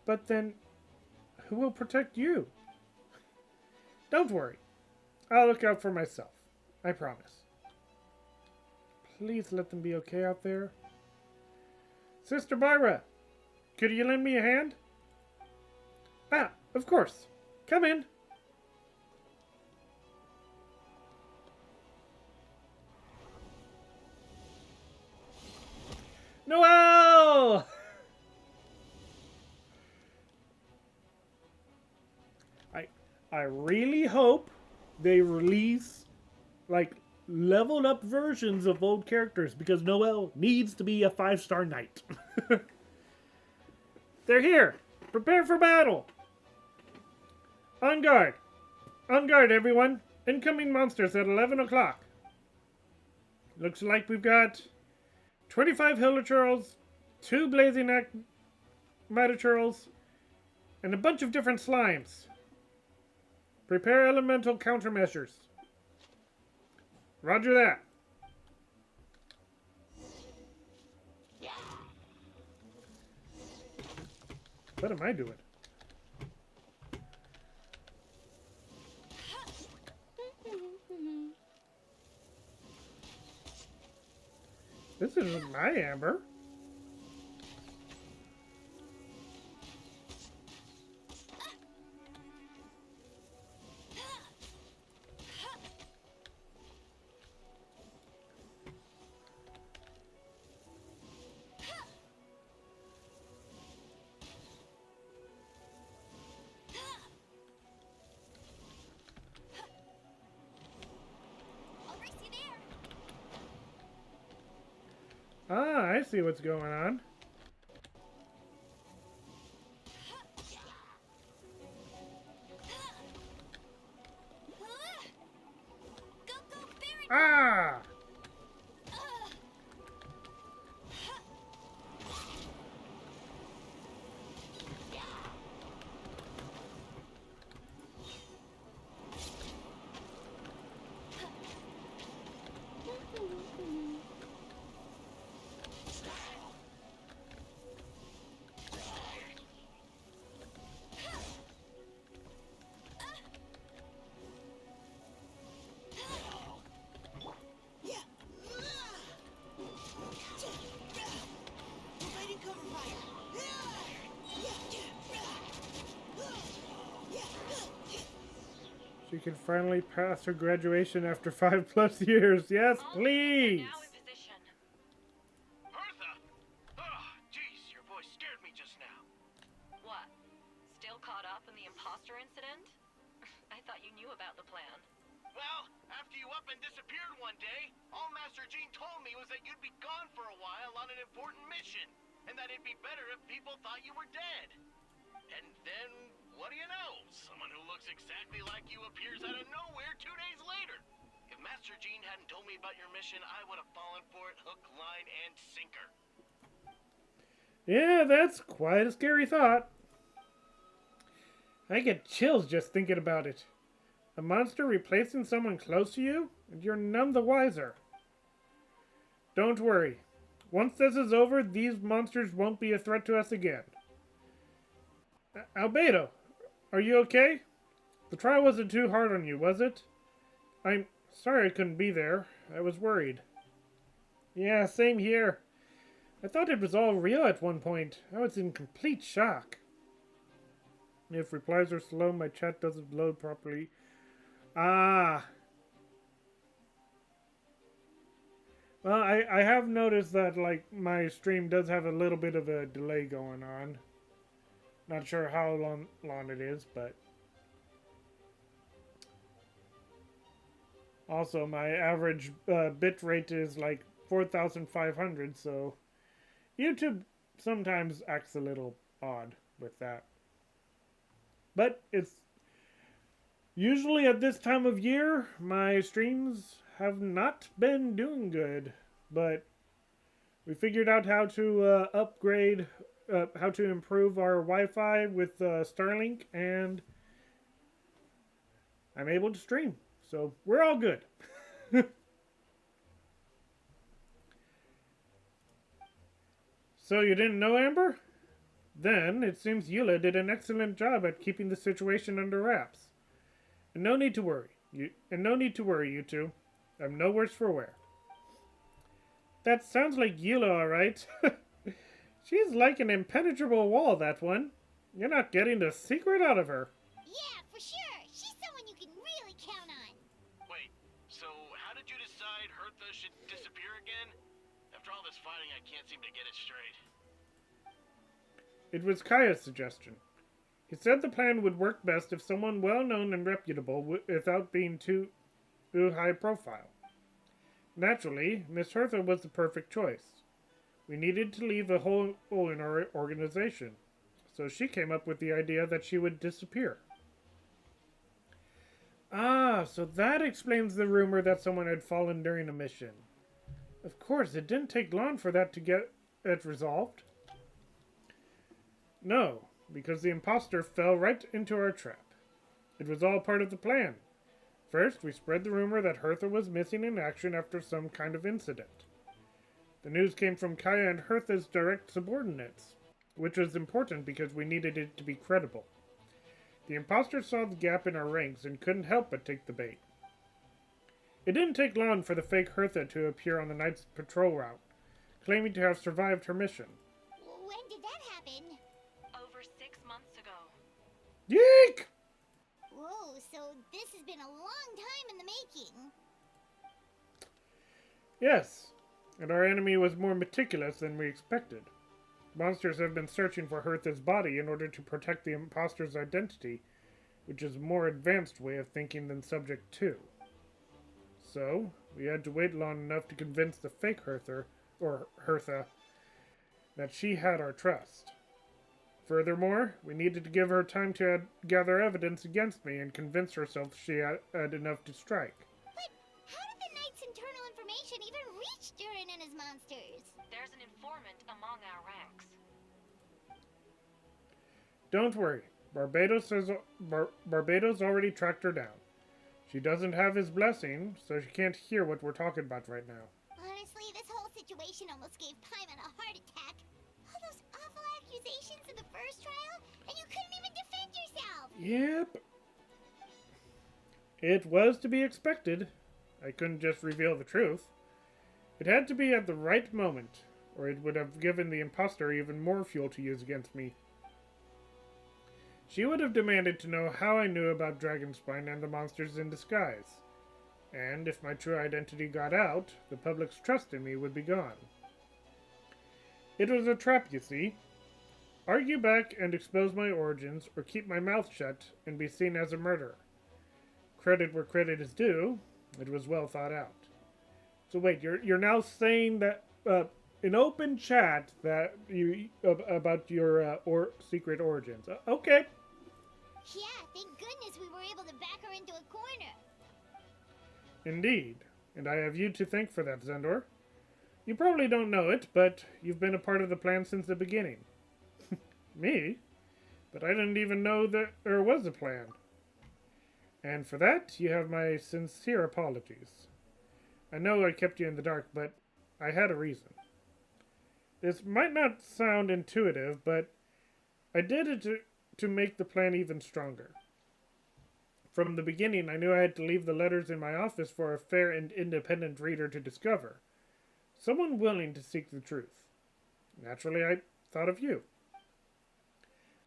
But then, who will protect you? Don't worry. I'll look out for myself. I promise. Please let them be okay out there. Sister Byra, could you lend me a hand? Ah, of course. Come in. Noel! I really hope they release like leveled up versions of old characters because Noel needs to be a 5-star knight. They're here. Prepare for battle. On guard. On guard, everyone. Incoming monsters at 11 o'clock. Looks like we've got 25 Hilichurls, 2 Blazing Mataturls, and a bunch of different slimes. Prepare elemental countermeasures. Roger that. What am I doing? This isn't my amber. Ah, I see what's going on. Ah! She can finally pass her graduation after 5+ years. Yes, please. Bertha! Oh, jeez, your voice scared me just now. What? Still caught up in the imposter incident? I thought you knew about the plan. Well, after you up and disappeared one day, all Master Jean told me was that you'd be gone for a while on an important mission, and that it'd be better if people thought you were dead. And then, what do you know? Someone who looks exactly like you appears out of nowhere 2 days later. If Master Jean hadn't told me about your mission, I would have fallen for it hook, line, and sinker. Yeah, that's quite a scary thought. I get chills just thinking about it. A monster replacing someone close to you, and you're none the wiser. Don't worry. Once this is over, these monsters won't be a threat to us again. Albedo, are you okay? The trial wasn't too hard on you, was it? I'm sorry I couldn't be there. I was worried. Yeah, same here. I thought it was all real at one point. I was in complete shock. If replies are slow, my chat doesn't load properly. Ah. Well, I have noticed that, like, my stream does have a little bit of a delay going on. Not sure how long it is, but... Also, my average bit rate is like 4,500, so... YouTube sometimes acts a little odd with that. But it's... Usually at this time of year, my streams have not been doing good. but we figured out how to how to improve our Wi-Fi with Starlink, and I'm able to stream. So we're all good. So you didn't know, Amber? Then it seems Eula did an excellent job at keeping the situation under wraps. And no need to worry. You two. I'm no worse for wear. That sounds like Eula, all right. She's like an impenetrable wall, that one. You're not getting the secret out of her. Yeah, for sure. She's someone you can really count on. Wait, so how did you decide Hertha should disappear again? After all this fighting, I can't seem to get it straight. It was Kaya's suggestion. He said the plan would work best if someone well-known and reputable without being too high profile. Naturally, Miss Hertha was the perfect choice. We needed to leave a hole in our organization, so she came up with the idea that she would disappear. Ah, so that explains the rumor that someone had fallen during a mission. Of course, it didn't take long for that to get it resolved. No, because the imposter fell right into our trap. It was all part of the plan. First, we spread the rumor that Hertha was missing in action after some kind of incident. The news came from Kaya and Hertha's direct subordinates, which was important because we needed it to be credible. The imposter saw the gap in our ranks and couldn't help but take the bait. It didn't take long for the fake Hertha to appear on the night's patrol route, claiming to have survived her mission. When did that happen? Over 6 months ago. Yeek! Whoa, so this has been a long time in the making. Yes, and our enemy was more meticulous than we expected. Monsters have been searching for Hertha's body in order to protect the imposter's identity, which is a more advanced way of thinking than Subject 2. So, we had to wait long enough to convince the fake Hertha that she had our trust. Furthermore, we needed to give her time to gather evidence against me and convince herself she had enough to strike. But how did the Knight's internal information even reach Durin and his monsters? There's an informant among our ranks. Don't worry, Barbados already tracked her down. She doesn't have his blessing, so she can't hear what we're talking about right now. Honestly, this whole situation almost gave Paimon a heart attack. All those awful accusations in the first trial, and you couldn't even defend yourself! Yep. It was to be expected. I couldn't just reveal the truth. It had to be at the right moment, or it would have given the imposter even more fuel to use against me. She would have demanded to know how I knew about Dragonspine and the monsters in disguise. And if my true identity got out, the public's trust in me would be gone. It was a trap, you see. Argue back and expose my origins, or keep my mouth shut and be seen as a murderer. Credit where credit is due, it was well thought out. So wait, you're now saying that in open chat that you about your secret origins? Okay. Yeah, thank goodness we were able to back her into a corner. Indeed, and I have you to thank for that, Zendor. You probably don't know it, but you've been a part of the plan since the beginning. Me? But I didn't even know that there was a plan. And for that, you have my sincere apologies. I know I kept you in the dark, but I had a reason. This might not sound intuitive, but I did it to make the plan even stronger. From the beginning, I knew I had to leave the letters in my office for a fair and independent reader to discover. Someone willing to seek the truth. Naturally, I thought of you.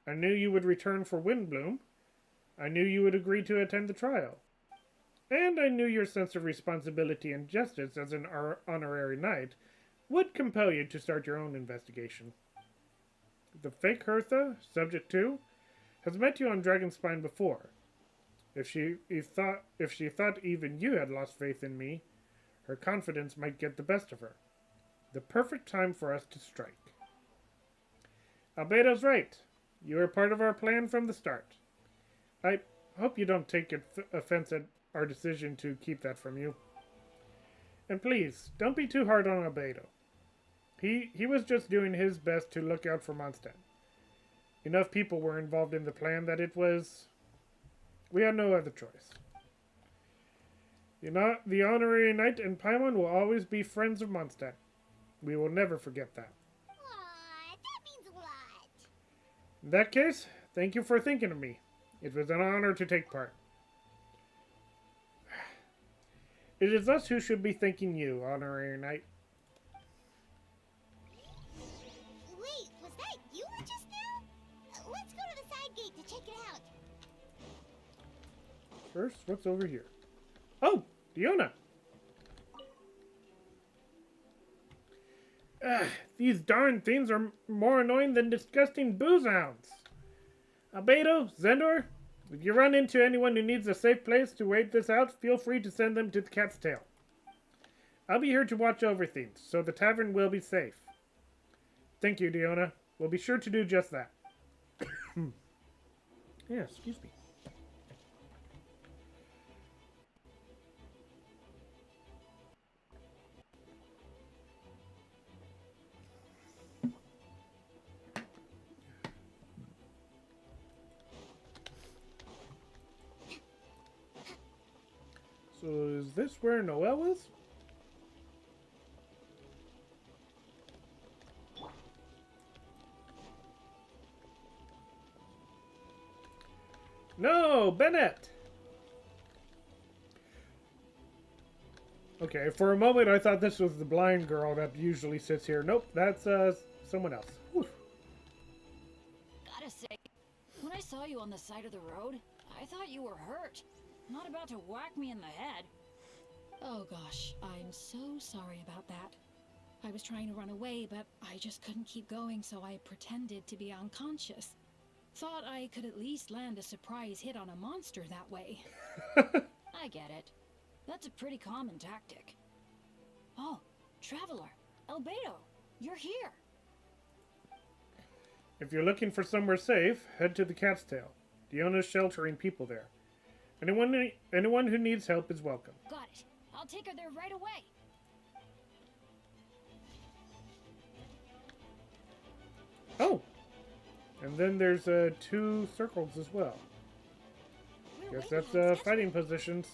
I knew you would return for Windbloom. I knew you would agree to attend the trial. And I knew your sense of responsibility and justice as an honorary knight would compel you to start your own investigation. The fake Hertha, Subject 2, has met you on Dragonspine before. If she thought even you had lost faith in me, her confidence might get the best of her. The perfect time for us to strike. Albedo's right. You were part of our plan from the start. I hope you don't take offense at our decision to keep that from you. And please, don't be too hard on Albedo. He was just doing his best to look out for Mondstadt. Enough people were involved in the plan that it was... We had no other choice. The Honorary Knight and Paimon will always be friends of Mondstadt. We will never forget that. Aw, that means a lot. In that case, thank you for thinking of me. It was an honor to take part. It is us who should be thanking you, Honorary Knight. Wait, was that you just now? Let's go to the side gate to check it out. First, what's over here? Oh, Diona! These darn things are more annoying than disgusting booze hounds. Albedo, Zendor, if you run into anyone who needs a safe place to wait this out, feel free to send them to the Cat's Tail. I'll be here to watch over things, so the tavern will be safe. Thank you, Diona. We'll be sure to do just that. Yeah, excuse me. So is this where Noelle is? No, Bennett! Okay, for a moment I thought this was the blind girl that usually sits here. Nope, that's someone else. Whew. Gotta say, when I saw you on the side of the road, I thought you were hurt. Not about to whack me in the head. Oh gosh, I'm so sorry about that. I was trying to run away, but I just couldn't keep going, so I pretended to be unconscious. Thought I could at least land a surprise hit on a monster that way. I get it. That's a pretty common tactic. Oh, Traveler, Albedo, you're here. If you're looking for somewhere safe, head to the Cat's Tail. Diona's sheltering people there. Anyone who needs help is welcome. Got it. I'll take her there right away. Oh! And then there's 2 circles as well. Guess that's fighting positions.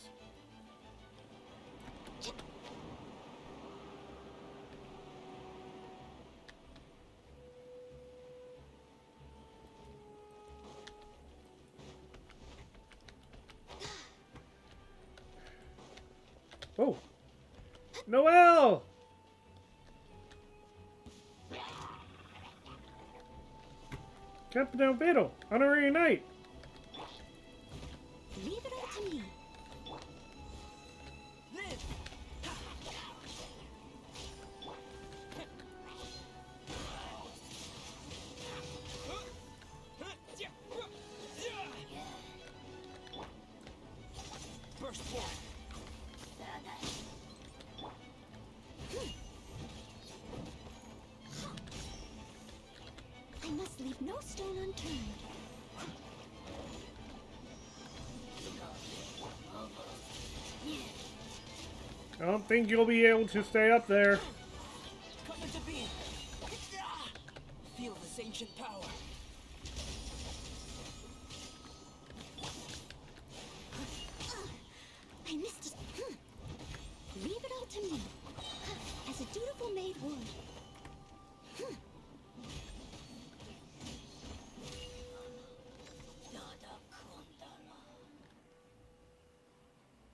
Oh! Noelle! Captain Albedo, Honorary Knight! Leave it all to me. Burst forward. I must leave no stone unturned. I don't think you'll be able to stay up there. Come into being. Feel this ancient power. I missed it. Leave it all to me. As a dutiful maid would.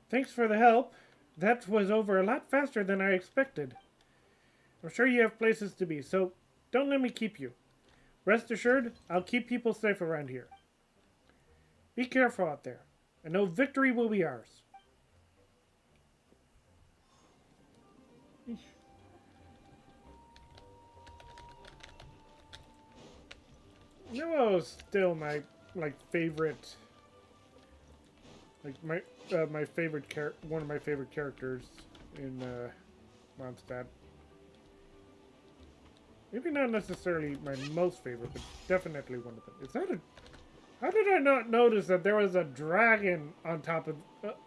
Thanks for the help. That was over a lot faster than I expected. I'm sure you have places to be, so don't let me keep you. Rest assured, I'll keep people safe around here. Be careful out there. I know victory will be ours. Noelle's still my favorite. My favorite one of my favorite characters in Mondstadt. Maybe not necessarily my most favorite, but definitely one of them. Is that a? How did I not notice that there was a dragon on top of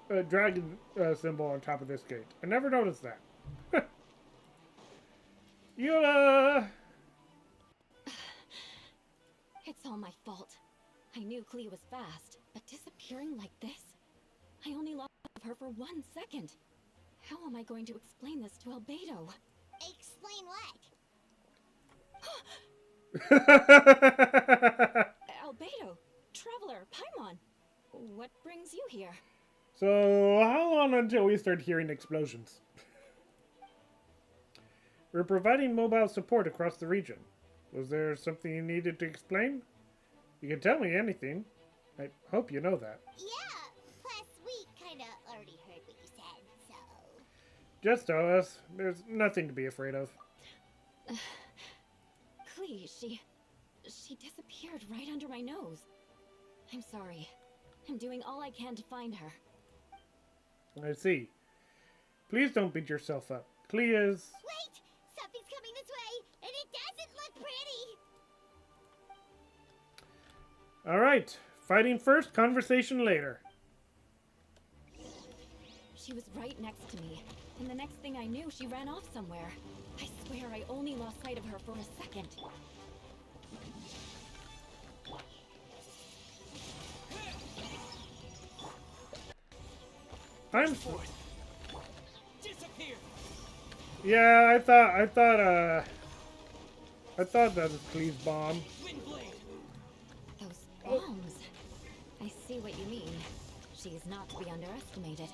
a dragon symbol on top of this gate? I never noticed that. Eula! It's all my fault. I knew Clea was fast, but disappearing like this? I only lost sight of her for 1 second. How am I going to explain this to Albedo? Explain what? Albedo, Traveler, Paimon, what brings you here? So, how long until we start hearing explosions? We're providing mobile support across the region. Was there something you needed to explain? You can tell me anything. I hope you know that. Yeah, plus we kinda already heard what you said, so... Just tell us. There's nothing to be afraid of. Clea, she disappeared right under my nose. I'm sorry. I'm doing all I can to find her. I see. Please don't beat yourself up. Clea's... Wait! Something's coming this way, and it doesn't look pretty! Alright. Fighting first, conversation later. She was right next to me, and the next thing I knew, she ran off somewhere. I swear I only lost sight of her for a second. I'm... Disappear. Yeah, I thought that was Clea's bomb. Windblade. Those bombs. I see what you mean. She's not to be underestimated.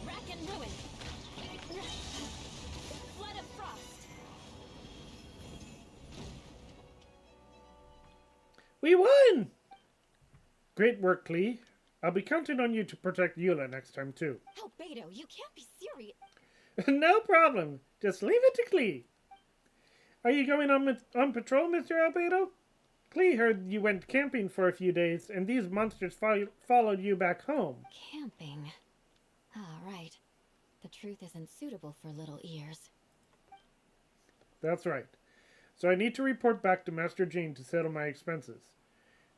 Rack and ruin. Flood of frost. We won! Great work, Clee. I'll be counting on you to protect Eula next time, too. Albedo, you can't be serious. No problem. Just leave it to Clee. Are you going on patrol, Mr. Albedo? Clee heard you went camping for a few days, and these monsters followed you back home. Camping. Ah, right. The truth isn't suitable for little ears. That's right. So I need to report back to Master Jean to settle my expenses.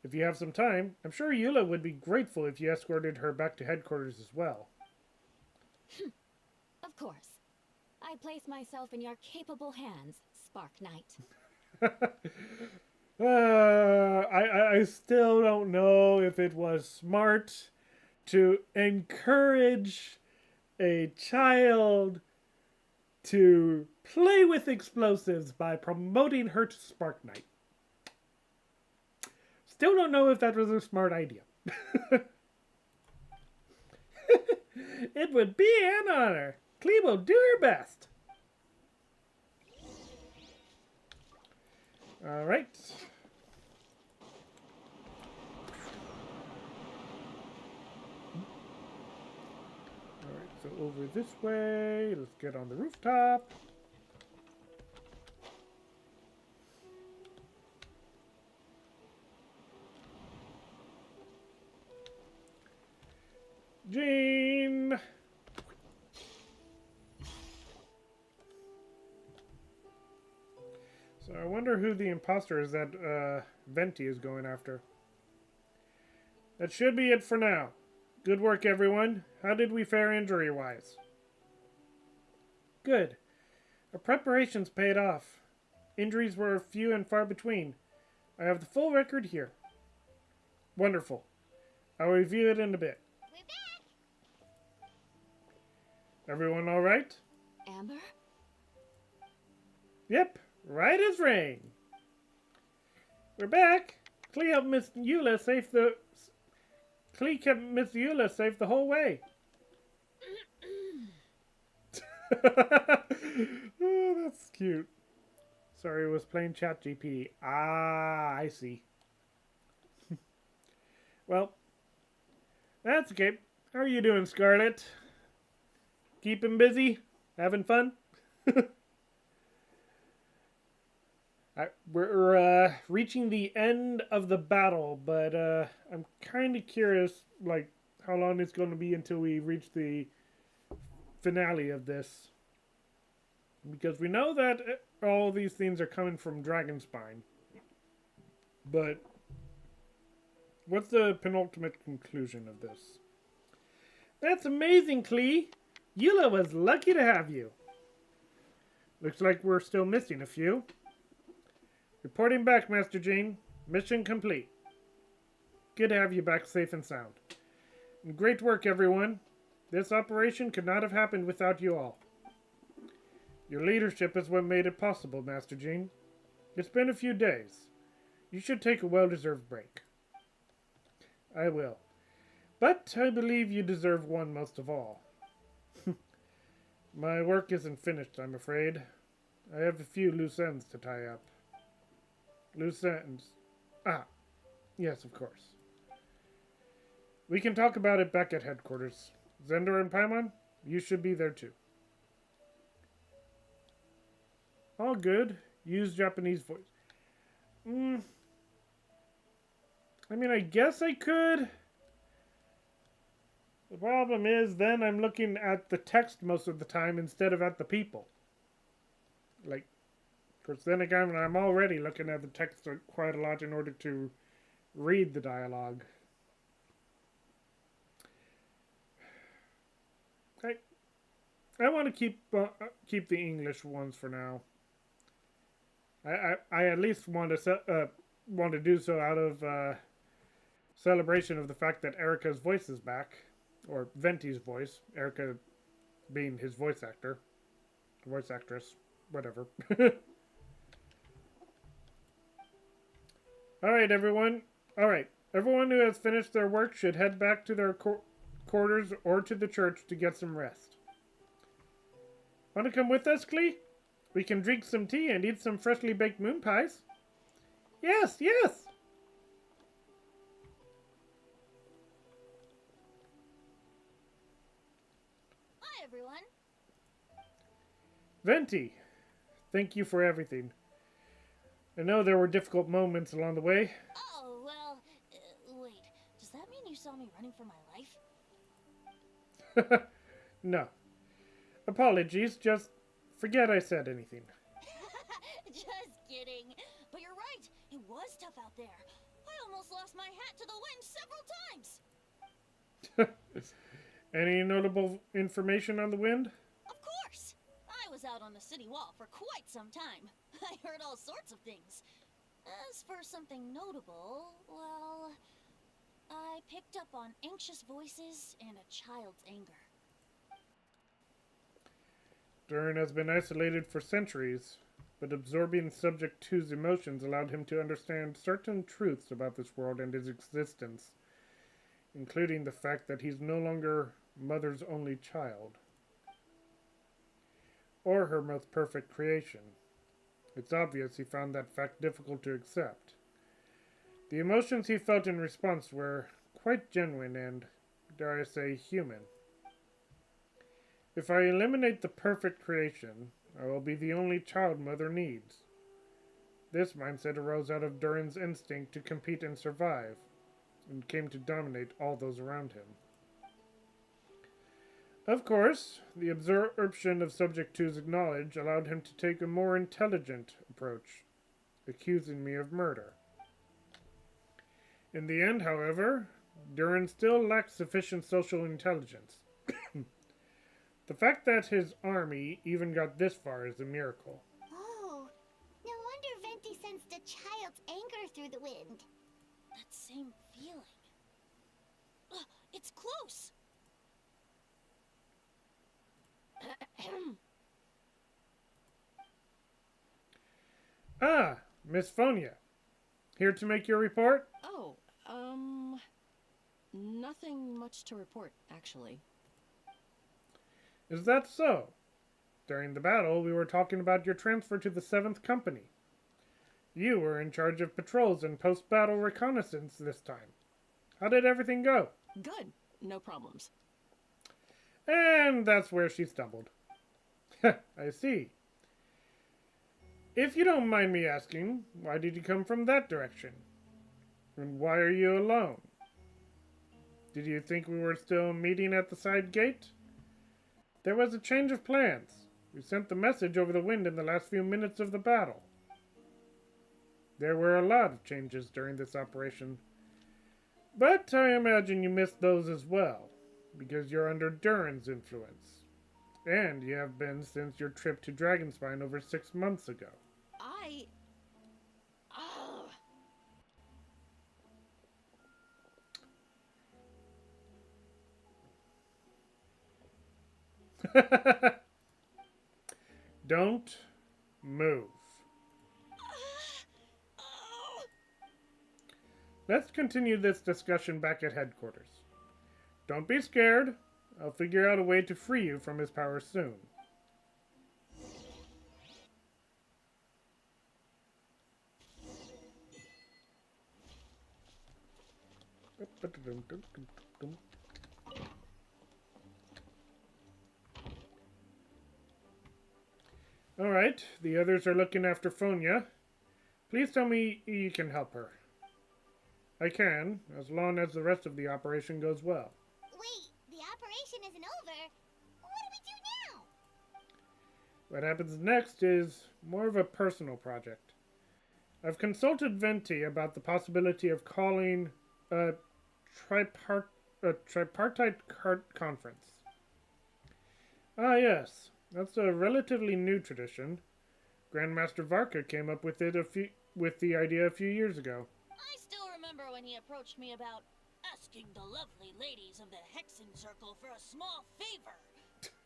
If you have some time, I'm sure Eula would be grateful if you escorted her back to headquarters as well. Of course. I place myself in your capable hands, Spark Knight. I still don't know if it was smart to encourage a child to play with explosives by promoting her to Spark Knight. Still don't know if that was a smart idea. It would be an honor. Clee will do her best. All right. All right, so over this way. Let's get on the rooftop. Jean! So I wonder who the imposter is that Venti is going after. That should be it for now. Good work, everyone. How did we fare injury-wise? Good. Our preparations paid off. Injuries were few and far between. I have the full record here. Wonderful. I'll review it in a bit. We're back! Everyone all right? Amber? Yep, right as rain. We're back. Clee helped Miss Eula safe the... Clee kept Miss Eula safe the whole way. Oh, that's cute. Sorry, it was plain chat GPT. Ah, I see. Well, that's okay. How are you doing, Scarlet? Keeping busy? Having fun? We're reaching the end of the battle, but I'm kind of curious, like, how long it's going to be until we reach the finale of this. Because we know that all these things are coming from Dragonspine. But what's the penultimate conclusion of this? That's amazing, Klee. Eula was lucky to have you. Looks like we're still missing a few. Reporting back, Master Jean. Mission complete. Good to have you back safe and sound. And great work, everyone. This operation could not have happened without you all. Your leadership is what made it possible, Master Jean. It's been a few days. You should take a well-deserved break. I will. But I believe you deserve one most of all. My work isn't finished, I'm afraid. I have a few loose ends to tie up. Loose ends. Ah, yes, of course. We can talk about it back at headquarters. Zendor and Paimon, you should be there too. All good. Use Japanese voice. I mean, I guess I could. The problem is, then I'm looking at the text most of the time instead of at the people. Like, of course, then again, I'm already looking at the text quite a lot in order to read the dialogue. I want to keep the English ones for now. I at least want to do so out of celebration of the fact that Erika's voice is back, or Venti's voice. Erika being his voice actress, whatever. All right, everyone. All right, everyone who has finished their work should head back to their quarters or to the church to get some rest. Want to come with us, Klee? We can drink some tea and eat some freshly baked moon pies. Yes, yes! Hi, everyone. Venti, thank you for everything. I know there were difficult moments along the way. Oh, well, wait. Does that mean you saw me running for my life? No. Apologies, just forget I said anything. Just kidding. But you're right. It was tough out there. I almost lost my hat to the wind several times. Any notable information on the wind? Of course. I was out on the city wall for quite some time. I heard all sorts of things. As for something notable, well, I picked up on anxious voices and a child's anger. Durin has been isolated for centuries, but absorbing Subject 2's emotions allowed him to understand certain truths about this world and his existence, including the fact that he's no longer Mother's only child, or her most perfect creation. It's obvious he found that fact difficult to accept. The emotions he felt in response were quite genuine and, dare I say, human. If I eliminate the perfect creation, I will be the only child Mother needs. This mindset arose out of Durin's instinct to compete and survive, and came to dominate all those around him. Of course, the absorption of Subject 2's knowledge allowed him to take a more intelligent approach, accusing me of murder. In the end, however, Durin still lacked sufficient social intelligence. The fact that his army even got this far is a miracle. Oh, no wonder Venti sensed a child's anger through the wind. That same feeling. Ugh, it's close. Ah, Miss Fonia. Here to make your report? Oh, nothing much to report, actually. Is that so? During the battle, we were talking about your transfer to the 7th Company. You were in charge of patrols and post-battle reconnaissance this time. How did everything go? Good. No problems. And that's where she stumbled. I see. If you don't mind me asking, why did you come from that direction? And why are you alone? Did you think we were still meeting at the side gate? There was a change of plans. We sent the message over the wind in the last few minutes of the battle. There were a lot of changes during this operation, but I imagine you missed those as well, because you're under Durin's influence. And you have been since your trip to Dragonspine over 6 months ago. Don't move. Let's continue this discussion back at headquarters. Don't be scared. I'll figure out a way to free you from his power soon. Alright, the others are looking after Fonya. Please tell me you can help her. I can, as long as the rest of the operation goes well. Wait, the operation isn't over. What do we do now? What happens next is more of a personal project. I've consulted Venti about the possibility of calling a tripartite conference. Ah, yes. That's a relatively new tradition. Grandmaster Varka came up with the idea a few years ago. I still remember when he approached me about asking the lovely ladies of the Hexen Circle for a small favor.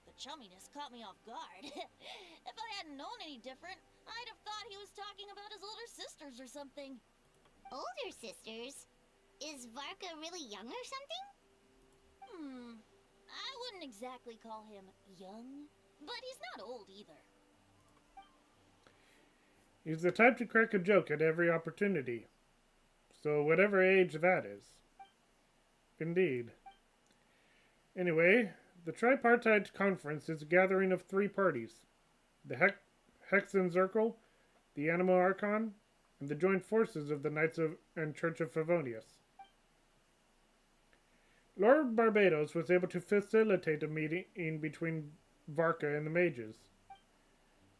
The chumminess caught me off guard. If I hadn't known any different, I'd have thought he was talking about his older sisters or something. Older sisters? Is Varka really young or something? I wouldn't exactly call him young, but he's not old either. He's the type to crack a joke at every opportunity. So whatever age that is. Indeed. Anyway, the tripartite conference is a gathering of 3 parties. The Hexen Circle, the Animal Archon, and the joint forces of the Knights of and Church of Favonius. Lord Barbados was able to facilitate a meeting between Varka and the mages.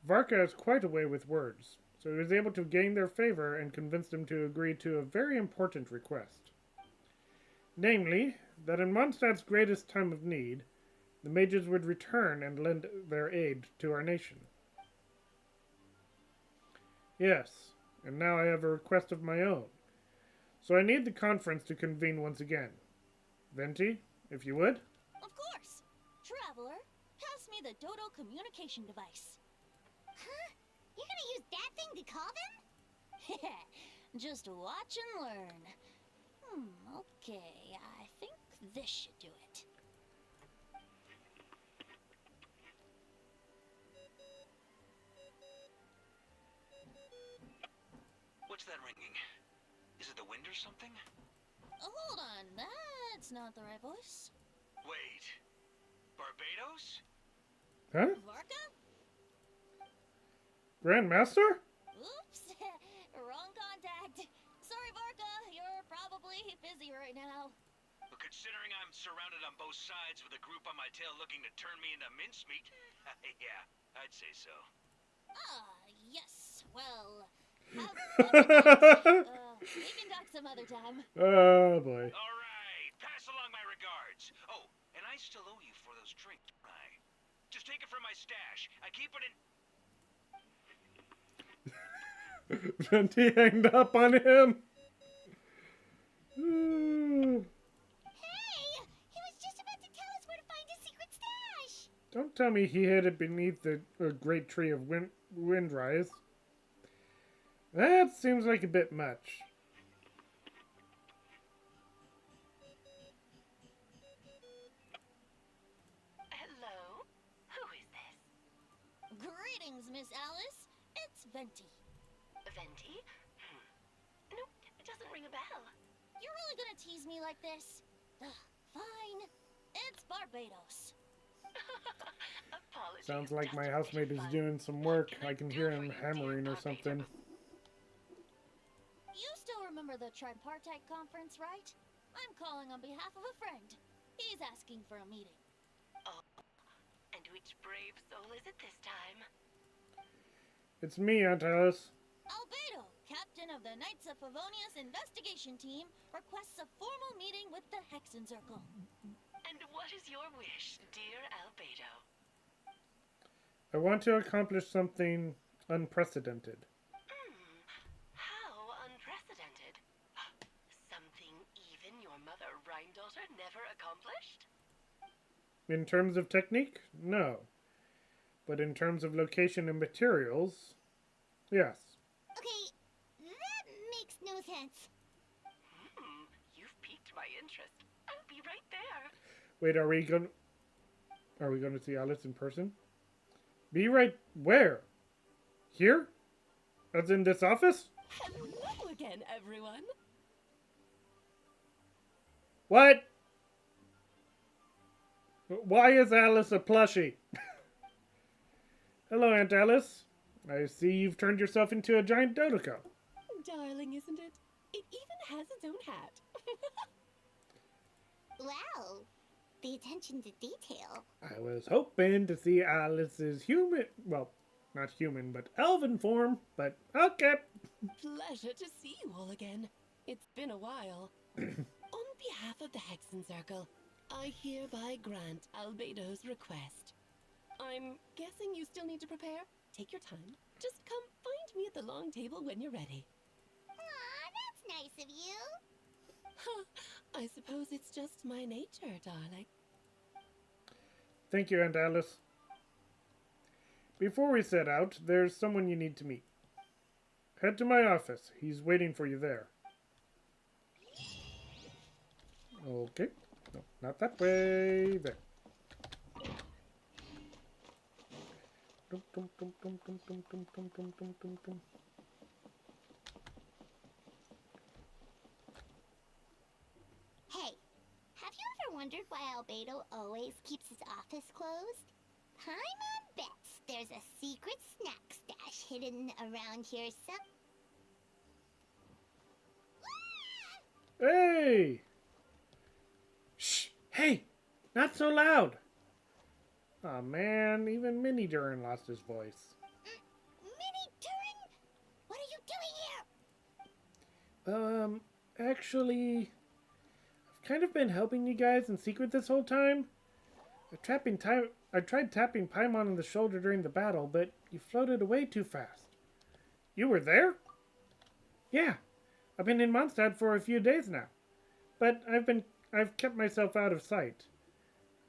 Varka has quite a way with words, so he was able to gain their favor and convince them to agree to a very important request. Namely, that in Mondstadt's greatest time of need, the mages would return and lend their aid to our nation. Yes, and now I have a request of my own, so I need the conference to convene once again. Venti, if you would. Of course. Traveler, pass me the Dodo communication device. Huh? You're gonna use that thing to call them? Just watch and learn. Okay, I think this should do it. What's that ringing? Is it the wind or something? Hold on, that's not the right voice. Wait. Barbados? Huh? Varka? Grandmaster? Oops, wrong contact. Sorry, Varka, you're probably busy right now. But considering I'm surrounded on both sides with a group on my tail looking to turn me into mincemeat, yeah, I'd say so. Ah, yes. Well, have fun. We can talk some other time. Oh, boy. All right, pass along my regards. Oh, and I still owe you for those drinks, don't I? Just take it from my stash. I keep it in... Venti hanged up on him. Hey! He was just about to tell us where to find his secret stash! Don't tell me he hid it beneath the great tree of Windrise. That seems like a bit much. Hello? Who is this? Greetings, Miss Alice. It's Venti. Venti? No, it doesn't ring a bell. You're really gonna tease me like this? Fine. It's Barbados. Apologies. Sounds like my housemate is doing some work. I can hear him hammering or something. You still remember the tripartite conference, right? I'm calling on behalf of a friend. He's asking for a meeting. Oh, and which brave soul is it this time? It's me, Aunt Alice. Albedo, captain chairman of the Knights of Favonia's investigation team requests a formal meeting with the Hexen Circle. And what is your wish, dear Albedo? I want to accomplish something unprecedented. How unprecedented. Something even your mother Rhine-daughter never accomplished? In terms of technique, no. But in terms of location and materials, yes. Okay, that makes no sense. You've piqued my interest. I'll be right there. Wait, are we going to see Alice in person? Be right where? Here? As in this office? Hello again, everyone. What? Why is Alice a plushie? Hello, Aunt Alice. I see you've turned yourself into a giant Dodoko. Darling, isn't it? It even has its own hat. Wow, the attention to detail. I was hoping to see Alice's human, well, not human, but elven form, but okay. Pleasure to see you all again. It's been a while. On behalf of the Hexen Circle, I hereby grant Albedo's request. I'm guessing you still need to prepare? Take your time. Just come find me at the long table when you're ready. Aw, that's nice of you. I suppose it's just my nature, darling. Thank you, Aunt Alice. Before we set out, there's someone you need to meet. Head to my office. He's waiting for you there. Okay. No, not that way. There. Dum, dum, dum, dum, dum, dum, dum, dum, dum, dum, dum, dum. Hey, have you ever wondered why Albedo always keeps his office closed? Paimon bets there's a secret snack stash hidden around here Hey! Shh! Hey! Not so loud! Aw, man, even Mini Durin lost his voice. Mini Durin? What are you doing here? Actually, I've kind of been helping you guys in secret this whole time. I tried tapping Paimon on the shoulder during the battle, but you floated away too fast. You were there? Yeah, I've been in Mondstadt for a few days now, but I've kept myself out of sight.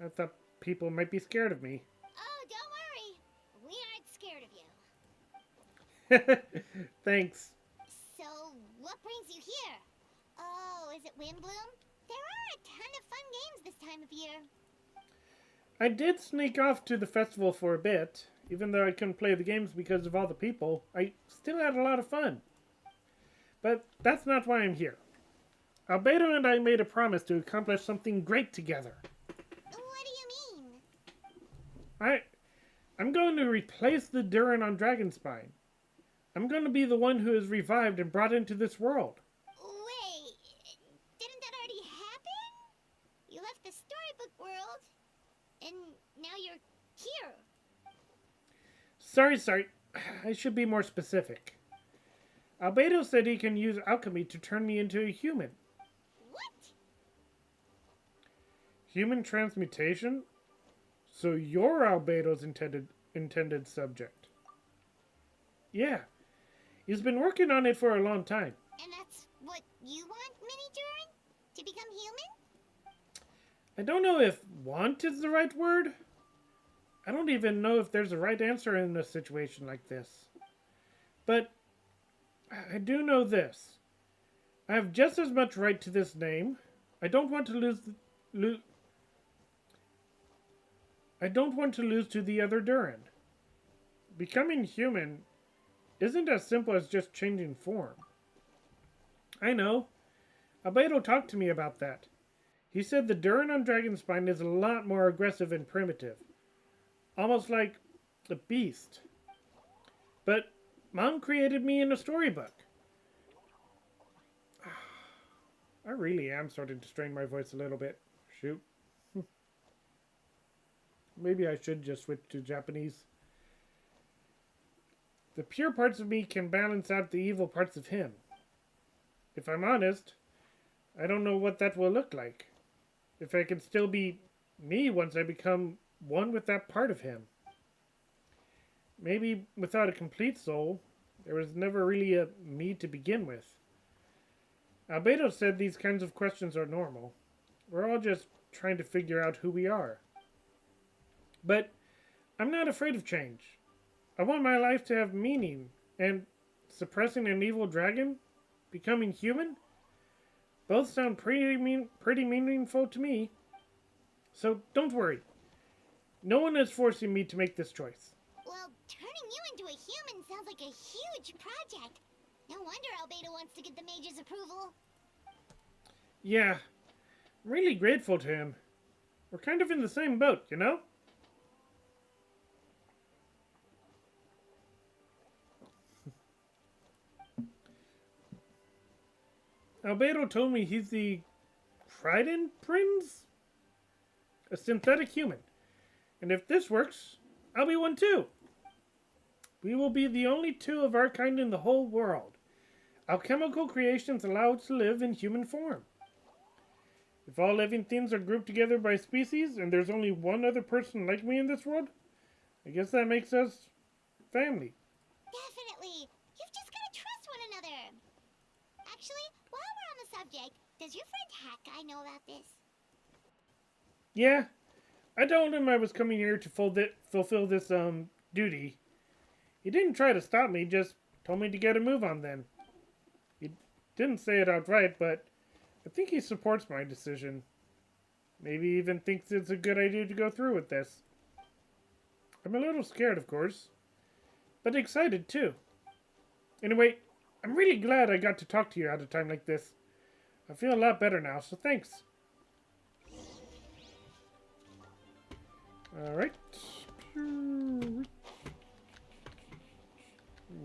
I thought people might be scared of me. Oh, don't worry. We aren't scared of you. Thanks. So, what brings you here? Oh, is it Windbloom? There are a ton of fun games this time of year. I did sneak off to the festival for a bit. Even though I couldn't play the games because of all the people, I still had a lot of fun. But that's not why I'm here. Albedo and I made a promise to accomplish something great together. What do you mean? I'm going to replace the Durin on Dragonspine. I'm going to be the one who is revived and brought into this world. Wait, didn't that already happen? You left the storybook world, and now you're here. Sorry. I should be more specific. Albedo said he can use alchemy to turn me into a human. What? Human transmutation? So you're Albedo's intended subject. Yeah. He's been working on it for a long time. And that's what you want, Mini Durin? To become human? I don't know if want is the right word. I don't even know if there's a right answer in a situation like this. But I do know this. I have just as much right to this name. I don't want to lose to the other Durin. Becoming human isn't as simple as just changing form. I know. Albedo talked to me about that. He said the Durin on Dragonspine is a lot more aggressive and primitive. Almost like a beast. But Mom created me in a storybook. I really am starting to strain my voice a little bit. Shoot. Maybe I should just switch to Japanese. The pure parts of me can balance out the evil parts of him. if I'm honest, I don't know what that will look like. If I can still be me once I become one with that part of him. Maybe without a complete soul, there was never really a me to begin with. Albedo said these kinds of questions are normal. We're all just trying to figure out who we are. But I'm not afraid of change. I want my life to have meaning, and suppressing an evil dragon, becoming human, both sound pretty meaningful to me. So don't worry. No one is forcing me to make this choice. Well, turning you into a human sounds like a huge project. No wonder Albedo wants to get the Mage's approval. Yeah, I'm really grateful to him. We're kind of in the same boat, you know? Albedo told me he's the Trident Prince? A synthetic human. And if this works, I'll be one too. We will be the only two of our kind in the whole world. Alchemical creations allow us to live in human form. If all living things are grouped together by species, and there's only one other person like me in this world, I guess that makes us family. Definitely. You've just gotta trust one another. Actually, while we're on the subject, does your friend Hakai know about this? Yeah, I told him I was coming here to fulfill this duty. He didn't try to stop me, just told me to get a move on then. He didn't say it outright, but I think he supports my decision. Maybe even thinks it's a good idea to go through with this. I'm a little scared, of course, but excited too. Anyway, I'm really glad I got to talk to you at a time like this. I feel a lot better now, so thanks. Alright.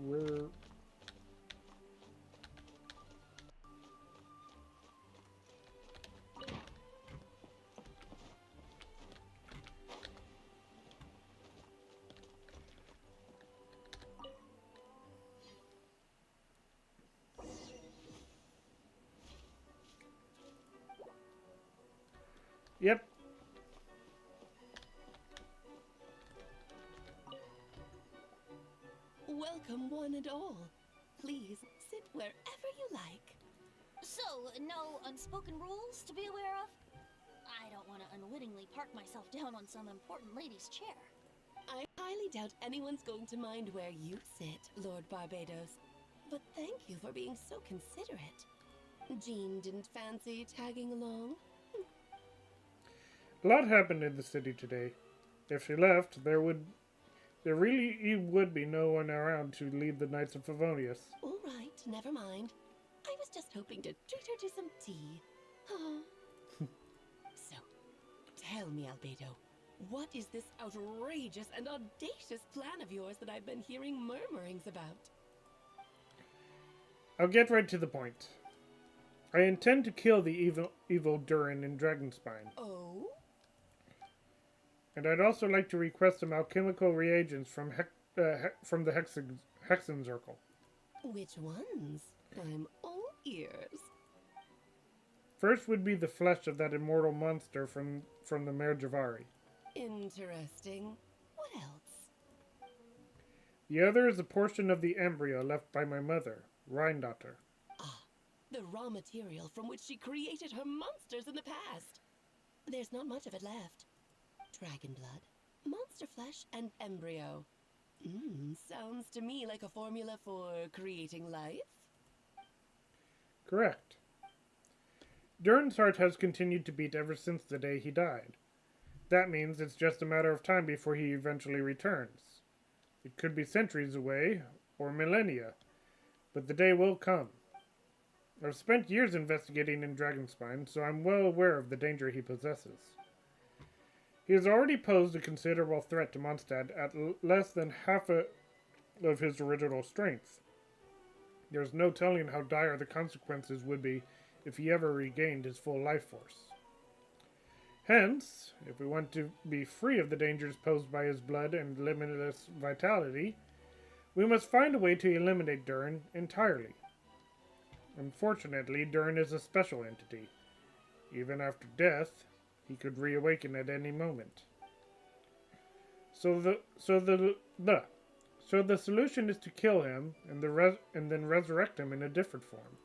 Where... Yep. Welcome, one and all. Please sit wherever you like. So, no unspoken rules to be aware of? I don't want to unwittingly park myself down on some important lady's chair. I highly doubt anyone's going to mind where you sit, Lord Barbados. But thank you for being so considerate. Jean didn't fancy tagging along? A lot happened in the city today. If she left, there really would be no one around to lead the Knights of Favonius. All right, never mind. I was just hoping to treat her to some tea. Oh. So, tell me, Albedo, what is this outrageous and audacious plan of yours that I've been hearing murmurings about? I'll get right to the point. I intend to kill the evil Durin in Dragonspine. Oh? And I'd also like to request some alchemical reagents from the Hexen Circle. Which ones? I'm all ears. First would be the flesh of that immortal monster from the Mare Javari. Interesting. What else? The other is a portion of the embryo left by my mother, Rheindotter. Ah, the raw material from which she created her monsters in the past. There's not much of it left. Dragon blood, monster flesh, and embryo. Sounds to me like a formula for creating life. Correct. Durin's heart has continued to beat ever since the day he died. That means it's just a matter of time before he eventually returns. It could be centuries away, or millennia, but the day will come. I've spent years investigating in Dragonspine, so I'm well aware of the danger he possesses. He has already posed a considerable threat to Mondstadt at less than half of his original strength. There's no telling how dire the consequences would be if he ever regained his full life force. Hence, if we want to be free of the dangers posed by his blood and limitless vitality, we must find a way to eliminate Durin entirely. Unfortunately, Durin is a special entity. Even after death, he could reawaken at any moment. So the solution is to kill him and then resurrect him in a different form.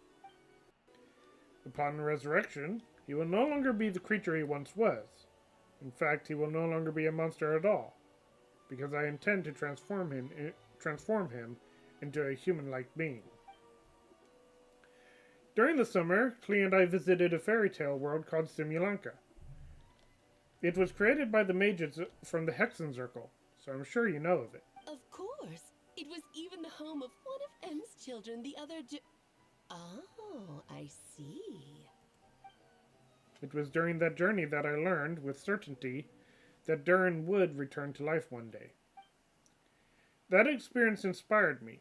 Upon resurrection, he will no longer be the creature he once was. In fact, he will no longer be a monster at all, because I intend to transform him into a human-like being. During the summer, Klee and I visited a fairy tale world called Simulanka. It was created by the mages from the Hexen Circle, so I'm sure you know of it. Of course. It was even the home of one of M's children the other Oh, I see. It was during that journey that I learned, with certainty, that Durin would return to life one day. That experience inspired me.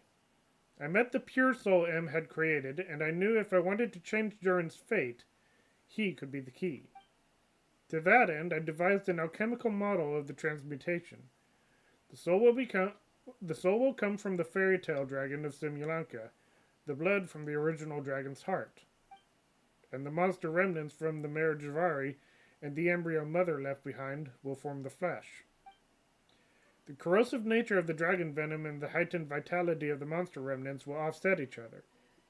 I met the pure soul M had created, and I knew if I wanted to change Durin's fate, he could be the key. To that end, I devised an alchemical model of the transmutation. The soul will come from the fairy tale dragon of Simulanka, the blood from the original dragon's heart, and the monster remnants from the marriage of Ari and the embryo mother left behind will form the flesh. The corrosive nature of the dragon venom and the heightened vitality of the monster remnants will offset each other,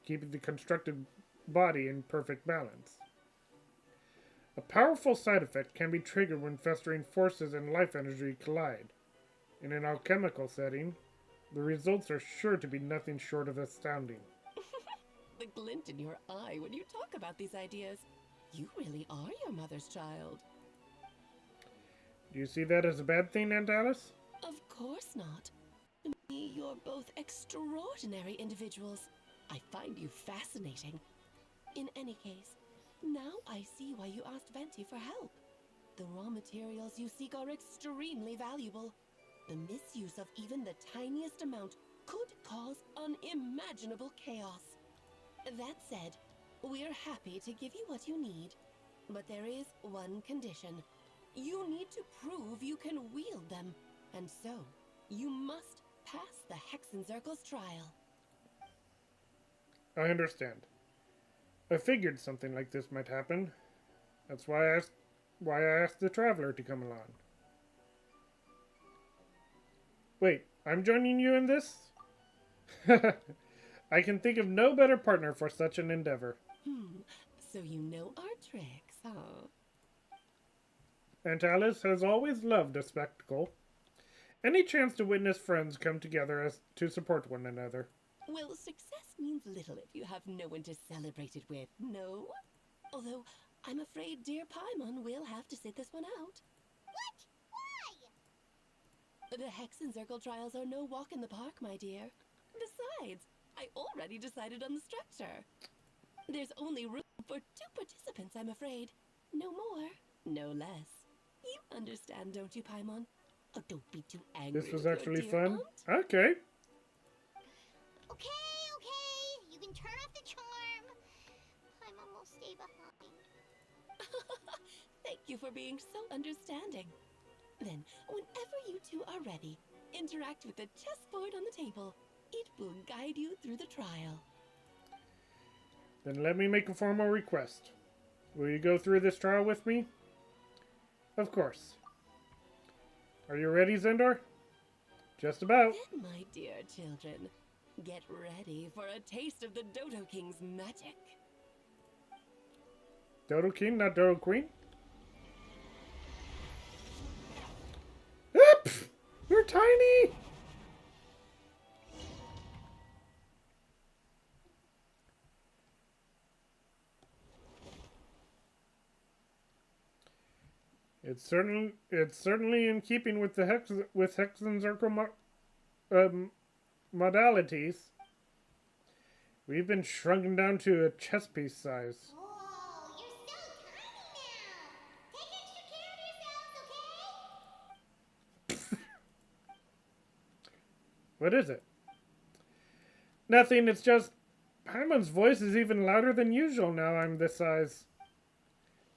keeping the constructed body in perfect balance. A powerful side effect can be triggered when festering forces and life energy collide. In an alchemical setting, the results are sure to be nothing short of astounding. The glint in your eye when you talk about these ideas. You really are your mother's child. Do you see that as a bad thing, Aunt Alice? Of course not. To me, you're both extraordinary individuals. I find you fascinating. In any case, now I see why you asked Venti for help. The raw materials you seek are extremely valuable. The misuse of even the tiniest amount could cause unimaginable chaos. That said, we're happy to give you what you need. But there is one condition. You need to prove you can wield them. And so, you must pass the Hexen Circle's trial. I understand. I figured something like this might happen. That's why I asked the Traveler to come along. Wait, I'm joining you in this? I can think of no better partner for such an endeavor. So you know our tricks, huh? Aunt Alice has always loved a spectacle. Any chance to witness friends come together to support one another. Well, success means little if you have no one to celebrate it with, no? Although, I'm afraid dear Paimon will have to sit this one out. What? Why? The Hexen Circle trials are no walk in the park, my dear. Besides, I already decided on the structure. There's only room for 2 participants, I'm afraid. No more, no less. You understand, don't you, Paimon? Oh, don't be too angry. This was actually fun. Aunt. Okay. Okay. You can turn off the charm. Paimon will stay behind. Thank you for being so understanding. Then, whenever you two are ready, interact with the chessboard on the table. It will guide you through the trial. Then let me make a formal request. Will you go through this trial with me? Of course. Are you ready, Zendor? Just about. Then, my dear children, get ready for a taste of the Dodo King's magic. Dodo King, not Dodo Queen? Oop! You're tiny! It's certainly in keeping with the Hexen Circle modalities. We've been shrunken down to a chess piece size. Whoa, you're so tiny now. Take extra care of yourselves, okay? What is it? Nothing, it's just Paimon's voice is even louder than usual now I'm this size.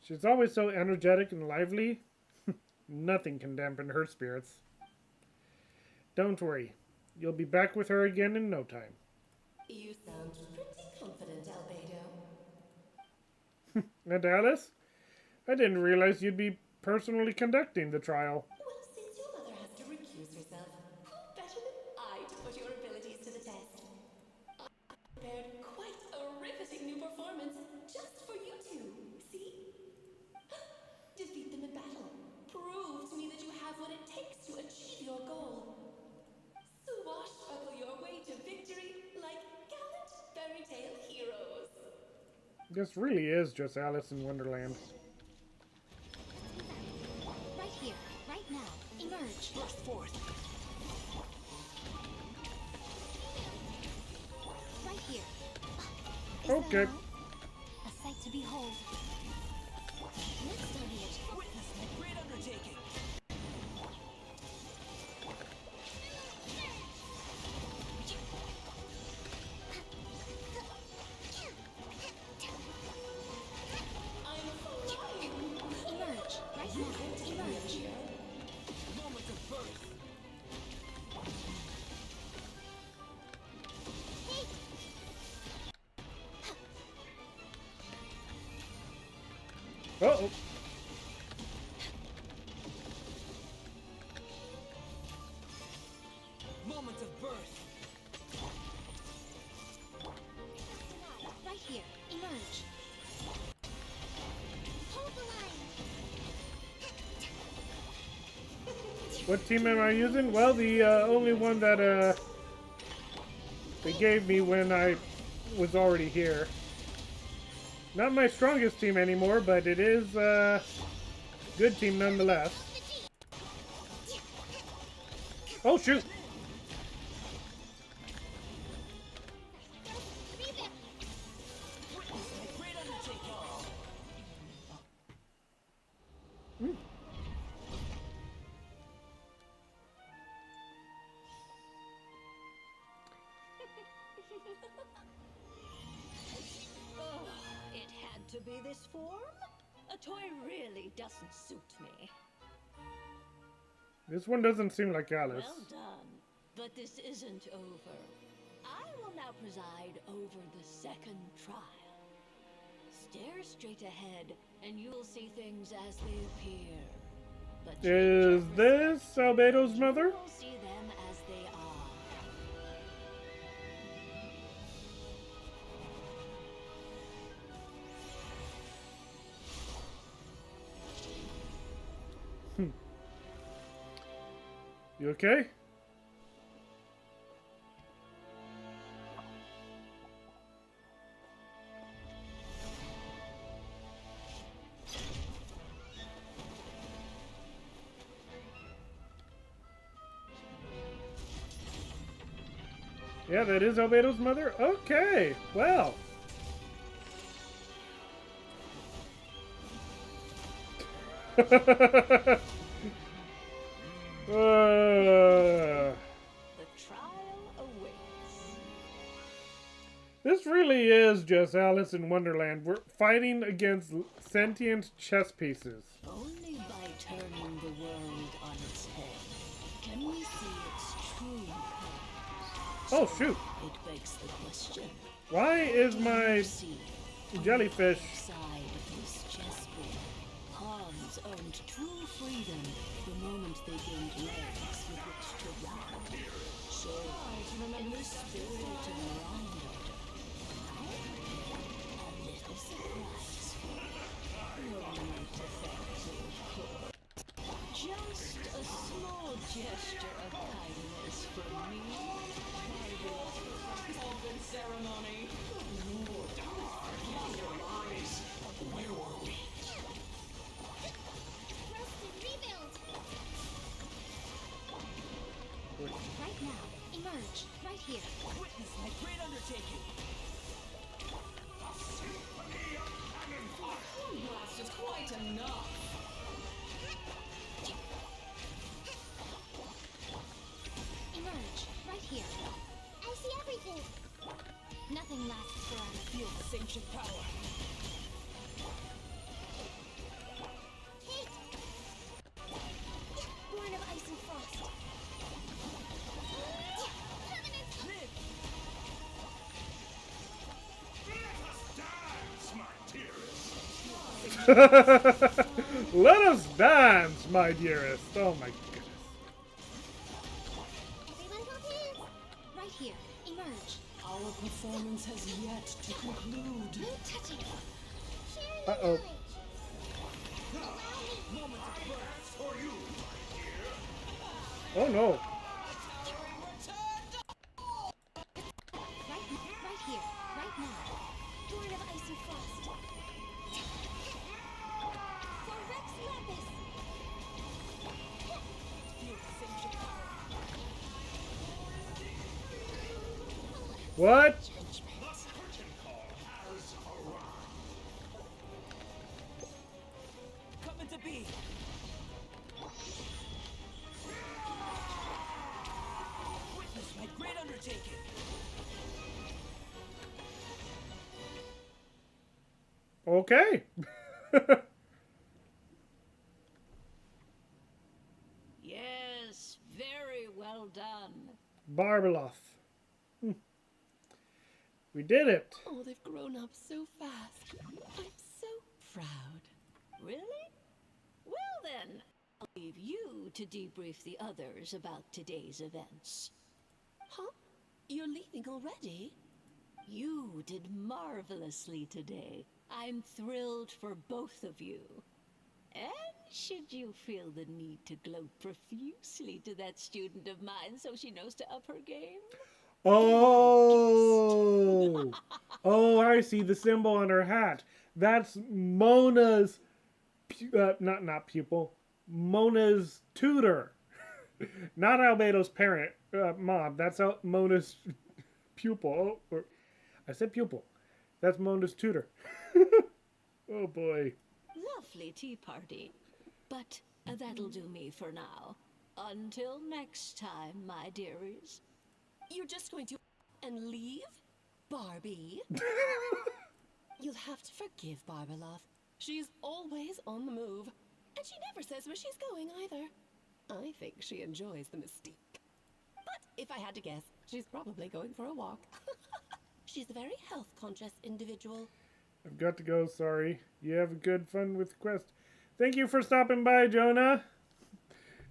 She's always so energetic and lively. Nothing can dampen her spirits. Don't worry. You'll be back with her again in no time. You sound pretty confident, Albedo. And Alice? I didn't realize you'd be personally conducting the trial. Well, since your mother has to recuse herself, who better than I to put your abilities to the test? I prepared quite a riveting new performance just for you two. See? Defeat them in battle. Prove to me that you have what it takes to achieve your goal. Swashbuckle your way to victory like gallant fairy tale heroes. This really is just Alice in Wonderland. Right here, right now. Emerge. Burst forth. Right here. Is Okay. that all? A sight to behold. Let's study it. Witness my great undertaking. Emerge. Right now. Emerge. Moment of birth. Uh-oh. Moment of birth. Right here. Emerge. Hold the line. What team am I using? Well, the only one that they gave me when I was already here. Not my strongest team anymore, but it is good team nonetheless. Oh shoot! Witness my great undertaking. Oh, it had to be this form? A toy really doesn't suit me. This one doesn't seem like Alice. Well done. But this isn't over. I will now preside over the second trial. Stare straight ahead, and you'll see things as they appear. But Is this Albedo's mother? you'll see them as they are. You okay? Yeah, that is Albedo's mother? Okay, well. The trial awaits. This really is just Alice in Wonderland. We're fighting against sentient chess pieces. Only by turning the world on its head can we see its true colors. Oh, shoot. It begs the question. Why is my See, jellyfish... side of this chessboard, pawns earned true freedom the moment they gained legs with which to run. So, in the spirit of Rhino, a little surprise for you. No need to thank me, of course. Just a small gesture of kindness from me. Open ceremony. Where were we? Rest and rebuild. Right now. Emerge. Right here. Witness my great undertaking. Blast is quite enough. Emerge. Right here. I see everything. Nothing lasts forever. Feel this ancient power. Kate! Born of ice and frost. Permanent. Live. Dance, my dearest. Let us dance, my dearest. Oh my goodness. Everyone hold hands. Right here. Emerge. Our performance has yet to conclude. No touching. Sharing Uh-oh. Oh no. Right here. Right now. Torrent of icy frost. For Rex Lapis. What? Coming to be. Witness my great undertaking. Okay. Yes, very well done. Barbeloff. We did it. Oh, they've grown up so fast. I'm so proud. Really? Well then, I'll leave you to debrief the others about today's events. Huh? You're leaving already? You did marvelously today. I'm thrilled for both of you. And should you feel the need to gloat profusely to that student of mine so she knows to up her game? Oh. Oh, I see the symbol on her hat. That's Mona's, not pupil, Mona's tutor. Not Albedo's parent, mom. That's Mona's pupil. Or, I said pupil. That's Mona's tutor. Oh boy. Lovely tea party. But that'll do me for now. Until next time, my dearies. You're just going to and leave? Barbie? You'll have to forgive Barbeloff. She's always on the move. And she never says where she's going either. I think she enjoys the mystique. But if I had to guess, she's probably going for a walk. She's a very health-conscious individual. I've got to go, sorry. You have good fun with the quest. Thank you for stopping by, Jonah.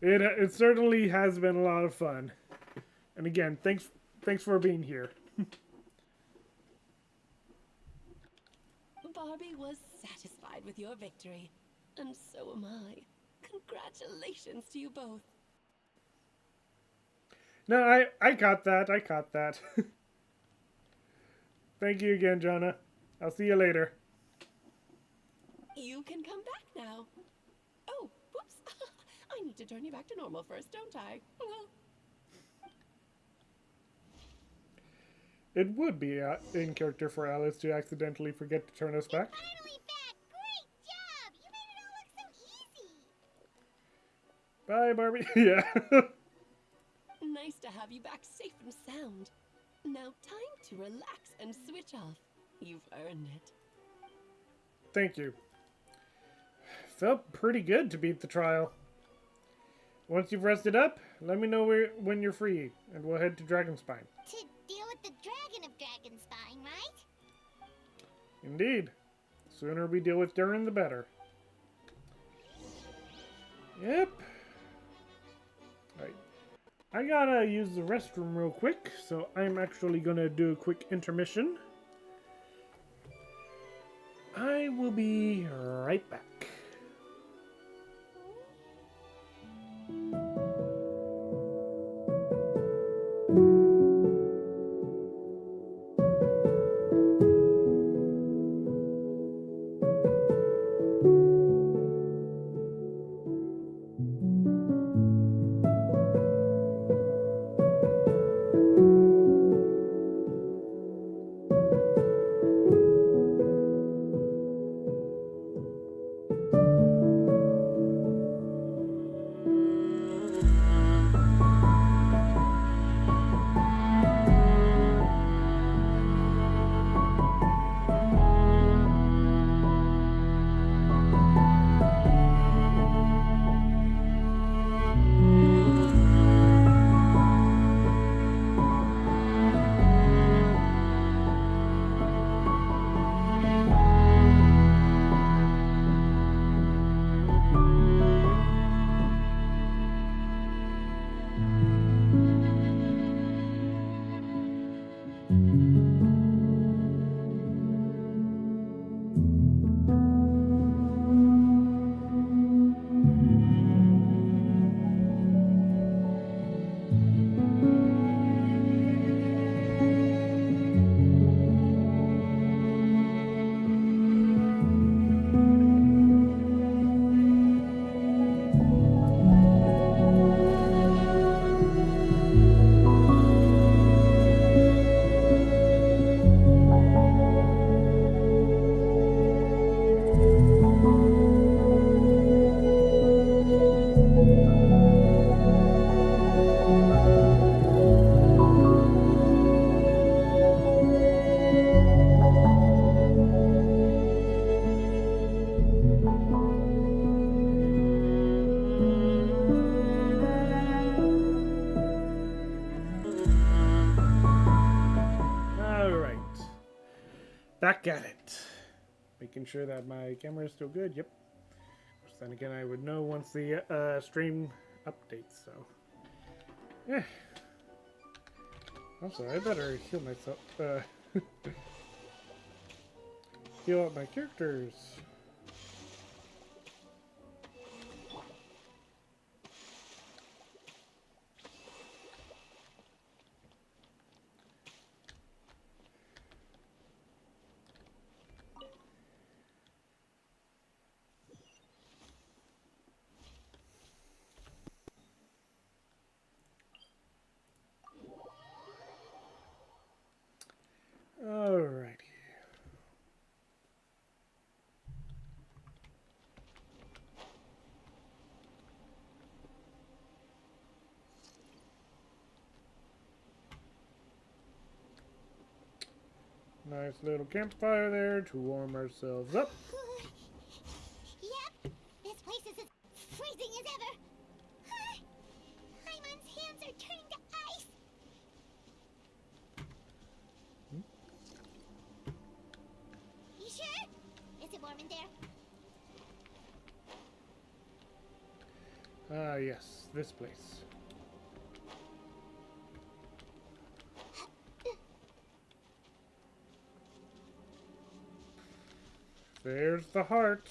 It certainly has been a lot of fun. And again, thanks for being here. Barbie was satisfied with your victory. And so am I. Congratulations to you both. No, I caught that. I caught that. Thank you again, Jonah. I'll see you later. You can come back now. Oh, whoops. I need to turn you back to normal first, don't I? It would be in character for Alice to accidentally forget to turn us back. Finally back! Great job! You made it all look so easy! Bye, Barbie. Yeah. Nice to have you back safe and sound. Now time to relax and switch off. You've earned it. Thank you. Felt pretty good to beat the trial. Once you've rested up, let me know when you're free, and we'll head to Dragonspine. To deal with the Dragon of Dragonspine, right? Indeed. Sooner we deal with Durin, the better. Yep. Right. I gotta use the restroom real quick, so I'm actually gonna do a quick intermission. I will be right back. Back at it. Making sure that my camera is still good. Yep. Which then again, I would know once the stream updates, so. Yeah. Also, I better heal myself. Heal up my characters. Alrighty. Nice little campfire there to warm ourselves up. Yep, this place is as freezing as ever. Hyman's hands are turning to ice. You sure? Is it warm in there? Ah, yes, this place. There's the heart.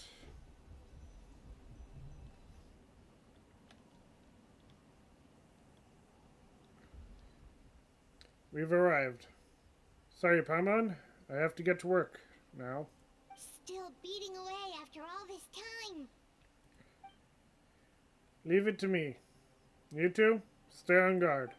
We've arrived. Sorry, Paimon. I have to get to work now. Still beating away after all this time. Leave it to me. You two, stay on guard.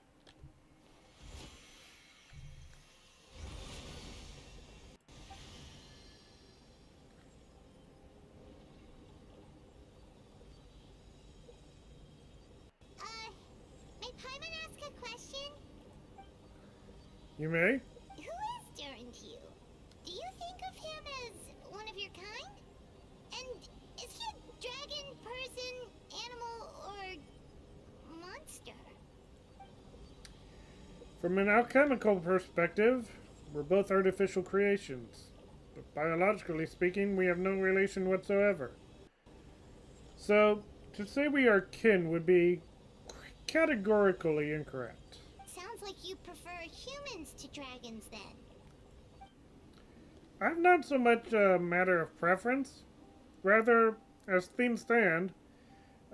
May Paimon ask a question? You may? Who is Durin to you? Do you think of him as one of your kind? And is he a dragon, person, animal, or monster? From an alchemical perspective, we're both artificial creations. But biologically speaking, we have no relation whatsoever. So, to say we are kin would be categorically incorrect. Sounds like you prefer humans to dragons, then. I'm not so much a matter of preference. Rather, as things stand,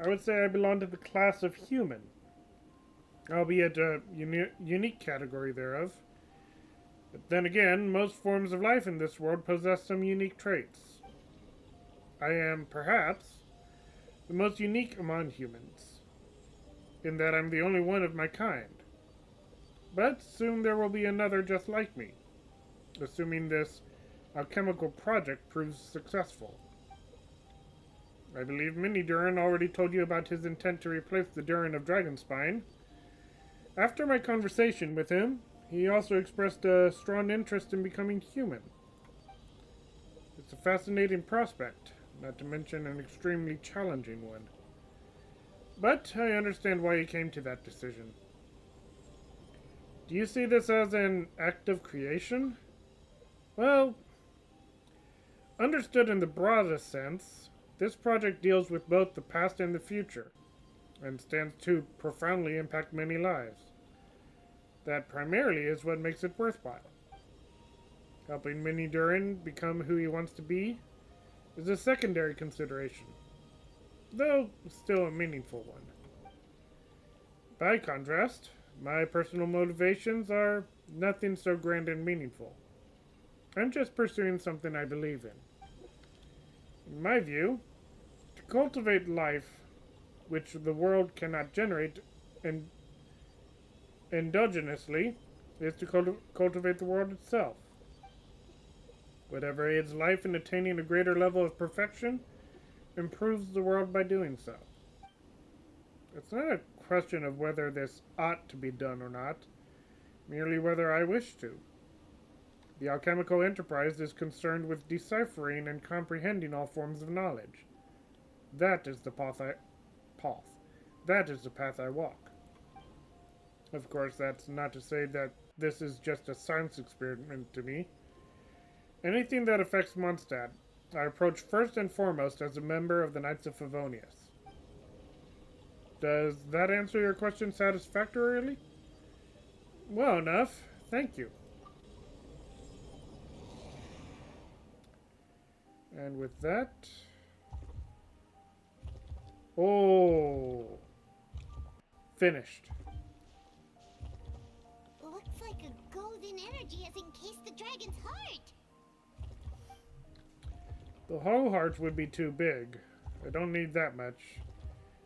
I would say I belong to the class of human. Albeit a unique category thereof. But then again, most forms of life in this world possess some unique traits. I am, perhaps, the most unique among humans, in that I'm the only one of my kind. But soon there will be another just like me, assuming this alchemical project proves successful. I believe Mini Durin already told you about his intent to replace the Durin of Dragonspine. After my conversation with him, he also expressed a strong interest in becoming human. It's a fascinating prospect, not to mention an extremely challenging one. But I understand why he came to that decision. Do you see this as an act of creation? Well, understood in the broadest sense, this project deals with both the past and the future, and stands to profoundly impact many lives. That primarily is what makes it worthwhile. Helping Mini Durin become who he wants to be is a secondary consideration, though still a meaningful one. By contrast, my personal motivations are nothing so grand and meaningful. I'm just pursuing something I believe in. In my view, to cultivate life, which the world cannot generate endogenously, is to cultivate the world itself. Whatever aids life in attaining a greater level of perfection improves the world by doing so. It's not a question of whether this ought to be done or not, merely whether I wish to. The alchemical enterprise is concerned with deciphering and comprehending all forms of knowledge. That is the path I walk. Of course, that's not to say that this is just a science experiment to me. Anything that affects Mondstadt, I approach first and foremost as a member of the Knights of Favonius. Does that answer your question satisfactorily? Well enough. Thank you. And with that... Oh! Finished. Looks like a golden energy has encased the dragon's heart. The whole heart would be too big. I don't need that much.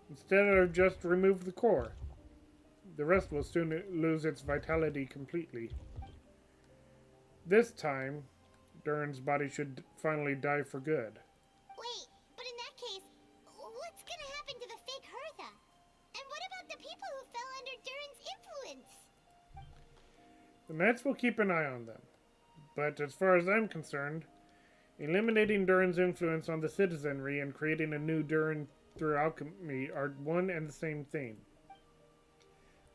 Instead, I've just removed the core. The rest will soon lose its vitality completely. This time, Durin's body should finally die for good. Wait, but in that case, what's gonna happen to the fake Hertha? And what about the people who fell under Durin's influence? The Knights will keep an eye on them. But as far as I'm concerned, eliminating Durin's influence on the citizenry and creating a new Durin through alchemy are one and the same thing.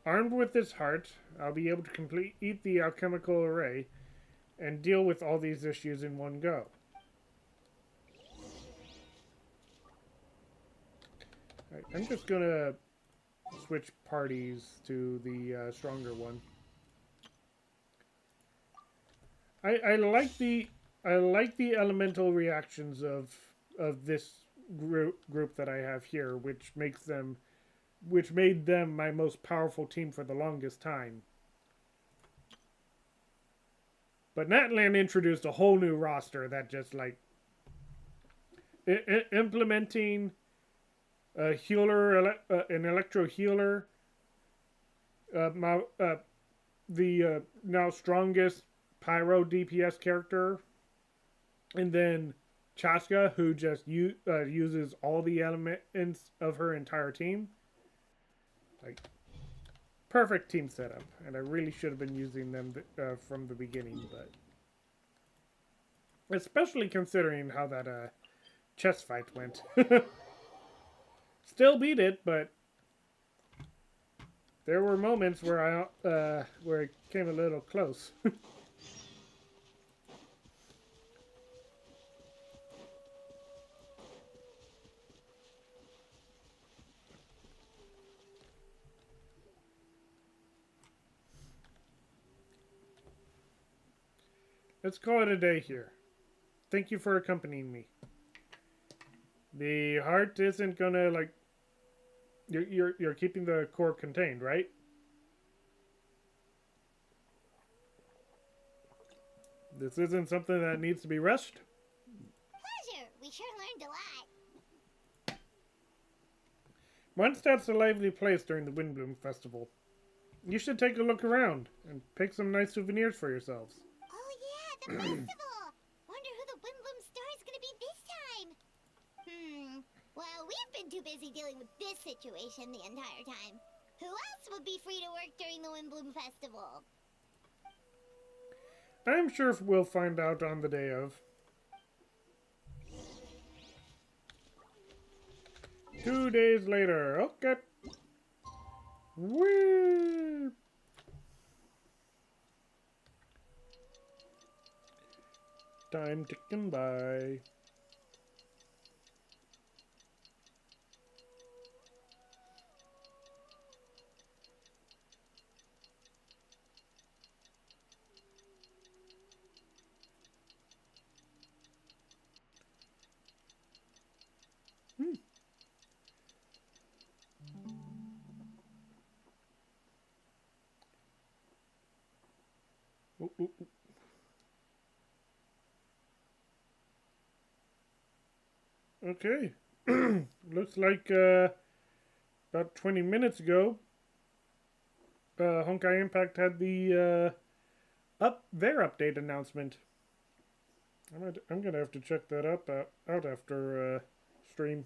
Armed with this heart, I'll be able to complete the alchemical array and deal with all these issues in one go. Right, I'm just gonna switch parties to the stronger one. I like the elemental reactions of this group that I have here, which made them my most powerful team for the longest time. But Natlan introduced a whole new roster that just like implementing a healer, an electro healer, the now strongest pyro DPS character, and then Chaska, who just uses all the elements of her entire team. Like, perfect team setup, and I really should have been using them from the beginning, but especially considering how that chess fight went. Still beat it, but there were moments where it came a little close. Let's call it a day here. Thank you for accompanying me. The heart isn't gonna like. You're keeping the core contained, right? This isn't something that needs to be rushed. Pleasure. We sure learned a lot. Mondstadt's a lively place during the Windbloom Festival. You should take a look around and pick some nice souvenirs for yourselves. Oh yeah, the festival! Wonder who the Windbloom Star is gonna be this time. Well, we've been too busy dealing with this situation the entire time. Who else would be free to work during the Windbloom Festival? I'm sure we'll find out on the day of. 2 days later. Okay. Whee! Time ticking by. Ooh, ooh, ooh. Okay. Looks like about 20 minutes ago, Honkai Impact had the their update announcement. I'm gonna have to check that out after stream.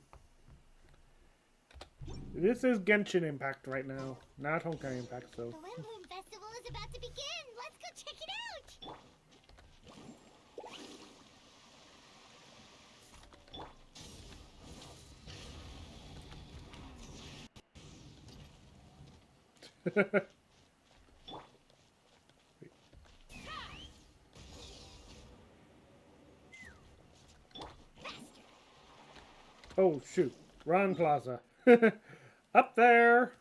This is Genshin Impact right now, not Honkai Impact. So. The Windbloom Festival is about to begin. Let's go check it out. Oh shoot, Ron Plaza. Up there.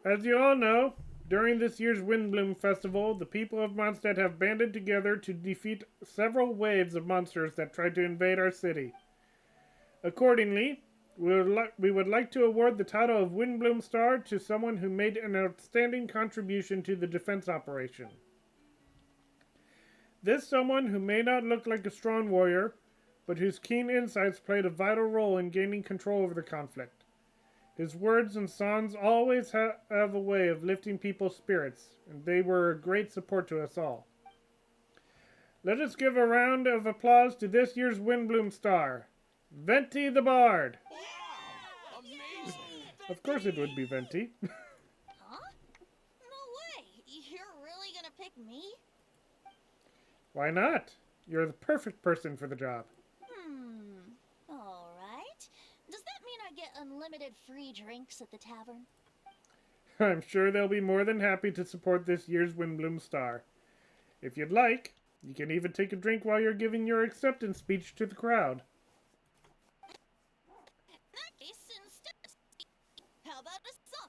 As you all know, during this year's Windbloom Festival, the people of Mondstadt have banded together to defeat several waves of monsters that tried to invade our city. Accordingly, we would like to award the title of Windbloom Star to someone who made an outstanding contribution to the defense operation. This someone who may not look like a strong warrior, but whose keen insights played a vital role in gaining control over the conflict. His words and songs always have a way of lifting people's spirits, and they were a great support to us all. Let us give a round of applause to this year's Windbloom Star, Venti the Bard. Wow! Amazing! Of course it would be Venti. Huh? No way! You're really gonna pick me? Why not? You're the perfect person for the job. Alright. Does that mean I get unlimited free drinks at the tavern? I'm sure they'll be more than happy to support this year's Windbloom Star. If you'd like, you can even take a drink while you're giving your acceptance speech to the crowd. In that case, instead, how about a song?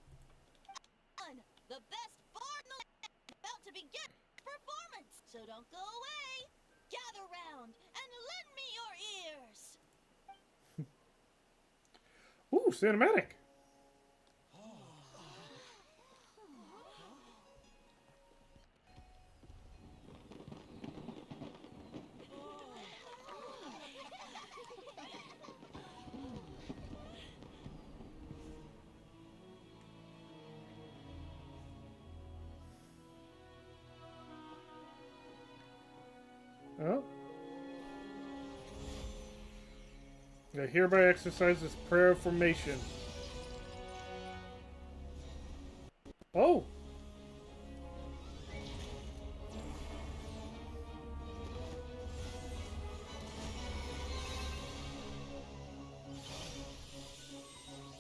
The best bar in the land about to begin performance. So don't go away. Gather round and lend me your ears. Ooh, cinematic. Oh. I hereby exercise this prayer of formation. Oh!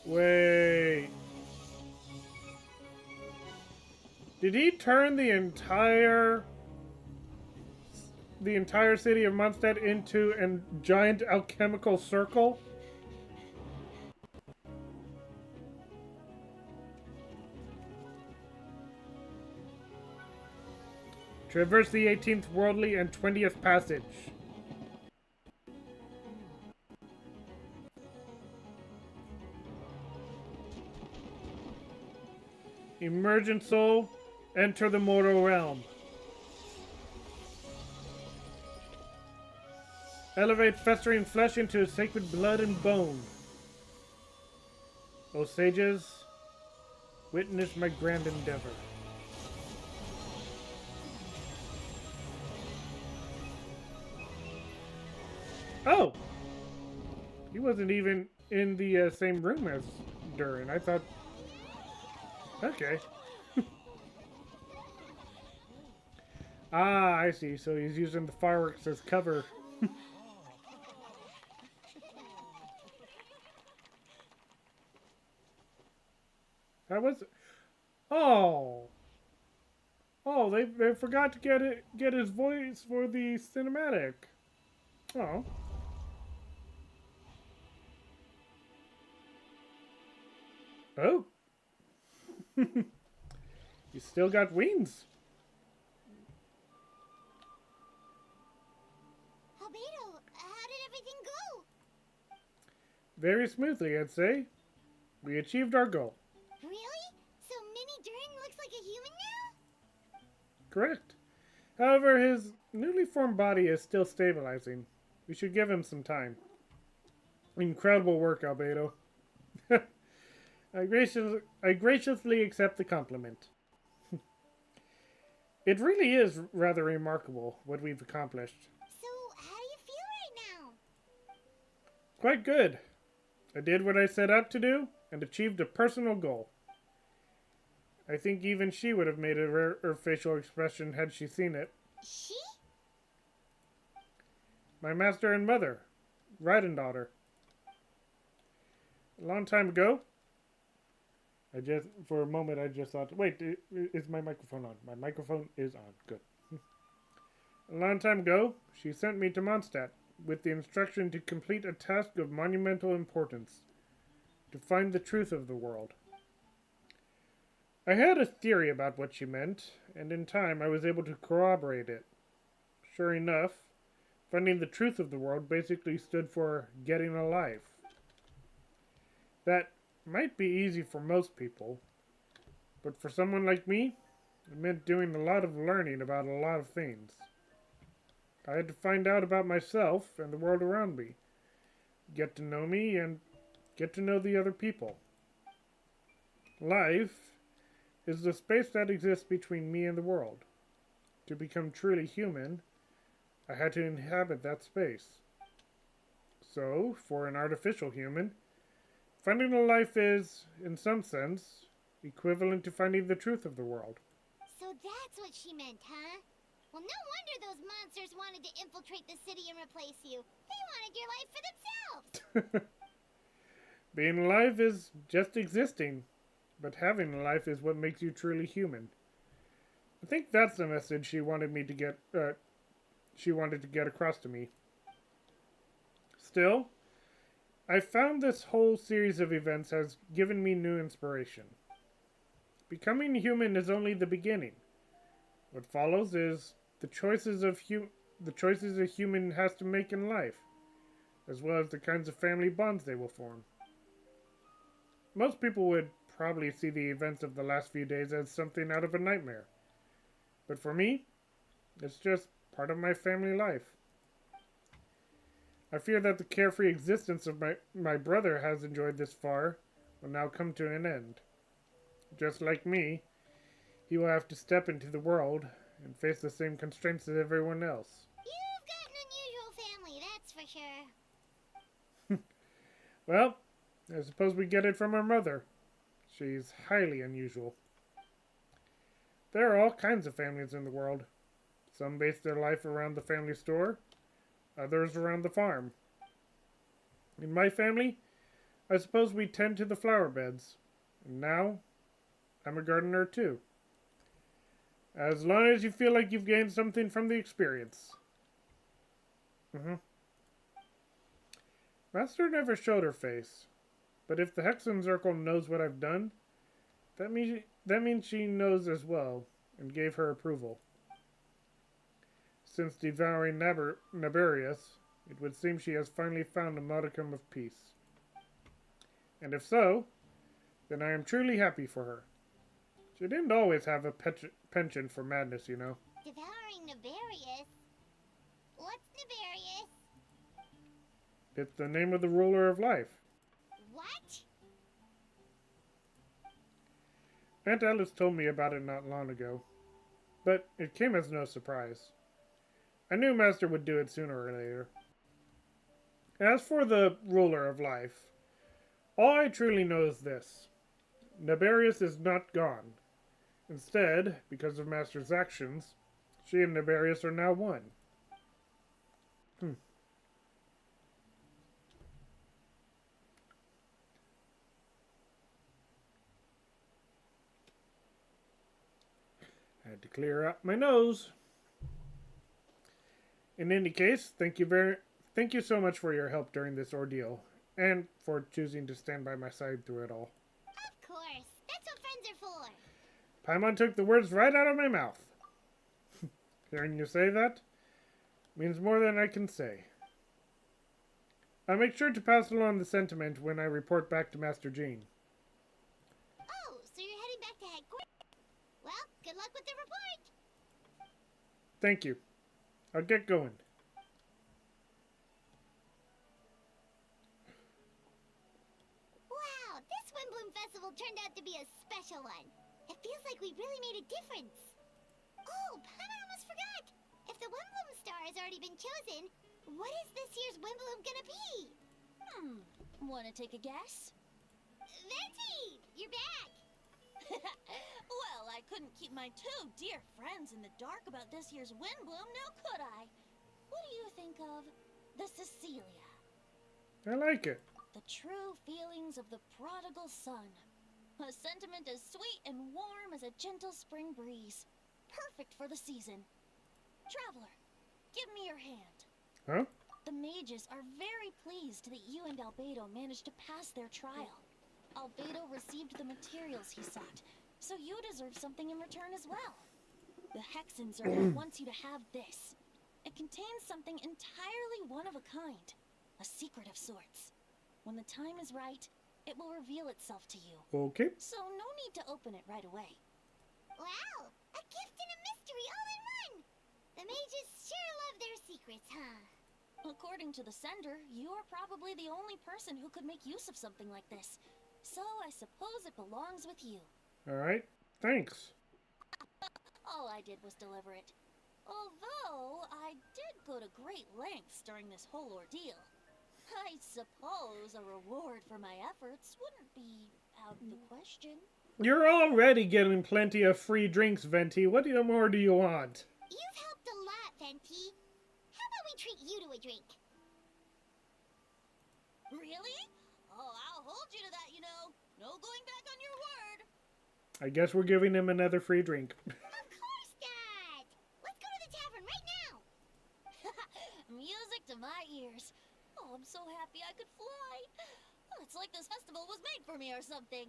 Wait. Did he turn the entire city of Mondstadt into a giant alchemical circle? Traverse the 18th worldly and 20th passage. Emergent soul, enter the mortal realm. Elevate festering flesh into sacred blood and bone. O sages, witness my grand endeavor. Oh! He wasn't even in the same room as Durin. I thought... Okay. Ah, I see. So he's using the fireworks as cover. That was... Oh! Oh, they forgot to get his voice for the cinematic. Oh. Oh. You still got wings. Albedo, how did everything go? Very smoothly, I'd say. We achieved our goal. Really? So Mini Durin looks like a human now? Correct. However, his newly formed body is still stabilizing. We should give him some time. Incredible work, Albedo. I graciously accept the compliment. It really is rather remarkable what we've accomplished. So, how do you feel right now? Quite good. I did what I set out to do and achieved a personal goal. I think even she would have made her facial expression had she seen it. She? My master and mother, Raiden daughter. A long time ago, for a moment I just thought, wait, is my microphone on? My microphone is on. Good. A long time ago, she sent me to Mondstadt with the instruction to complete a task of monumental importance, to find the truth of the world. I had a theory about what she meant, and in time I was able to corroborate it. Sure enough, finding the truth of the world basically stood for getting a life. That might be easy for most people, but for someone like me, it meant doing a lot of learning about a lot of things. I had to find out about myself and the world around me, get to know me, and get to know the other people. Life is the space that exists between me and the world. To become truly human, I had to inhabit that space. So, for an artificial human, finding a life is, in some sense, equivalent to finding the truth of the world. So that's what she meant, huh? Well, no wonder those monsters wanted to infiltrate the city and replace you. They wanted your life for themselves. Being alive is just existing, but having a life is what makes you truly human. I think that's the message she wanted to get across to me. Still, I found this whole series of events has given me new inspiration. Becoming human is only the beginning. What follows is the choices a human has to make in life, as well as the kinds of family bonds they will form. Most people would probably see the events of the last few days as something out of a nightmare. But for me, it's just part of my family life. I fear that the carefree existence of my brother has enjoyed this far will now come to an end. Just like me, he will have to step into the world and face the same constraints as everyone else. You've got an unusual family, that's for sure. Well, I suppose we get it from our mother. She's highly unusual. There are all kinds of families in the world. Some base their life around the family store, others around the farm. In my family, I suppose we tend to the flower beds. And now, I'm a gardener too. As long as you feel like you've gained something from the experience. Master never showed her face. But if the Hexen Circle knows what I've done, that means she knows as well, and gave her approval. Since devouring Naberius, it would seem she has finally found a modicum of peace. And if so, then I am truly happy for her. She didn't always have a penchant for madness, you know. Devouring Naberius? What's Naberius? It's the name of the ruler of life. What? Aunt Alice told me about it not long ago, but it came as no surprise. I knew Master would do it sooner or later. As for the ruler of life, all I truly know is this. Naberius is not gone. Instead, because of Master's actions, she and Naberius are now one. I had to clear out my nose. In any case, thank you so much for your help during this ordeal, and for choosing to stand by my side through it all. Of course. That's what friends are for. Paimon took the words right out of my mouth. Hearing you say that means more than I can say. I'll make sure to pass along the sentiment when I report back to Master Jean. Oh, so you're heading back to headquarters? Well, good luck with the report. Thank you. I'll get going. Wow, this Windbloom Festival turned out to be a special one. It feels like we really made a difference. Oh, Paimon almost forgot. If the Windbloom star has already been chosen, what is this year's Windbloom gonna be? Wanna take a guess? Venti, you're back. Well, I couldn't keep my two dear friends in the dark about this year's Windbloom, now could I? What do you think of the Cecilia? I like it. The true feelings of the prodigal son. A sentiment as sweet and warm as a gentle spring breeze. Perfect for the season. Traveler, give me your hand. Huh? The mages are very pleased that you and Albedo managed to pass their trial. Albedo received the materials he sought, so you deserve something in return as well. The Hexen Zergle wants you to have this. It contains something entirely one of a kind. A secret of sorts. When the time is right, it will reveal itself to you. Okay. So no need to open it right away. Wow, a gift and a mystery all in one. The mages sure love their secrets, huh? According to the sender, you are probably the only person who could make use of something like this. So I suppose it belongs with you. Alright. Thanks. All I did was deliver it. Although I did go to great lengths during this whole ordeal. I suppose a reward for my efforts wouldn't be out of the question. You're already getting plenty of free drinks, Venti. What more do you want? You've helped a lot, Venti. How about we treat you to a drink? Really? Oh, I'll hold you to that, you know. No going back on your word. I guess we're giving him another free drink. Of course not. Let's go to the tavern right now. Music to my ears. Oh, I'm so happy I could fly. Oh, it's like this festival was made for me or something.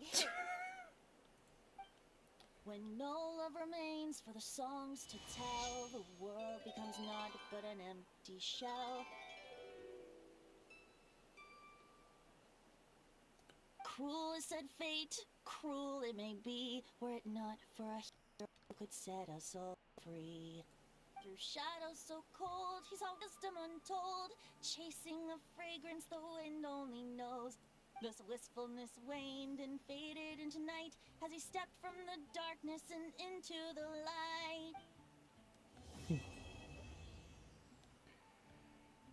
When no love remains for the songs to tell, the world becomes naught but an empty shell. Cruel is said fate, cruel it may be, were it not for a hero who could set us all free. Through shadows so cold, he saw wisdom untold, chasing a fragrance the wind only knows. This wistfulness waned and faded into night as he stepped from the darkness and into the light.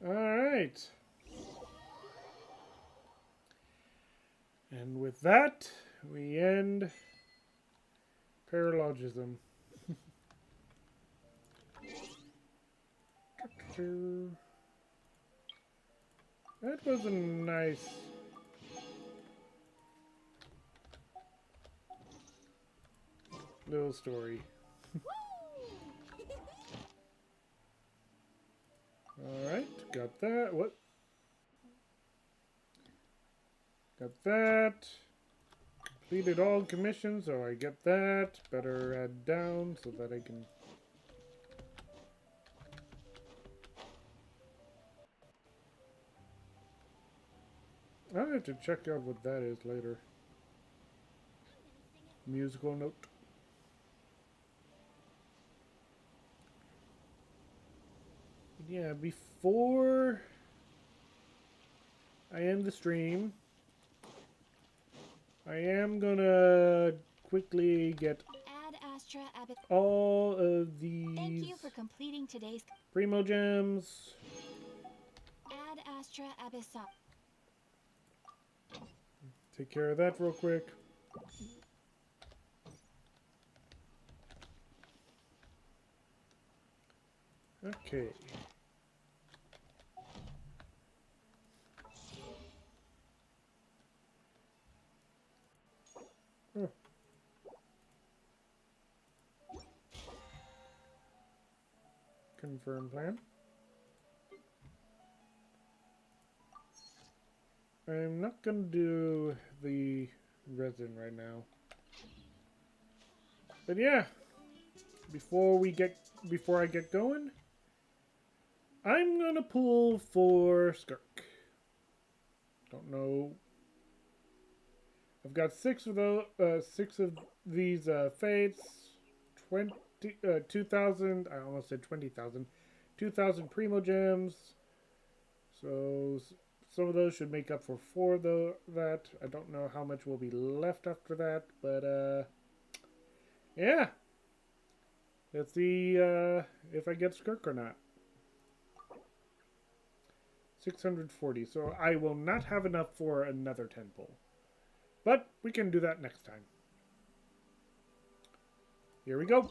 Alright. And with that, we end Paralogism. That was a nice... little story. Alright, got that. What? Got that. Completed all commissions, so I get that. Better add down so that I can... I'll have to check out what that is later. Musical note. Yeah, before I end the stream, I am gonna quickly get Ad Astra Abbot. all of these Thank you for completing today's Primo Gems. Ad Astra Abyssop. Take care of that real quick. Okay. Oh. Confirm plan. I'm not gonna do the resin right now. But yeah, before I get going, I'm gonna pull for Skirk. Don't know. I've got 6 of those. 6 of these fates. 2,000. I almost said 20,000. 2,000 primo gems. So some of those should make up for 4 though. That I don't know how much will be left after that, but yeah. Let's see if I get Skirk or not. 640. So I will not have enough for another 10 pull. But we can do that next time. Here we go.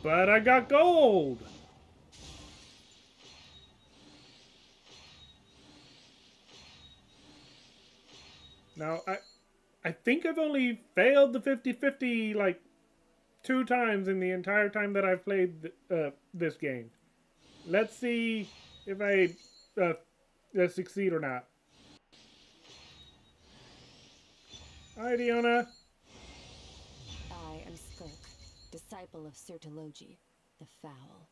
But I got gold! Now, I think I've only failed the 50-50 like 2 times in the entire time that I've played this game. Let's see if I succeed or not. Hi, Diona. I am Skirk, disciple of Sirtologi, the Foul.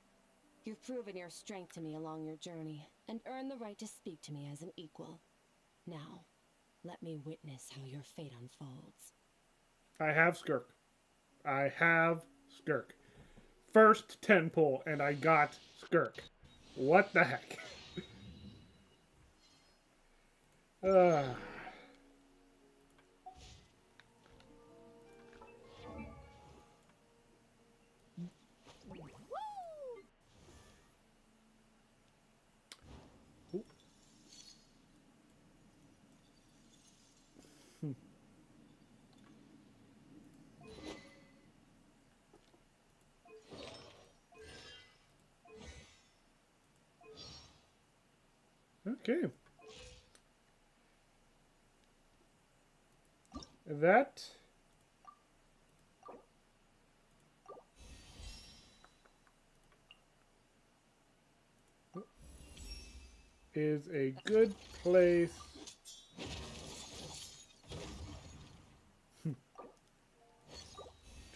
You've proven your strength to me along your journey, and earned the right to speak to me as an equal. Now, let me witness how your fate unfolds. I have Skirk. I have Skirk. First 10 pull, and I got Skirk. What the heck? Okay. That is a good place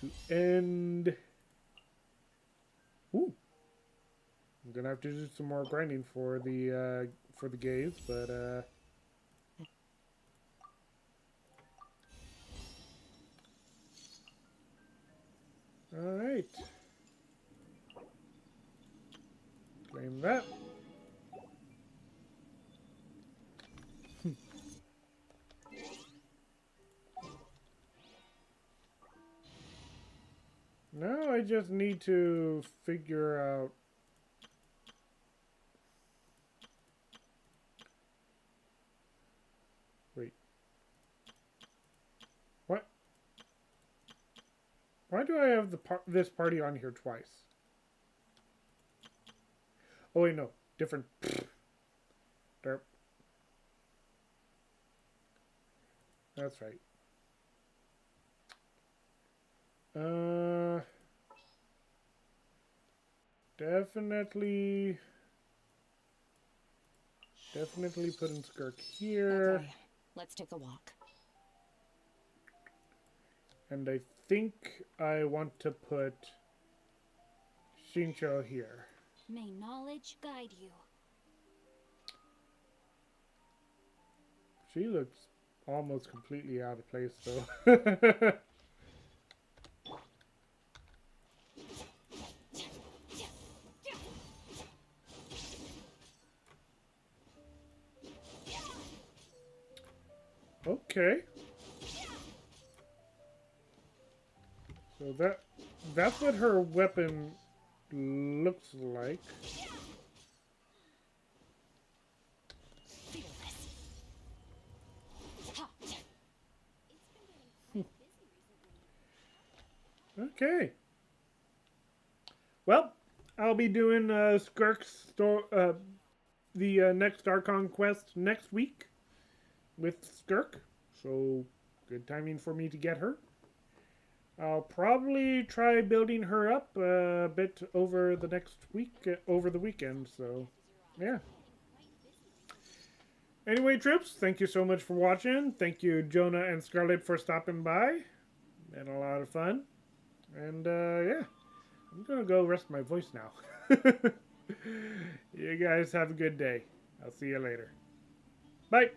to end. Ooh. I'm gonna have to do some more grinding for the gaze, but all right. Claim that. Now I just need to figure out wait. What? Why do I have this party on here twice? Oh wait, no. Different. Derp. That's right. Definitely putting Skirk here. Okay, let's take a walk. And I think I want to put Shincho here. May knowledge guide you. She looks almost completely out of place, though. Okay. So that's what her weapon looks like. Okay. Well, I'll be doing Skirk's the next Archon Quest next week with Skirk. So, good timing for me to get her. I'll probably try building her up a bit over the next week, over the weekend. So, yeah. Anyway, troops, thank you so much for watching. Thank you, Jonah and Scarlett, for stopping by. Had a lot of fun. And, yeah. I'm gonna go rest my voice now. You guys have a good day. I'll see you later. Bye.